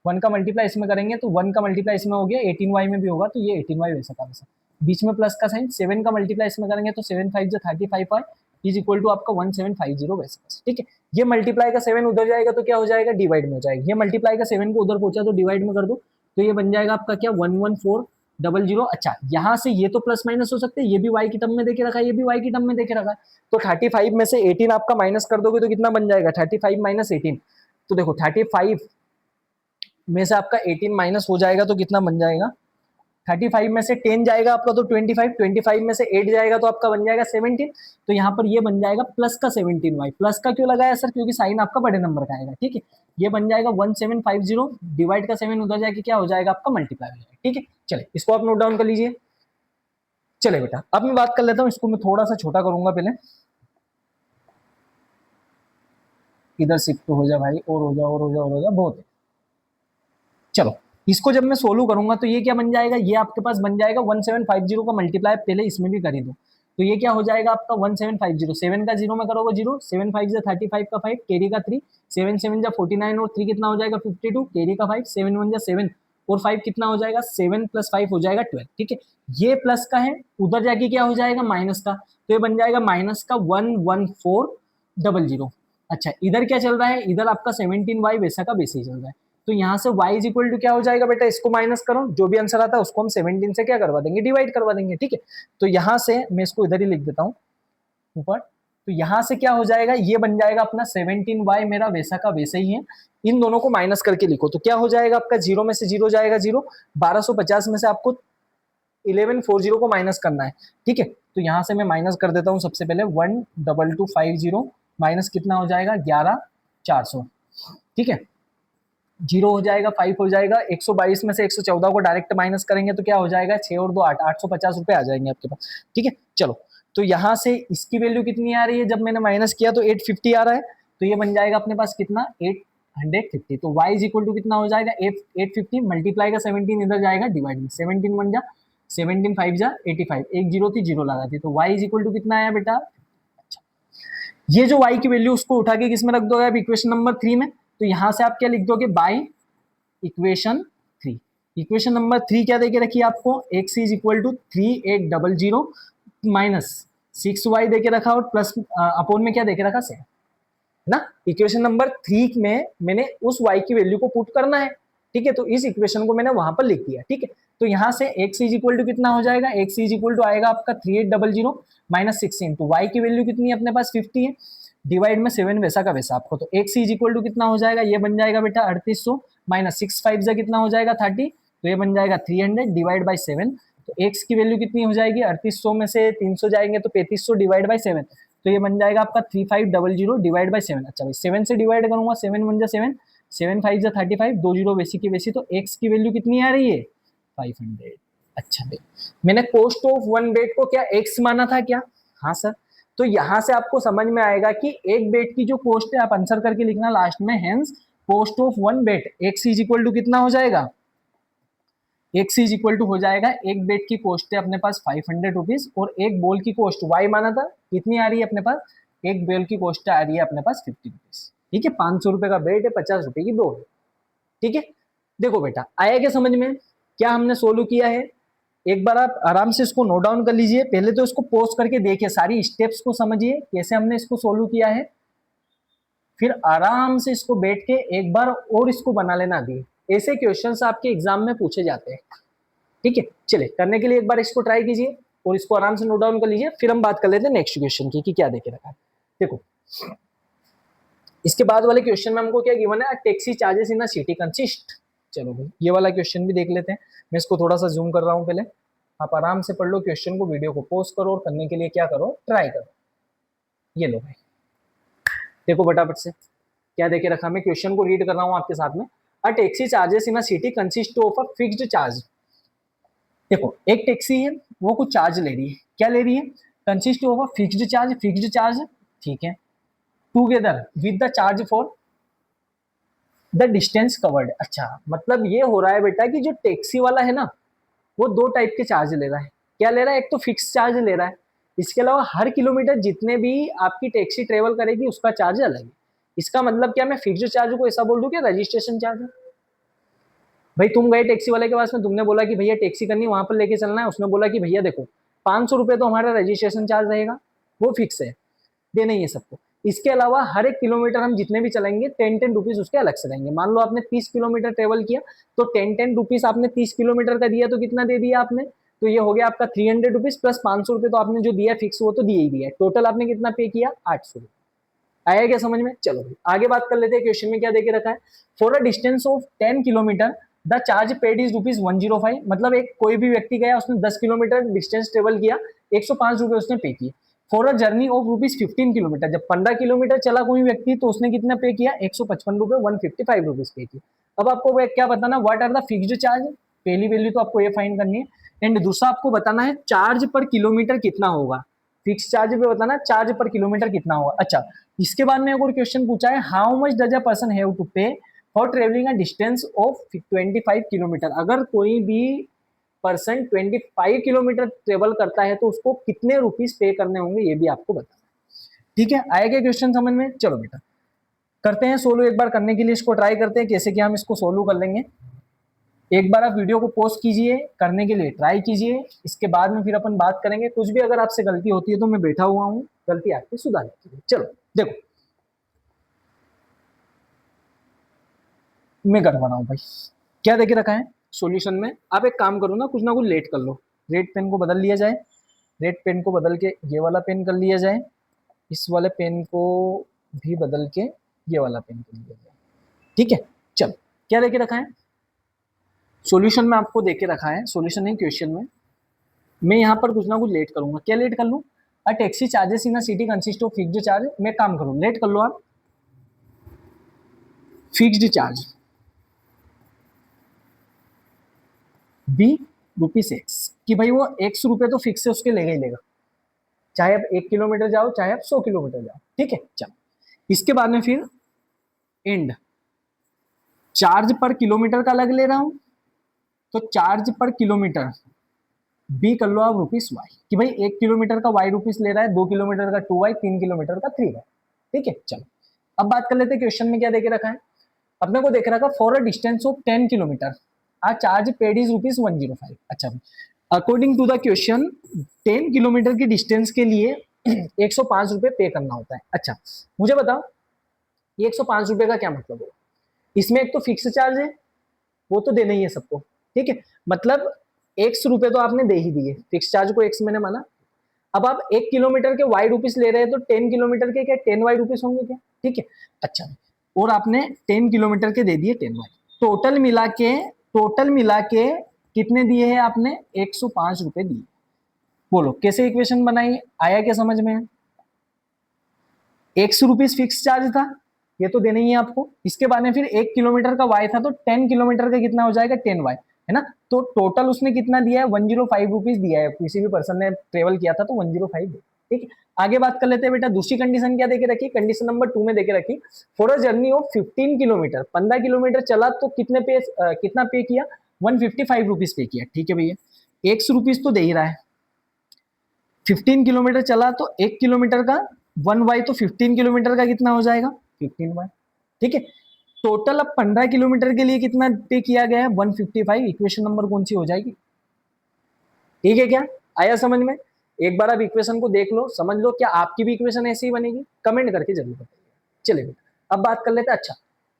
1 का मल्टीप्लाई इसमें करेंगे तो 1 का मल्टीप्लाई इसमें हो गया, 18y में भी होगा तो ये 18y वैसा का वैसा, बीच में प्लस का साइन, 7 का मल्टीप्लाई इसमें करेंगे तो 7 5 जा 35y इज इक्वल टू आपका 1750 वैसा। ठीक है, ये मल्टीप्लाई का 7 उधर जाएगा तो क्या हो जाएगा, डिवाइड में हो जाएगा, ये मल्टीप्लाई का 7 को उधर पहुंचा तो डिवाइड में कर दो, तो ये बन जाएगा आपका क्या 11400। अच्छा, यहाँ से ये तो प्लस माइनस हो सकते हैं, ये भी y की टर्म में देके रखा है, ये भी y की टर्म में देके रखा है, तो 35 में से 18 आपका माइनस कर दोगे तो कितना बन जाएगा 35 माइनस 18। तो देखो 35 में से आपका 18 माइनस हो जाएगा तो कितना बन जाएगा, 35 में से 10 जाएगा आपका तो 25, 25 में से 8 जाएगा तो आपका बन जाएगा 17। तो यहाँ पर ये बन जाएगा प्लस का 17y, प्लस का क्यों लगाया सर, क्योंकि साइन आपका बड़े नंबर का आएगा। ठीक है, ये बन जाएगा 1750, डिवाइड का 7 उधर जाके क्या हो जाएगा आपका मल्टीप्लाई हो जाएगा। ठीक है, चले इसको आप नोट डाउन कर लीजिए। चले बेटा अब मैं बात कर लेता हूँ, इसको मैं थोड़ा सा छोटा करूंगा, पहले इधर शिफ्ट हो जा भाई, और हो जा और हो जा और हो जा, बहुत है। चलो इसको जब मैं सोल्व करूंगा तो ये क्या बन जाएगा, ये आपके पास बन जाएगा 1750 का मल्टीप्लाई, पहले इसमें भी कर ही दो, तो ये क्या हो जाएगा आपका 1750, 7 का 0 में करोगे 0, 7 5 जा 35 का 5, कैरी का 3, 7 7 जा 49 और 3 कितना हो जाएगा 52, कैरी का 5, 7 1 जा 7 और 5 कितना हो जाएगा 7 प्लस 5 हो जाएगा 12। ठीक है, ये प्लस का है, उधर जाके क्या हो जाएगा माइनस का, तो ये बन जाएगा माइनस का 11400। अच्छा, इधर क्या चल रहा है, इधर आपका 17y वैसा का वैसे ही चल रहा है, तो यहाँ से y इज इक्वल टू क्या हो जाएगा बेटा, इसको माइनस करो, जो भी आंसर आता है उसको हम 17 से क्या करवा देंगे, डिवाइड करवा देंगे। ठीक है, तो यहाँ से मैं इसको इधर ही लिख देता हूँ ऊपर, तो यहाँ से क्या हो जाएगा, ये बन जाएगा अपना 17y मेरा वैसा का वैसे ही है, इन दोनों को माइनस करके लिखो तो क्या हो जाएगा आपका, 0 में से 0 जाएगा 0, 1250 में से आपको 1140 को माइनस करना है। ठीक है, तो यहाँ से मैं माइनस कर देता हूँ, सबसे पहले 12250 माइनस कितना हो जाएगा 11400। ठीक है, 0 हो जाएगा, 5 हो जाएगा, 122 में से 114 को डायरेक्ट माइनस करेंगे तो क्या हो जाएगा 6 और 2 8, 850 रुपए आ जाएंगे आपके पास। ठीक है, चलो तो यहाँ से इसकी वैल्यू कितनी आ रही है, जब मैंने माइनस किया तो 850 आ रहा है, तो ये बन जाएगा अपने पास कितना 850। तो y इज इक्वल टू कितना हो जाएगा 850 मल्टीप्लाई का 17 इधर जाएगा, डिवाइड में 17 बन जा 17 5 जा 85, एक जीरो थी जीरो लगा थी, तो y इज इक्वल टू कितना आया बेटा। अच्छा, ये जो y की वैल्यू उसको उठा के किस में रख दोगे आप, इक्वेशन नंबर 3 में, तो यहां से आप क्या लिख दोगे, बाय इक्वेशन 3। इक्वेशन नंबर 3 क्या देके रखी है आपको, x is equal to 3800 minus 6y देके रखा और प्लस अपॉन में क्या देके रखा 7 ना। इक्वेशन नंबर 3 में मैंने उस y की वैल्यू को पुट करना है। ठीक है, तो इस इक्वेशन को मैंने वहां पर लिख दिया। ठीक है, तो यहाँ से x इज इक्वल टू कितना हो जाएगा, x इज इक्वल टू आएगा आपका 3800 माइनस 16, तो y की वैल्यू कितनी है अपने पास 50 है, डिवाइड में 7 वैसा का वैसा आपको, तो x इज इक्वल टू कितना हो जाएगा, ये बन जाएगा बेटा 3800 माइनस 6 5 जा कितना हो जाएगा 30, तो ये बन जाएगा 300 डिवाइड बाई 7, तो x की वैल्यू कितनी हो जाएगी 3800 में से 300 जाएंगे तो 3500 डिवाइड बाई 7, तो ये बन जाएगा आपका 3500 डिवाइड बाई 7। अच्छा भाई 7 से डिवाइड करूंगा, 7 1 जा 7, 7 5 जा 35, 2 जीरो वैसी की वैसी, तो x की वैल्यू कितनी आ रही है 500। अच्छा भाई मैंने कॉस्ट ऑफ वन बेड को क्या x माना था क्या, हाँ सर, तो यहां से आपको समझ में आएगा कि एक बेड की जो कॉस्ट है आप आंसर करके लिखना लास्ट में, hence cost of one bat x is equal to कितना हो जाएगा, एक्स इज इक्वल टू हो जाएगा, एक बेट की कॉस्ट है अपने पास 500 रुपीज और एक बॉल की कॉस्ट वाई माना था, कितनी आ रही है अपने पास, एक बॉल की कॉस्ट आ रही है अपने पास 50 रुपीज। ठीक है, 500 रुपए का बेट है, 50 रुपए की बॉल। ठीक है, देखो बेटा आया क्या समझ में, क्या हमने सोल्व किया है, एक बार आप आराम से इसको नोट डाउन कर लीजिए, पहले तो इसको पॉज करके देखिए, सारी स्टेप्स को समझिए कैसे हमने इसको सोल्व किया है, फिर आराम से इसको बैठ के एक बार और इसको बना लेना दी, ऐसे क्वेश्चंस आपके एग्जाम में पूछे जाते हैं। ठीक है, चलिए करने के लिए एक बार इसको ट्राई कीजिए और इसको आराम से नोट डाउन कर लीजिए, फिर हम बात कर लेते हैं नेक्स्ट क्वेश्चन की कि क्या देखे रखा है। देखो इसके बाद वाले क्वेश्चन में हमको क्या गिवन है, taxi charges in a city consist. चलो भाई ये वाला क्वेश्चन भी देख लेते हैं, मैं इसको थोड़ा सा जूम कर रहा हूँ, पहले आप आराम से पढ़ लो क्वेश्चन को, वीडियो को पॉज करो और करने के लिए क्या करो, ट्राई करो। ये लो भाई देखो फटाफट से क्या देखे रखा, मैं क्वेश्चन को रीड कर रहा हूँ आपके साथ में। अ taxi charges in a city consist of a fixed charge. देखो एक टैक्सी है वो कुछ चार्ज ले रही है, क्या ले रही है, consist of a fixed charge, fixed charge ठीक है, together with the charge for the distance covered. अच्छा मतलब ये हो रहा है बेटा कि जो टैक्सी वाला है ना वो दो टाइप के चार्ज ले रहा है, क्या ले रहा है, एक तो फिक्स चार्ज ले रहा है, इसके अलावा हर किलोमीटर जितने भी आपकी टैक्सी ट्रेवल करेगी उसका चार्ज अलग है। इसका मतलब क्या, मैं फिक्स्ड चार्ज को ऐसा बोल दूं क्या रजिस्ट्रेशन चार्ज है। भाई तुम गए टैक्सी वाले के पास में, तुमने बोला कि भैया टैक्सी करनी वहां पर लेके चलना है, उसने बोला कि भैया देखो 500 रुपए तो हमारा रजिस्ट्रेशन चार्ज रहेगा, वो फिक्स है, देना ही है सबको। इसके अलावा हर एक किलोमीटर हम जितने भी चलेंगे 10-10 रुपीज उसके अलग से रहेंगे। मान लो आपने 30 किलोमीटर ट्रेवल किया तो 10-10 रुपीज आपने 30 किलोमीटर का दिया, तो कितना दे दिया आपने, तो ये हो गया आपका 300 रुपीज प्लस 500 रुपए तो आपने जो दिया फिक्स वो तो दिया ही दिया, टोटल आपने कितना पे किया 800 रुपए। आया क्या समझ में, चलो आगे बात कर लेते हैं, क्वेश्चन में क्या देके रखा है, for a distance of 10 kilometre the charge paid is ₹105। मतलब एक कोई भी व्यक्ति गया उसने 10 किलोमीटर डिस्टेंस ट्रेवल किया, 105 रुपए उसने पे किए। फॉर अ जर्नी ऑफ ₹15 जब 15 किलोमीटर चला कोई व्यक्ति तो उसने कितना पे किया, 155 रुपए, 155 रुपीज पे किया। अब आपको क्या बताना, what are the fixed charge, पहली वैल्यू तो आपको ये फाइंड करनी है, एंड दूसरा आपको बताना है चार्ज पर किलोमीटर कितना होगा, फिक्स चार्ज पे बताना चार्ज पर किलोमीटर कितना होगा। अच्छा इसके बाद में एक और क्वेश्चन पूछा है, how much does a person have to pay for travelling a distance of 25 kilometre. अगर कोई भी पर्सन 25 किलोमीटर ट्रेवल करता है तो उसको कितने रुपीस पे करने होंगे, ये भी आपको बताना। ठीक है, आएगा क्वेश्चन समझ में, चलो बेटा करते हैं सोल्व, एक बार करने के लिए इसको ट्राई करते हैं कैसे क्या हम इसको सोल्व कर लेंगे। एक बार आप वीडियो को पॉज कीजिए, करने के लिए ट्राई कीजिए, इसके बाद में फिर अपन बात करेंगे, कुछ भी अगर आपसे गलती होती है तो मैं बैठा हुआ हूँ गलती आपकी सुधारने के लिए। चलो देखो मैं कर रहा हूँ भाई, क्या देखे रखा है सॉल्यूशन में, आप एक काम करो ना कुछ लेट कर लो, रेड पेन को बदल लिया जाए, रेड पेन को बदल के ये वाला पेन कर लिया जाए, इस वाले पेन को भी बदल के ये वाला पेन कर लिया जाए। ठीक है, चलो क्या देखे रखा है सॉल्यूशन में, आपको देके रखा है सॉल्यूशन नहीं क्वेश्चन में, मैं यहाँ पर कुछ लेट करूंगा, क्या लेट कर लूँ, a taxi charges in a city consist of fixed charge, मैं काम करूँ लेट कर लो आप, fixed charge be rupees x, कि भाई वो एक्स रुपए तो फिक्स है उसके लेगा ही लेगा, चाहे आप 1 किलोमीटर जाओ चाहे आप 100 किलोमीटर जाओ। ठीक है चलो, इसके बाद में फिर एंड चार्ज पर किलोमीटर का अलग ले रहा हूं, तो चार्ज पर किलोमीटर बी कर लो आप ₹वाई, कि भाई 1 किलोमीटर का वाई रुपीस ले रहा है, 2 किलोमीटर का 2 वाई, 3 किलोमीटर का 3 वाई। ठीक है चलो, अब बात कर लेते हैं क्वेश्चन में क्या देके रखा है, अपने को देख रखा for a distance of 10 kilometre uh charge paid is ₹105। अच्छा according to the question 10 kilometre की डिस्टेंस के लिए 105 रुपए पे करना होता है। अच्छा मुझे बताओ ये 105 रुपए का क्या मतलब है, इसमें एक तो फिक्स चार्ज है वो तो देना ही है सबको, ठीक है, मतलब एक्स रुपए तो आपने दे ही दिए, फिक्स चार्ज को एक्स मैंने माना। अब आप 1 किलोमीटर के वाई रुपीस ले रहे हैं तो 10 किलोमीटर के क्या 10 वाई रुपीस होंगे क्या, ठीक है। अच्छा और आपने 10 किलोमीटर के दे दिए 10 वाई, टोटल मिला के कितने दिए हैं आपने, 105 रुपए दिए। बोलो कैसे इक्वेशन बनाई, आया क्या समझ में, ₹100 फिक्स चार्ज था ये तो देना ही है आपको, इसके बाद में फिर 1 किलोमीटर का वाई था तो 10 किलोमीटर का कितना हो जाएगा 10 वाई, है ना, तो टोटल उसने कितना दिया है 105 रुपीज दिया है, किसी भी पर्सन ने ट्रेवल किया था तो 105 दिया। ठीक है, आगे बात कर लेते हैं बेटा। दूसरी कंडीशन क्या देके रखी, कंडीशन नंबर 2 में देके रखी, for a journey of 15 kilometre, 15 kilometre चला तो कितना पे किया, 155 रुपीज पे किया। ठीक है भैया, 100 रुपीज तो दे ही रहा है। 15 किलोमीटर चला तो 1 किलोमीटर का 1y, तो 15 किलोमीटर का कितना हो जाएगा, 15y। ठीक है, टोटल अब 15 किलोमीटर के लिए कितना पे किया गया है, 155। इक्वेशन नंबर कौन सी हो जाएगी, ठीक है क्या, आया समझ में। एक बार आप इक्वेशन को देख लो, समझ लो, क्या आपकी भी इक्वेशन ऐसी ही बनेगी, कमेंट करके जरूर बताइए। चलिए बेटा अब बात कर लेते हैं। अच्छा,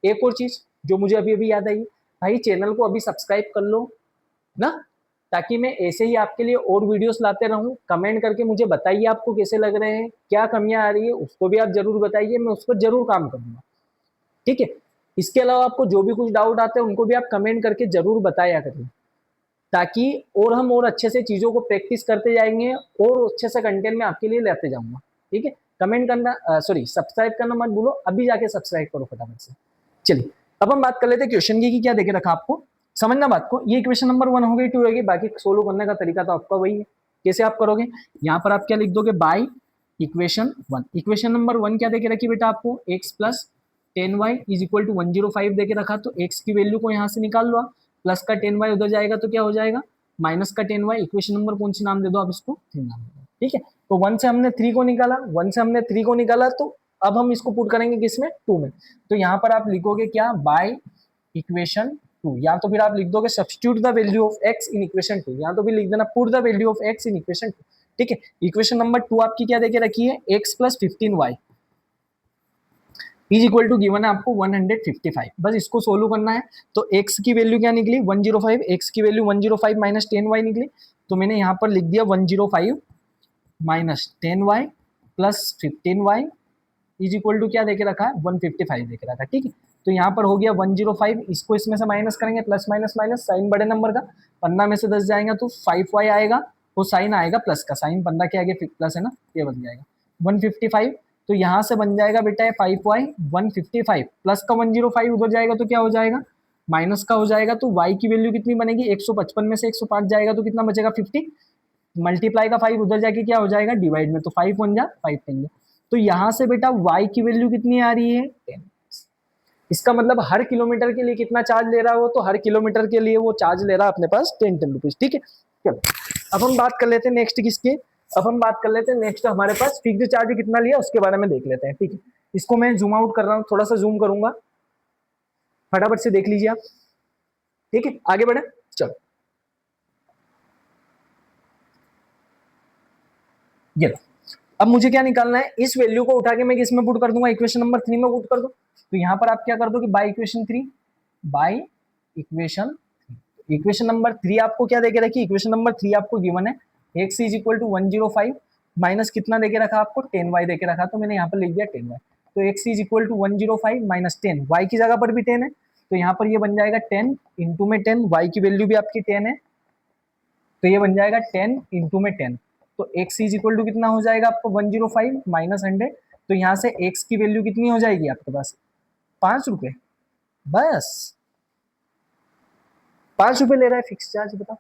एक और चीज जो मुझे अभी अभी याद आई, भाई चैनल को अभी सब्सक्राइब कर लो ना, ताकि मैं ऐसे ही आपके लिए और वीडियोस लाते रहूं। कमेंट करके मुझे बताइए आपको कैसे लग रहे हैं, क्या कमियां आ रही है उसको भी आप जरूर बताइए, मैं उस पर जरूर काम करूंगा। ठीक है, इसके अलावा आपको जो भी कुछ डाउट आते हैं उनको भी आप कमेंट करके जरूर बताया करिए, ताकि और अच्छे से चीजों को प्रैक्टिस करते जाएंगे और अच्छे से कंटेंट में आपके लिए लाते जाऊंगा। ठीक है, कमेंट करना सॉरी सब्सक्राइब करना मत भूलो, अभी जाके सब्सक्राइब करो फटाफट से। चलिए अब हम बात कर लेते हैं क्वेश्चन की कि क्या देके रखा आपको, समझना बात को। ये इक्वेशन नंबर 1 हो गई, 2 होगी, बाकी सोल्व करने का तरीका तो आपका वही है। कैसे आप करोगे, यहाँ पर आप क्या लिख दोगे, बाय इक्वेशन 1। इक्वेशन नंबर 1 क्या देके रखी बेटा आपको, x plus 10y is equal to 105 देके रखा, तो x की वैल्यू को यहाँ से निकाल लो आप, प्लस का 10y उधर जाएगा तो क्या हो जाएगा, माइनस का 10y। इक्वेशन नंबर कौन सी नाम दे दो आप इसको, 3 नाम दे दो। ठीक है, तो 1 से हमने 3 को निकाला, 1 से हमने 3 को निकाला, तो अब हम इसको पुट करेंगे किसमें, 2 में। तो यहाँ पर आप लिखोगे क्या, बाय इक्वेशन 2, या तो फिर आप लिख दोगे substitute the value of x in equation 2, या तो फिर लिख देना put the value of x in equation 2। ठीक है, इक्वेशन नंबर 2 आपकी क्या देके रखी है, x plus 15y is equal to given है आपको 155। बस इसको सोल्व करना है। तो x की वैल्यू क्या निकली, 105, x की वैल्यू 105 माइनस 10y निकली, तो मैंने यहाँ पर लिख दिया 105 minus 10y plus 15y is equal to क्या देके रखा है, 155 देके रखा है। ठीक है, तो यहाँ पर हो गया 105, इसको इसमें से माइनस करेंगे, प्लस माइनस माइनस, साइन बड़े नंबर का, 15 में से 10 जाएगा तो 5y आएगा, वो साइन आएगा प्लस का, साइन 15 के आगे प्लस है ना, ये बन जाएगा 155। तो यहाँ से बन जाएगा बेटा 5y 155 प्लस का 105 उधर जाएगा तो क्या हो जाएगा, माइनस का हो जाएगा, तो y की वैल्यू कितनी बनेगी, 155 में से 105 जाएगा तो कितना बचेगा 50, मल्टीप्लाई का 5 उधर जाके क्या हो जाएगा डिवाइड में, तो 5 1 जा 5 10 जा। तो यहाँ से बेटा y की वैल्यू कितनी आ रही है 10। इसका मतलब हर किलोमीटर के लिए कितना चार्ज ले रहा है वो, तो हर किलोमीटर के लिए वो चार्ज ले रहा है अपने पास 10 रुपीज। ठीक है, चलो अब हम बात कर लेते हैं नेक्स्ट किसके, अब हम बात कर लेते हैं नेक्स्ट हमारे पास फिक्स्ड चार्ज कितना लिया उसके बारे में देख लेते हैं। ठीक है, इसको मैं जूम आउट कर रहा हूँ, थोड़ा सा जूम करूंगा, फटाफट से देख लीजिए आप। ठीक है, आगे बढ़े, चलो ये लो। अब मुझे क्या निकालना है, इस वैल्यू को उठा के मैं किस में पुट कर दूंगा, इक्वेशन नंबर 3 में पुट कर दो। तो यहाँ पर आप क्या कर दो कि by equation 3, by equation, equation number 3 आपको क्या देके रखी, इक्वेशन नंबर 3 आपको गिवन है x is equal to 105 minus कितना देके रखा आपको 10y देके रखा, तो मैंने यहाँ पर लिख दिया 10y। तो x is equal to 105 minus 10, y की जगह पर भी 10 है, तो यहाँ पर ये बन जाएगा 10 इंटू में 10, y की वैल्यू भी आपकी 10 है, तो ये बन जाएगा 10 इंटू में 10। तो x इज इक्वल टू कितना हो जाएगा आपको 105 माइनस 100, तो यहाँ से x की वैल्यू कितनी हो जाएगी आपके पास, 5 रुपए, बस 5 रुपए ले रहा है फिक्स चार्ज। बताओ,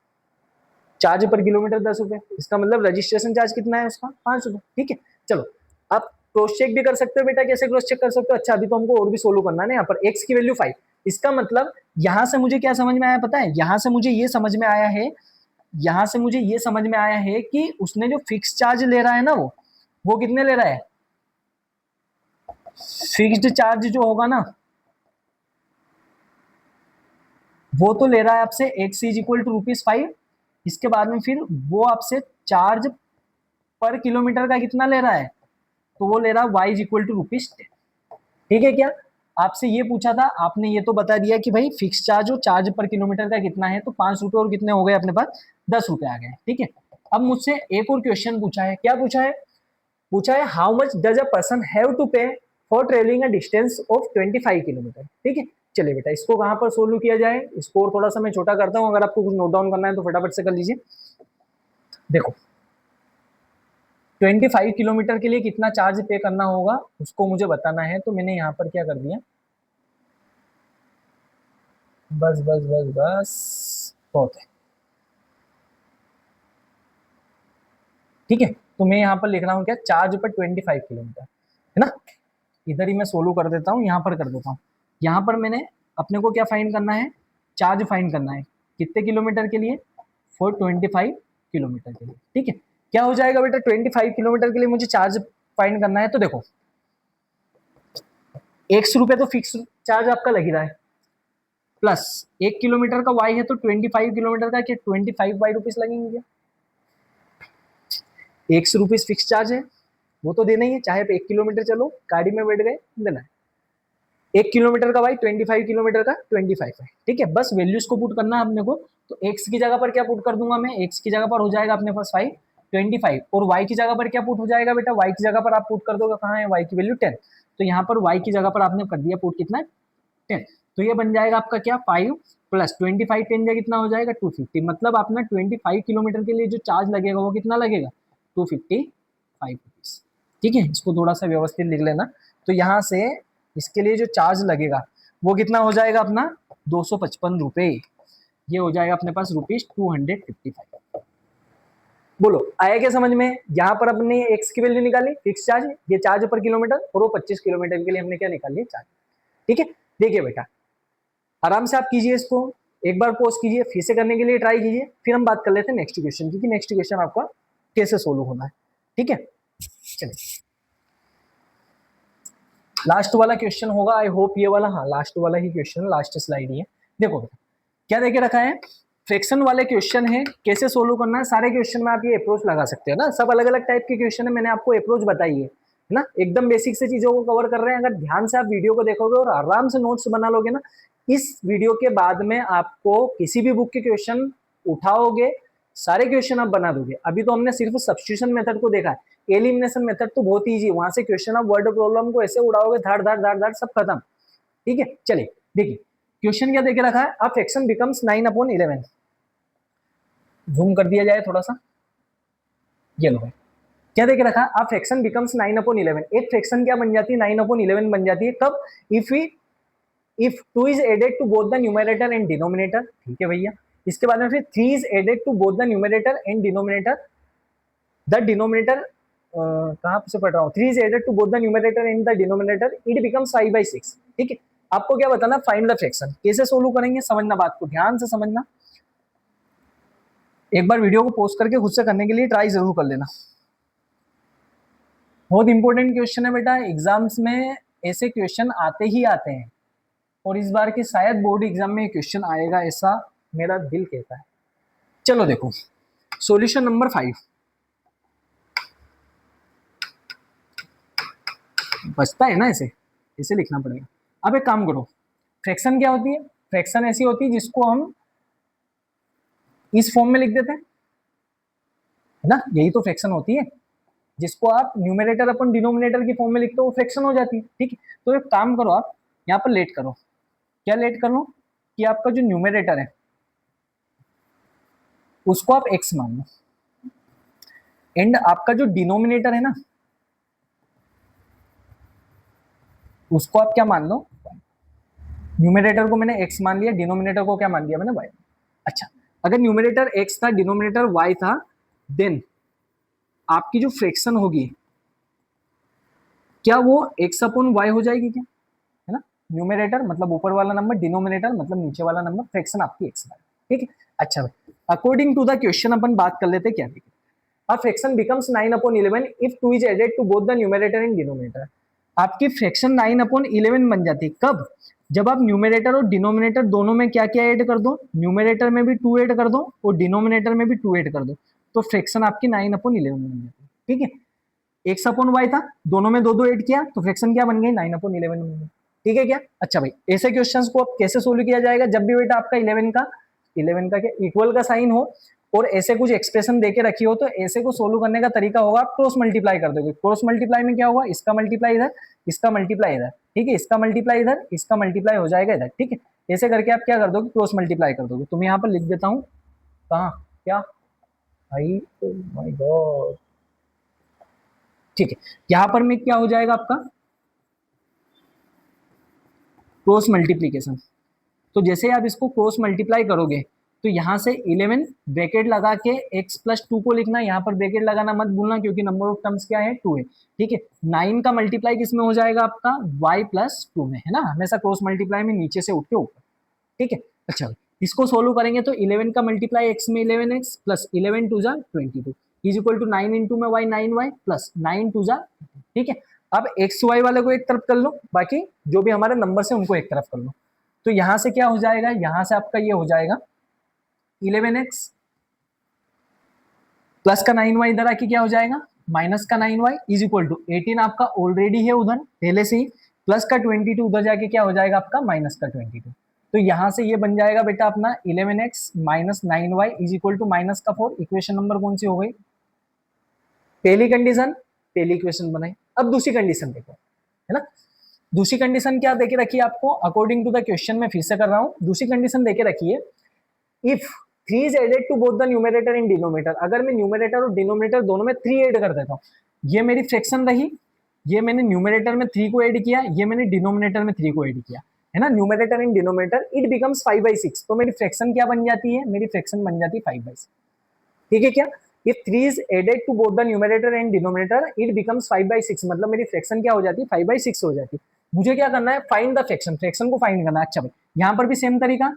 चार्ज पर किलोमीटर 10 रुपए, इसका मतलब रजिस्ट्रेशन चार्ज कितना है उसका, 5 रुपए। ठीक है, चलो आप क्रॉस चेक भी कर सकते हो बेटा, कैसे क्रॉस चेक कर सकते हो, अच्छा अभी तो हमको और भी सोल्व करना है ना। यहाँ पर x की वैल्यू 5, इसका मतलब यहां से मुझे क्या समझ में आया पता है, यहां से मुझे ये समझ में आया है, यहां से मुझे ये समझ में आया है कि उसने जो फिक्स चार्ज ले रहा है ना, वो कितने ले रहा है, फिक्स्ड चार्ज जो होगा ना वो तो ले रहा है आपसे x इज इक्वल टू ₹5, इसके बाद में फिर वो आपसे चार्ज पर किलोमीटर का कितना ले रहा है, तो वो ले रहा है y इज इक्वल टू ₹10। ठीक है क्या, आपसे ये पूछा था, आपने ये तो बता दिया कि भाई फिक्स चार्ज और चार्ज पर किलोमीटर का कितना है, तो 5 रुपए और कितने हो गए अपने पास, 10 रुपए आ गए। ठीक है, अब मुझसे एक और क्वेश्चन पूछा है, क्या पूछा है, पूछा है how much does a person have to pay for travelling a distance of 25 kilometre. ठीक है, चलिए बेटा इसको कहां पर सोल्व किया जाए, इसको और थोड़ा सा मैं छोटा करता हूं, अगर आपको कुछ नोट डाउन करना है तो फटाफट से कर लीजिए। देखो 25 किलोमीटर के लिए कितना चार्ज पे करना होगा उसको मुझे बताना है, तो मैंने यहाँ पर क्या कर दिया, बस बस बस बस बहुत है। ठीक है, तो मैं यहाँ पर लिख रहा हूँ क्या, चार्ज पर 25 किलोमीटर, है ना। इधर ही मैं सोल्व कर देता हूँ, यहाँ पर कर देता हूँ। यहाँ पर मैंने अपने को क्या फाइंड करना है, चार्ज फाइंड करना है, कितने किलोमीटर के लिए, फॉर 25 किलोमीटर के लिए। ठीक है, क्या हो जाएगा बेटा, 25 किलोमीटर के लिए मुझे चार्ज फाइंड करना है। तो देखो 100 रुपये तो फिक्स चार्ज आपका लग ही रहा है, प्लस 1 किलोमीटर का वाई है तो 25 किलोमीटर का 25 वाई रुपीज लगेंगे क्या, 100 रुपीज फिक्स चार्ज है, वो तो देना ही है, चाहे 1 किलोमीटर चलो गाड़ी में बैठ गए देना है। 1 किलोमीटर का वाई 25 किलोमीटर का 25 है। ठीक है, बस वैल्यूज को पुट करना है अपने को। तो एक्स की जगह पर क्या पुट कर दूंगा मैं, एक्स की जगह पर हो जाएगा अपने पास 25, और वाई की जगह पर क्या पुट हो जाएगा बेटा, वाई की जगह पर आप पुट कर दोगे, कहाँ है वाई की वैल्यू 10, तो यहाँ पर वाई की जगह पर आपने कर दिया पुट कितना 10, तो ये बन जाएगा आपका क्या 5 प्लस 25 10 जा कितना हो जाएगा 250, मतलब अपना 25 किलोमीटर के लिए जो चार्ज लगेगा वो कितना लगेगा 255 रुपीज। ठीक है, इसको थोड़ा सा व्यवस्थित लिख लेना। तो यहाँ से इसके लिए जो चार्ज लगेगा वो कितना हो जाएगा अपना 255 रुपये, ये हो जाएगा अपने पास ₹255। बोलो आया क्या समझ में। यहाँ पर अपने एक्स की वैल्यू निकाली फिक्स चार्ज, ये चार्ज पर किलोमीटर, और वो 25 किलोमीटर के लिए हमने क्या निकाल लिया चार्ज। ठीक है, देखिए बेटा आराम से आप कीजिए इसको, एक बार पॉज कीजिए, फिर से करने के लिए ट्राई कीजिए, फिर हम बात कर लेते हैं नेक्स्ट क्वेश्चन की, नेक्स्ट क्वेश्चन आपका कैसे सोल्व होना है। ठीक है, चलिए लास्ट वाला क्वेश्चन होगा, आई होप ये वाला, हाँ लास्ट वाला ही क्वेश्चन, लास्ट स्लाइड ही है। देखो क्या देके रखा है, फ्रैक्शन वाले क्वेश्चन है, कैसे सोल्व करना है। सारे क्वेश्चन में आप ये अप्रोच लगा सकते हो ना, सब अलग अलग टाइप के क्वेश्चन है, मैंने आपको अप्रोच बताई है ना, एकदम बेसिक से चीजों को कवर कर रहे हैं। अगर ध्यान से आप वीडियो को देखोगे और आराम से नोट्स बना लोगे ना, इस वीडियो के बाद में आपको किसी भी बुक के क्वेश्चन उठाओगे, सारे क्वेश्चन आप बना दोगे। अभी तो हमने सिर्फ सब्स्टिट्यूशन मेथड को देखा है, एलिमिनेशन मेथड तो बहुत इजी, वहां से क्वेश्चन आप वर्ड प्रॉब्लम को ऐसे उड़ाओगे धाड़ धाड़ धाड़ धाड़ सब खत्म। ठीक है, चलिए देखिए क्वेश्चन क्या देके रखा है, अ फ्रैक्शन बिकम्स 9/11, जूम कर दिया जाए थोड़ा सा, ये लो है क्या देके रखा है, अ फ्रैक्शन बिकम्स 9/11, एक फ्रैक्शन क्या बन जाती है 9/11 बन जाती है, कब, if 2 is added to both the numerator and denominator। ठीक है भैया, इसके बाद में फिर 3 is added to both the numerator and denominator, the denominator कहाँ से पढ़ रहा हूँ, 3 is added to both the numerator and the denominator, it becomes 5/6। ठीक है, आपको क्या बताना, फाइंड द फ्रैक्शन, कैसे सोल्व करेंगे, समझना बात को, ध्यान से समझना, एक बार वीडियो को पोस्ट करके खुद से करने के लिए ट्राई जरूर कर लेना। बहुत इंपॉर्टेंट क्वेश्चन है बेटा, एग्जाम्स में ऐसे क्वेश्चन आते ही आते हैं, और इस बार के शायद बोर्ड एग्जाम में क्वेश्चन आएगा, ऐसा मेरा दिल कहता है। चलो देखो सॉल्यूशन नंबर 5, बचता है ना, ऐसे लिखना पड़ेगा। अब एक काम करो, फ्रैक्शन क्या होती है, फ्रैक्शन ऐसी होती है जिसको हम इस फॉर्म में लिख देते हैं, है ना, यही तो फ्रैक्शन होती है, जिसको आप न्यूमरेटर अपन डिनोमिनेटर की फॉर्म में लिखते हो वो फ्रैक्शन हो जाती है। ठीक है, तो एक काम करो, आप यहाँ पर लेट करो, क्या लेट करो कि आपका जो न्यूमरेटर है उसको आप x मान लो, एंड आपका जो डिनोमिनेटर है ना उसको आप क्या मान लो, न्यूमरेटर को मैंने x मान लिया, डिनोमिनेटर को क्या मान लिया मैंने y। अच्छा, अगर न्यूमरेटर x था डिनोमिनेटर y था, देन आपकी जो फ्रैक्शन होगी क्या वो x/y हो जाएगी क्या, है ना, न्यूमरेटर मतलब ऊपर वाला नंबर, डिनोमिनेटर मतलब नीचे वाला नंबर, फ्रैक्शन आपकी x है। ठीक है, अच्छा भाई अकॉर्डिंग टू द क्वेश्चन अपन बात कर लेते हैं क्या देखिए, a fraction becomes 9/11 if 2 is added to both the numerator and denominator. आपकी फ्रैक्शन 9/11 बन जाती है कब, जब आप न्यूमरेटर और डिनोमिनेटर दोनों में क्या क्या ऐड कर दो, न्यूमरेटर में भी 2 ऐड कर दो और डिनोमिनेटर में भी 2 ऐड कर दो, तो फ्रैक्शन आपकी 9/11 बन जाती है। ठीक है, x/y था, दोनों में 2 ऐड किया तो फ्रैक्शन क्या बन गई 9/11 बन गई। ठीक है क्या, अच्छा भाई ऐसे क्वेश्चंस को अब कैसे सोल्व किया जाएगा, जब भी बेटा आपका 11 का क्या इक्वल का साइन हो और ऐसे कुछ एक्सप्रेशन देके रखी हो, तो ऐसे को सोल्व करने का तरीका होगा आप क्रॉस मल्टीप्लाई कर दोगे। क्रॉस मल्टीप्लाई में क्या होगा, इसका मल्टीप्लाई इधर, इसका मल्टीप्लाई इधर, ठीक है, इसका मल्टीप्लाई इधर, इसका मल्टीप्लाई हो जाएगा इधर। ठीक है, ऐसे करके आप क्या कर दोगे, क्रॉस मल्टीप्लाई कर दोगे। तो मैं यहाँ पर लिख देता हूँ, कहाँ क्या भाई, ओ माय गॉड, ठीक है, यहाँ पर में क्या हो जाएगा आपका क्रॉस मल्टीप्लीकेशन। तो जैसे आप इसको क्रॉस मल्टीप्लाई करोगे तो यहाँ से 11 ब्रैकेट लगा के x प्लस 2 को लिखना, यहाँ पर ब्रैकेट लगाना मत भूलना क्योंकि नंबर ऑफ टर्म्स क्या है 2 है, ठीक है। 9 का मल्टीप्लाई किसमें हो जाएगा आपका y प्लस 2 में, है ना, हमेशा क्रॉस मल्टीप्लाई में नीचे से उठ के ऊपर, ठीक है। अच्छा इसको सोल्व करेंगे तो 11 का मल्टीप्लाई x में 11x प्लस 11 टू जा 22 इज इक्वल टू 9 इंटू में y 9y प्लस 9 टू जा, ठीक है। अब एक्स वाई वाले को एक तरफ कर लो, बाकी जो भी हमारे नंबर से उनको एक तरफ कर लो। तो यहां से क्या हो जाएगा, यहां से आपका ये हो जाएगा 11x प्लस का 9y इधर आके क्या हो जाएगा माइनस का 9y इज इक्वल टू 18 आपका ऑलरेडी है उधर पहले से ही, प्लस का 22 उधर जाके क्या हो जाएगा आपका माइनस का 22। तो यहां से ये बन जाएगा बेटा अपना 11x minus 9y is equal to minus का 4। इक्वेशन नंबर कौन सी हो गई, पहली कंडीशन, पहली इक्वेशन बनाई। अब दूसरी कंडीशन देखो, है ना। दूसरी कंडीशन क्या देके रखी है आपको, अकॉर्डिंग टू द क्वेश्चन में फिर से कर रहा हूं, दूसरी कंडीशन देके रखी है if 3 is added to both the numerator and denominator. अगर मैं न्यूमरेटर और डिनोमिनेटर दोनों में 3 ऐड कर देता हूं, ये मेरी फ्रैक्शन रही, ये मैंने न्यूमरेटर में 3 को ऐड किया, ये मैंने डिनोमिनेटर में 3 को ऐड किया, है ना, numerator and denominator, it becomes 5/6। तो मेरी फ्रैक्शन क्या बन जाती है, मेरी फ्रैक्शन बन जाती है 5/6, ठीक है क्या। If 3 is added to both the numerator and denominator, it becomes 5/6। मतलब मेरी फ्रैक्शन क्या हो जाती है 5/6 हो जाती है। मुझे क्या करना है, फाइंड द फ्रैक्शन, फ्रैक्शन को फाइंड करना है। अच्छा भाई यहाँ पर भी सेम तरीका,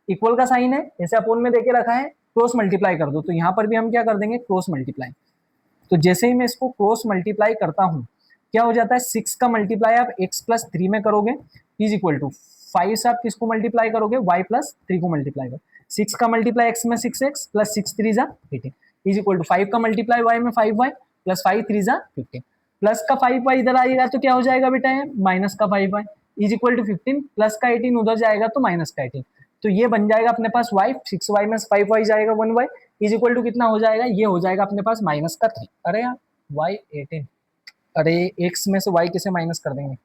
इक्वल का साइन है, ऐसे अपोन में देके रखा है, क्रॉस मल्टीप्लाई कर दो। तो यहाँ पर भी हम क्या कर देंगे, क्रॉस मल्टीप्लाई। तो जैसे ही मैं इसको क्रॉस मल्टीप्लाई करता हूँ क्या हो जाता है, 6 का मल्टीप्लाई आप x प्लस 3 में करोगे इज इक्वल टू 5 से आप किसको मल्टीप्लाई करोगे, y प्लस 3 को मल्टीप्लाई करो। 6 का मल्टीप्लाई x में 6x प्लस 6 3 जा 18 इज इक्वल टू 5 का मल्टीप्लाई y में 5y प्लस 5 3 जा 15 प्लस का 5y इधर आएगा तो क्या हो जाएगा बेटा है माइनस का 5y is equal to 15 plus का 18 उधर जाएगा तो माइनस का 18। तो ये बन जाएगा अपने पास y, 6y में 5y जाएगा 1y इज इक्वल टू कितना हो जाएगा, ये हो जाएगा अपने पास माइनस का 3। अरे यार y 18, अरे x में से y कैसे माइनस कर देंगे,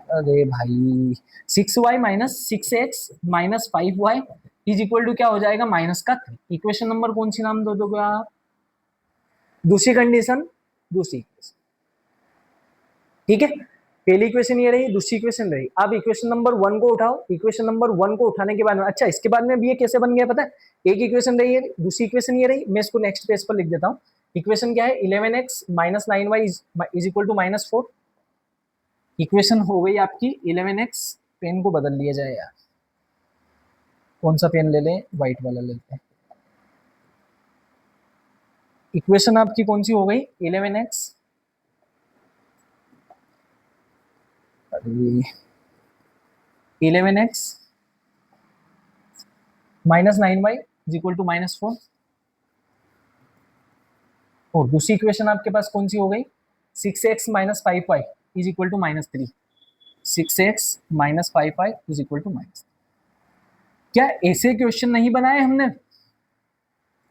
अरे भाई 6y minus 6x minus 5y is equal to क्या हो जाएगा माइनस का 3। इक्वेशन नंबर कौन सी नाम दो दोगे आप, दूसरी कंडीशन, दूसरी इक्वेशन, ठीक है। पहली इक्वेशन ये रही, दूसरी इक्वेशन रही। अब इक्वेशन नंबर 1 को उठाओ, इक्वेशन नंबर 1 को उठाने के बाद में अच्छा इसके बाद में भी ये कैसे बन गया पता है, एक इक्वेशन रही है, दूसरी इक्वेशन ये रही, मैं इसको नेक्स्ट पेज पर लिख देता हूँ। इक्वेशन क्या है 11x minus 9y is equal to minus 4। Equation हो गई आपकी 11x, पेन को बदल लिया जाए यार, कौन सा पेन ले लें, व्हाइट वाला लेते हैं। इक्वेशन आपकी कौन सी हो गई 11x, 11x minus 9y is equal to minus 4। और दूसरी इक्वेशन आपके पास कौन सी हो गई 6x minus 5y is equal to minus 3। 6x minus 5y is equal to minus. क्या ऐसे क्वेश्चन नहीं बनाए हमने,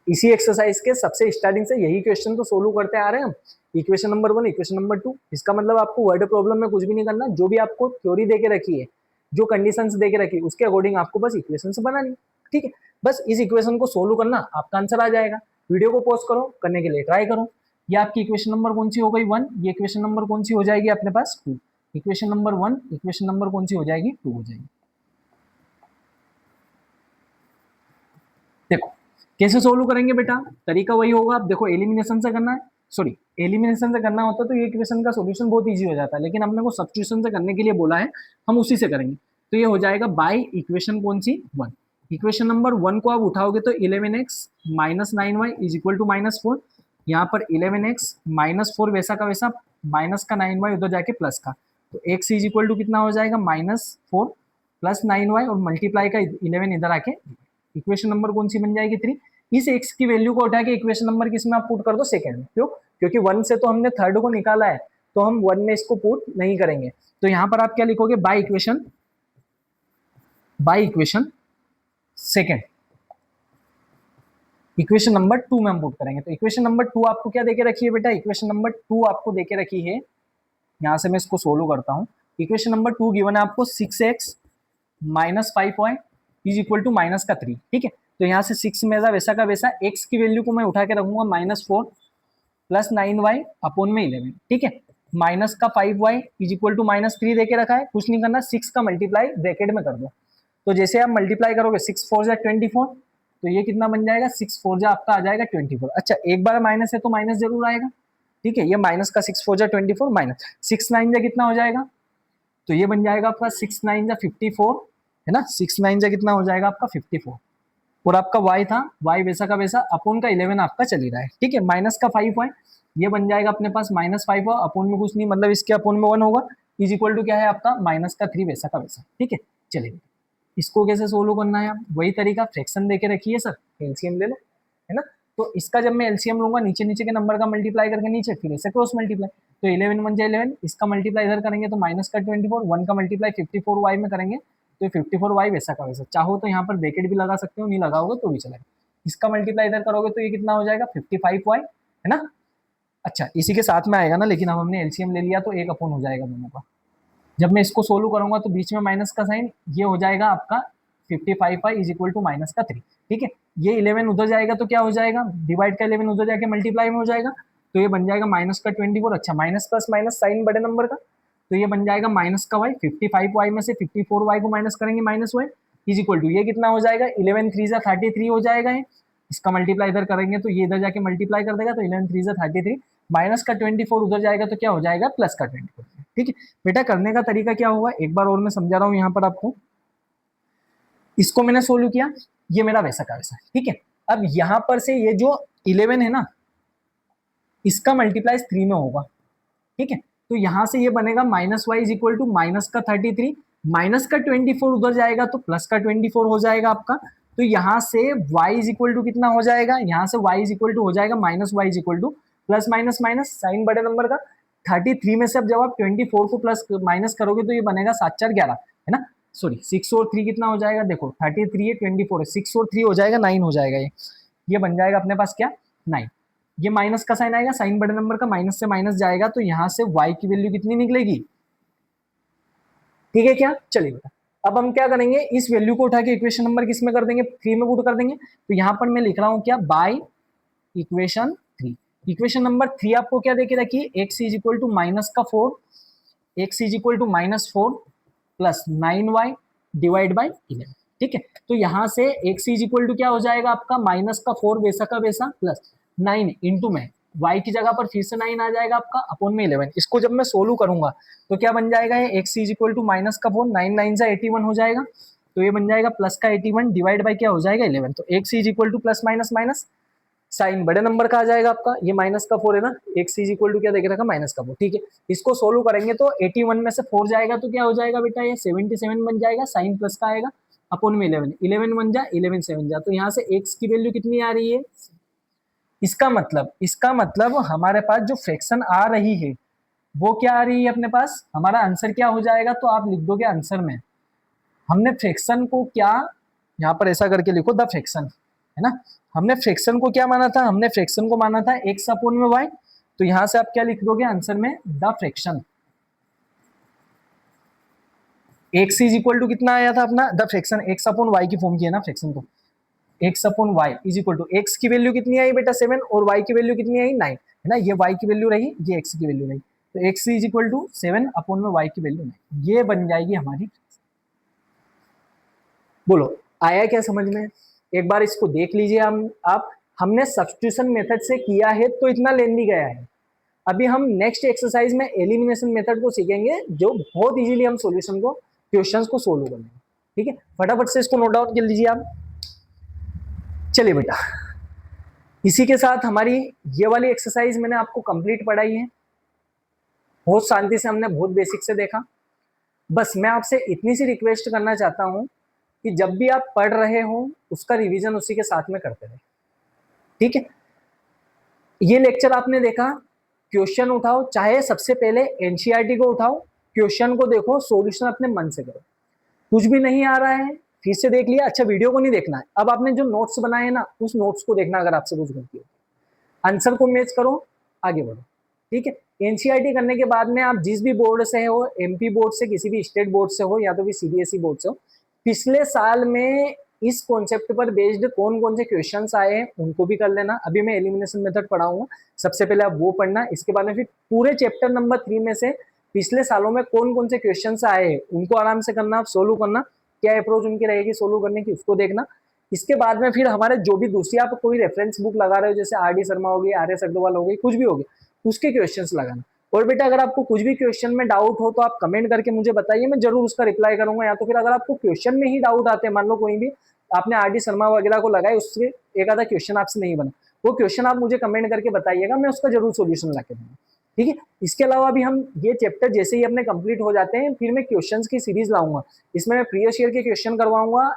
इसी एक्सरसाइज के सबसे स्टार्टिंग से यही क्वेश्चन तो सोल्व करते आ रहे हैं हम। इक्वेशन नंबर 1, इक्वेशन नंबर 2, इसका मतलब आपको वर्ड प्रॉब्लम में कुछ भी नहीं करना, जो भी आपको थ्योरी देके रखी है, जो कंडीशंस देके रखी है उसके अकॉर्डिंग आपको बस इक्वेशंस बनानी, ठीक है। बस इस इक्वेशन को सोल्व करना, आपका आंसर आ जाएगा। वीडियो को पॉज करो, करने के लिए ट्राई करो। ये आपकी इक्वेशन नंबर कौन सी हो गई 1, ये इक्वेशन नंबर कौन सी हो जाएगी अपने पास 2। इक्वेशन नंबर 1, इक्वेशन नंबर कौन सी हो जाएगी 2 हो जाएगी। देखो कैसे सोल्व करेंगे बेटा, तरीका वही होगा। आप देखो एलिमिनेशन से करना है, सॉरी एलिमिनेशन से करना होता तो ये इक्वेशन का सॉल्यूशन बहुत इजी हो जाता है, लेकिन हमने को सब्स्टिट्यूशन से करने के लिए बोला है, हम उसी से करेंगे। तो ये हो जाएगा बाय इक्वेशन कौन सी 1। इक्वेशन नंबर 1 को आप उठाओगे तो 11x minus 9y is equal to minus 4। यहाँ पर 11x माइनस 4 वैसा का वैसा, माइनस का 9y उधर जाके प्लस का, तो x इज इक्वल टू कितना हो जाएगा माइनस 4 प्लस 9y और मल्टीप्लाई का 11 इधर आके, इक्वेशन नंबर कौन सी बन जाएगी 3। इस x की वैल्यू को उठा के इक्वेशन नंबर किस में आप पुट कर दो सेकंड में, क्यों, क्योंकि 1 से तो हमने थर्ड को निकाला है, तो हम 1 में इसको पुट नहीं करेंगे। तो यहाँ पर आप क्या लिखोगे by equation second, equation number 2 में हम पुट करेंगे। तो इक्वेशन नंबर 2 आपको क्या देके रखी है बेटा, इक्वेशन नंबर 2 आपको देके रखी है, यहाँ से मैं इसको सोल्व करता हूँ। इक्वेशन नंबर 2 गिवन है आपको 6x minus 5y is equal to minus का 3, ठीक है। तो यहाँ से 6 में वैसा का वैसा, x की वैल्यू को मैं उठा के रखूंगा माइनस 4 प्लस 9y अपॉन में 11, ठीक है। माइनस का 5y is equal to minus 3 देके रखा है, कुछ नहीं करना, 6 का मल्टीप्लाई ब्रैकेट में कर दो। तो जैसे आप मल्टीप्लाई करोगे 6 4 जा 24, तो ये कितना बन जाएगा 6 4 जा आपका आ जाएगा 24। अच्छा एक बार माइनस है तो माइनस जरूर आएगा, ठीक है। ये माइनस का 6 4 जा 24 माइनस 6 9 जा कितना हो जाएगा, तो ये बन जाएगा आपका 6 9 जा 54, है ना। 6 9 जा कितना हो जाएगा आपका 54, और आपका y था, y वैसा का वैसा, अपोन का 11 आपका चल ही रहा है, ठीक है। माइनस का 5 है, ये बन जाएगा अपने पास -5 है, अपोन में कुछ नहीं, मतलब इसके अपोन में 1 होगा, इज इक्वल टू क्या है आपका माइनस का 3 वैसा का वैसा, ठीक है। चलिए इसको कैसे सोल्व करना है, आप वही तरीका, फ्रैक्शन देके रखिए सर, एलसीएम ले लो, है ना। तो इसका जब मैं एलसीएम लूंगा नीचे नीचे के नंबर का मल्टीप्लाई करके नीचे, फिर ऐसे क्रॉस मल्टीप्लाई, तो 11 1 जा 11, इसका मल्टीप्लाई इधर करेंगे तो माइनस का 24, 1 का मल्टीप्लाई 54 वाई में करेंगे तो 54 वाई वैसा का वैसा। चाहो तो यहाँ पर ब्रैकेट भी लगा सकते हो, नहीं लगाओगे तो भी चलेगा। इसका मल्टीप्लाई इधर करोगे तो ये कितना हो जाएगा 55 वाई, है ना। अच्छा इसी के साथ में आएगा ना, लेकिन अब हमने एलसीएम ले लिया तो एक अपोन हो जाएगा दोनों का। जब मैं इसको सोल्व करूंगा तो बीच में माइनस का साइन, ये हो जाएगा आपका 55 इज इक्वल टू माइनस का 3, ठीक है। ये 11 उधर जाएगा तो क्या हो जाएगा, डिवाइड का 11 उधर जाके मल्टीप्लाई में हो जाएगा, तो ये बन जाएगा माइनस का 24। अच्छा माइनस प्लस माइनस साइन बड़े नंबर का, तो ये बन जाएगा माइनस का वाई, 55 वाई में से 54 वाई को माइनस करेंगे minus Y is equal to, ये कितना हो जाएगा 11 3 जा 33 हो जाएगा है। इसका मल्टीप्लाई इधर करेंगे तो ये इधर जाके मल्टीप्लाई कर देगा, तो 11 3 जा 33, माइनस का 24 उधर जाएगा तो क्या हो जाएगा प्लस का 24, ठीक है। बेटा करने का तरीका क्या होगा, एक बार और मैं समझा रहा हूँ यहाँ पर आपको। इसको मैंने सोल्व किया, ये मेरा वैसा का वैसा, ठीक है। अब यहाँ पर से ये जो 11 है ना, इसका मल्टीप्लाई 3 में होगा, ठीक है। तो यहाँ से ये बनेगा minus Y is equal to minus का 33, माइनस का 24 उधर जाएगा तो प्लस का 24 हो जाएगा आपका। तो यहाँ से y इज इक्वल टू कितना हो जाएगा, यहाँ से y इज इक्वल टू हो जाएगा minus Y is equal to plus minus minus sign बड़े नंबर का 33 में से अब जब आप 24 को प्लस माइनस करोगे तो ये बनेगा 7 4 11, है ना। सॉरी 6 और 3 कितना हो जाएगा, देखो 33 है 24 है, 6 और 3 हो जाएगा 9 हो जाएगा, ये बन जाएगा अपने पास क्या 9। ये माइनस का साइन आएगा, साइन बड़े नंबर का, माइनस से माइनस जाएगा तो यहाँ से y की वैल्यू कितनी निकलेगी, ठीक है क्या। चलिए बेटा अब हम क्या करेंगे, इस वैल्यू को उठा के इक्वेशन नंबर किस में कर देंगे 3 में पुट कर देंगे। तो यहाँ पर मैं लिख रहा हूँ क्या बाय इक्वेशन 3। इक्वेशन नंबर 3 आपको क्या देके रखिए, x is equal to minus का 4, x is equal to -4 plus 9y divide by 11, ठीक है। तो यहाँ से x इज इक्वल टू क्या हो जाएगा आपका माइनस का 4 वैसा का वैसा प्लस 9 इंटू में y की जगह पर फिर से 9 आ जाएगा आपका अपॉन में 11। इसको जब मैं सोल्व करूंगा तो क्या बन जाएगा, ये x is equal to minus का 4, 9 9 जा 81 हो जाएगा, तो ये बन जाएगा प्लस का 81 डिवाइड बाई क्या हो जाएगा 11। तो x is equal to plus minus minus sign बड़े नंबर का आ जाएगा आपका, ये माइनस का 4 है ना, x इज इक्वल टू क्या देख रखा माइनस का 4, ठीक है। इसको सोल्व करेंगे तो 81 में से 4 जाएगा तो क्या हो जाएगा बेटा, ये 77 बन जाएगा, साइन प्लस का आएगा अपॉन में 11, 11 1 जा 11 7 जा, तो यहाँ से x की वैल्यू कितनी आ रही है। इसका मतलब हमारे पास जो फ्रैक्शन आ रही है वो क्या आ रही है अपने पास, हमारा आंसर क्या हो जाएगा, तो आप लिख दोगे आंसर में हमने फ्रैक्शन को क्या, यहाँ पर ऐसा करके लिखो द फ्रैक्शन, है ना। हमने फ्रैक्शन को क्या माना था, हमने फ्रैक्शन को माना था x अपॉन में y, तो यहाँ से आप क्या लिख दोगे आंसर में the fraction. x is equal to कितना आया था अपना the fraction, x upon y की फॉर्म की है ना फ्रैक्शन को, x upon y is equal to x की वैल्यू कितनी आई बेटा 7 और y की वैल्यू कितनी आई 9, है ना। ये y की वैल्यू रही, ये x की वैल्यू रही, तो x is equal to 7 upon में y की वैल्यू 9, ये बन जाएगी हमारी। बोलो आया क्या समझ में, एक बार इसको देख लीजिए आप हमने सब्स्टिट्यूशन मेथड से किया है तो इतना लेंदी गया है। अभी हम नेक्स्ट एक्सरसाइज में एलिमिनेशन मेथड को सीखेंगे, जो बहुत इजीली हम सॉल्यूशन को क्वेश्चंस को सोल्व कर लेंगे, ठीक है। फटाफट से इसको नोट डाउन कर लीजिए आप। चलिए बेटा इसी के साथ हमारी ये वाली एक्सरसाइज मैंने आपको कंप्लीट पढ़ाई है, बहुत शांति से हमने बहुत बेसिक से देखा। बस मैं आपसे इतनी सी रिक्वेस्ट करना चाहता हूं कि जब भी आप पढ़ रहे हो उसका रिवीजन उसी के साथ में करते रहे, ठीक है। ये लेक्चर आपने देखा, क्वेश्चन उठाओ, चाहे सबसे पहले एनसीईआरटी को उठाओ, क्वेश्चन को देखो, सॉल्यूशन अपने मन से करो। कुछ भी नहीं आ रहा है फिर से देख लिया, अच्छा वीडियो को नहीं देखना है, अब आपने जो नोट्स बनाए ना उस नोट्स को देखना, अगर आपसे कुछ गलती हो आंसर को मैच करो, आगे बढ़ो, ठीक है। एनसीईआरटी करने के बाद में आप जिस भी बोर्ड से हो, एमपी बोर्ड से, किसी भी स्टेट बोर्ड से हो या तो भी सीबीएसई बोर्ड से हो, पिछले साल में इस कॉन्सेप्ट पर बेस्ड कौन कौन से क्वेश्चंस आए हैं उनको भी कर लेना। अभी मैं एलिमिनेशन मेथड पढ़ाऊंगा, सबसे पहले आप वो पढ़ना, इसके बाद में फिर पूरे चैप्टर नंबर 3 में से पिछले सालों में कौन कौन से क्वेश्चंस आए हैं उनको आराम से करना, आप सोल्व करना, क्या अप्रोच उनकी रहेगी सोल्व करने की, उसको देखना। इसके बाद में फिर हमारे जो भी दूसरी आप कोई रेफरेंस बुक लगा रहे हो, जैसे आर डी शर्मा होगी, आर एस अग्रवाल हो गई, कुछ भी हो गया, उसके क्वेश्चंस लगाना। और बेटा अगर आपको कुछ भी क्वेश्चन में डाउट हो तो आप कमेंट करके मुझे बताइए, मैं जरूर उसका रिप्लाई करूंगा। या तो फिर अगर आपको क्वेश्चन में ही डाउट आते हैं, मान लो कोई भी आपने आर डी शर्मा वगैरह को लगाए, उससे एक आधा क्वेश्चन आपसे नहीं बना, वो क्वेश्चन आप मुझे कमेंट करके बताइएगा, मैं उसका जरूर सोल्यूशन ला के दूंगा। ठीक है। इसके अलावा भी हम ये चैप्टर जैसे ही अपने कंप्लीट हो जाते हैं, फिर मैं क्वेश्चंस की सीरीज लाऊंगा। इसमें मैं प्रीवियस ईयर के क्वेश्चन करवाऊंगा,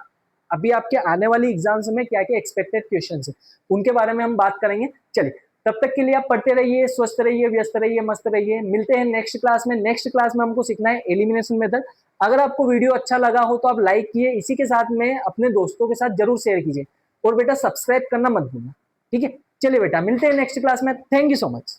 अभी आपके आने वाली एग्जाम्स में क्या क्या एक्सपेक्टेड क्वेश्चन है उनके बारे में हम बात करेंगे। चलिए, तब तक के लिए आप पढ़ते रहिए, स्वस्थ रहिए, व्यस्त रहिए, मस्त रहिए। मिलते हैं नेक्स्ट क्लास में। नेक्स्ट क्लास में हमको सीखना है एलिमिनेशन मेथड। अगर आपको वीडियो अच्छा लगा हो तो आप लाइक किए, इसी के साथ में अपने दोस्तों के साथ जरूर शेयर कीजिए, और बेटा सब्सक्राइब करना मत भूलना। ठीक है, चलिए बेटा, मिलते हैं नेक्स्ट क्लास में। Thank you so much.